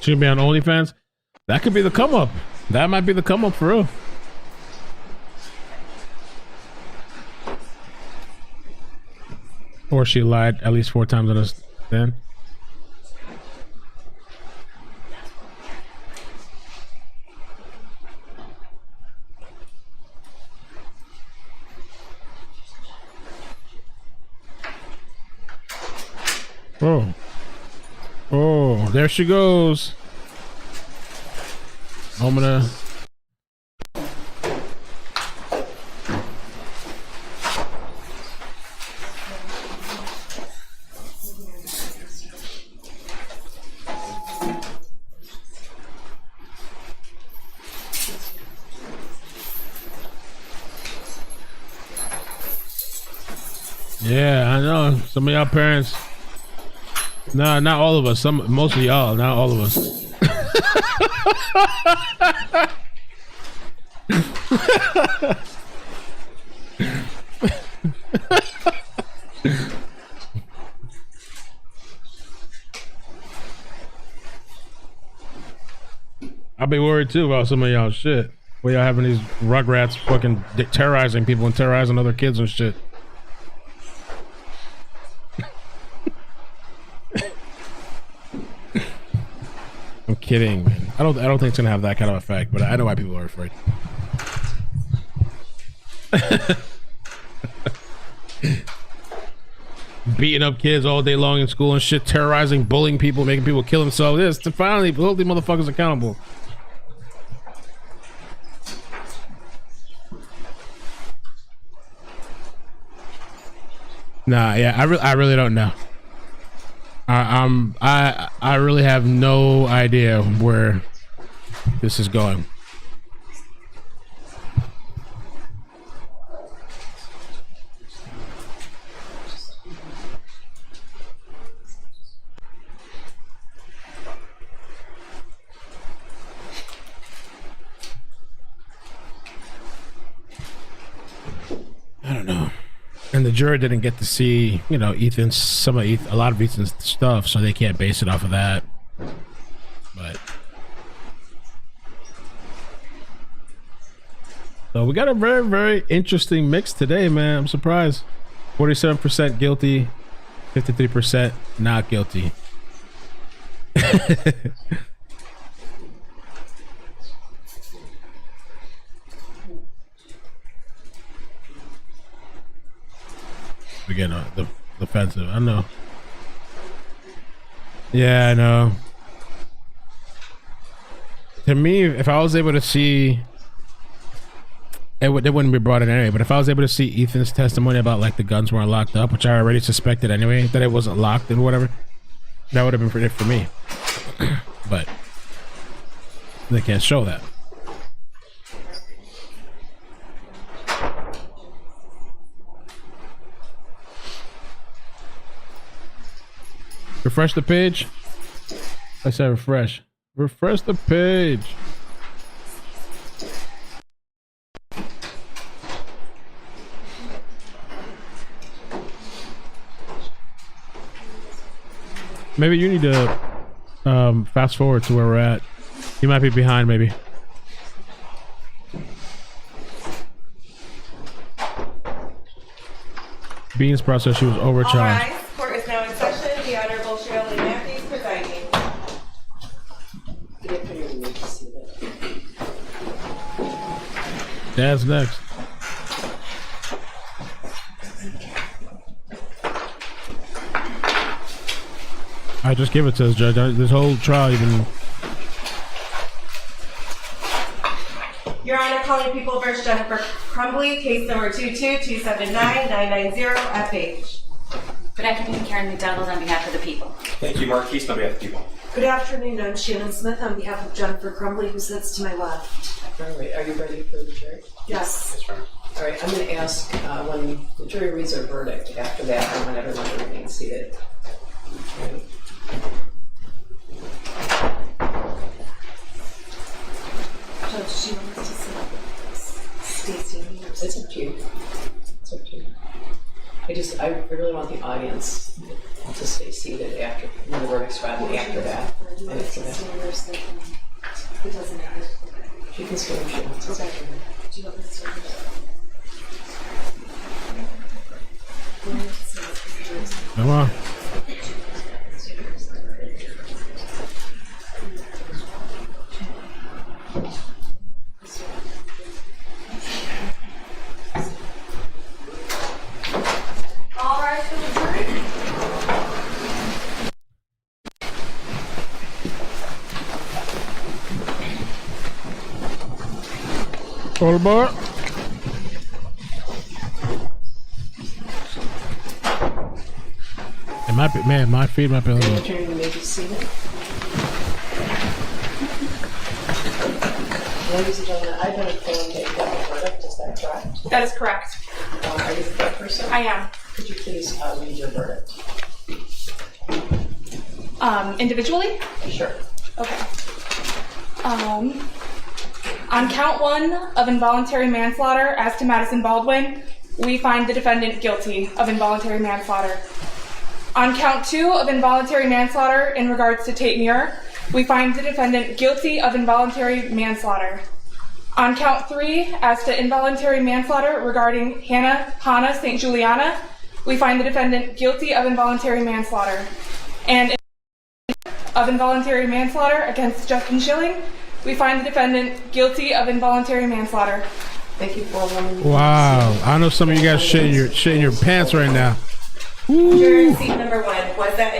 She gonna be on OnlyFans? That could be the come up. That might be the come up for real. Or she lied at least 4 times on us then. Oh. Oh, there she goes. I'm gonna... Yeah, I know. Some of y'all parents. Nah, not all of us. Most of y'all, not all of us. I'll be worried too about some of y'all shit. Where y'all having these rugrats fucking terrorizing people and terrorizing other kids and shit. I'm kidding, man. I don't think it's gonna have that kind of effect, but I know why people are afraid. Beating up kids all day long in school and shit, terrorizing, bullying people, making people kill themselves. This to finally hold these motherfuckers accountable. Nah, yeah, I really don't know. I really have no idea where this is going. I don't know. And the jury didn't get to see, you know, a lot of Ethan's stuff, so they can't base it off of that. But so we got a very, very interesting mix today, man. I'm surprised. 47% guilty, 53% not guilty. Again, the offensive. I know. Yeah, I know. To me, if I was able to see, it wouldn't be brought in anyway. But if I was able to see Ethan's testimony about like the guns weren't locked up, which I already suspected anyway, that it wasn't locked and whatever, that would have been pretty for me. But they can't show that. Refresh the page. I said refresh. Refresh the page. Maybe you need to fast forward to where we're at. You might be behind, maybe. Beans process, she was overcharged. All right, court is now in session. The Honorable Shirley Matthews presiding. Dad's next. I just give it to us, Judge. This whole trial, even. Your Honor, calling People v. Jennifer Crumbley, case number 22279-990, FH. Good afternoon, Karen McDonald on behalf of the people. Thank you, Marquise, on behalf of the people. Good afternoon, I'm Shannon Smith on behalf of Jennifer Crumbley, who sits to my left. All right, are you ready for the jury? Yes. Yes, ma'am. All right, I'm going to ask when the jury reads their verdict. After that, I want everyone to remain seated. Okay. Judge, do you want us to stay standing? It's up to you. It's up to you. I really want the audience to stay seated after when the verdict's read and after that. And after that. It doesn't matter. She can stand if she wants. Okay. Do you want us to Come on. All right, to the jury. All aboard. It might be, man, my feet might be a little. Attorney, you may be seated. Ladies and gentlemen, I've been informed that you got the verdict. Is that correct? That is correct. Are you the correct person? I am. Could you please read your verdict? Individually? Sure. Okay. On count 1 of involuntary manslaughter as to Madison Baldwin, we find the defendant guilty of involuntary manslaughter. On count 2 of involuntary manslaughter in regards to Tate Muir, we find the defendant guilty of involuntary manslaughter. On count 3 as to involuntary manslaughter regarding Hannah St. Juliana, we find the defendant guilty of involuntary manslaughter. And of involuntary manslaughter against Justin Schilling, we find the defendant guilty of involuntary manslaughter. Thank you for a woman. Wow. I know some of you guys shitting your pants right now. Juror seat number 1, was that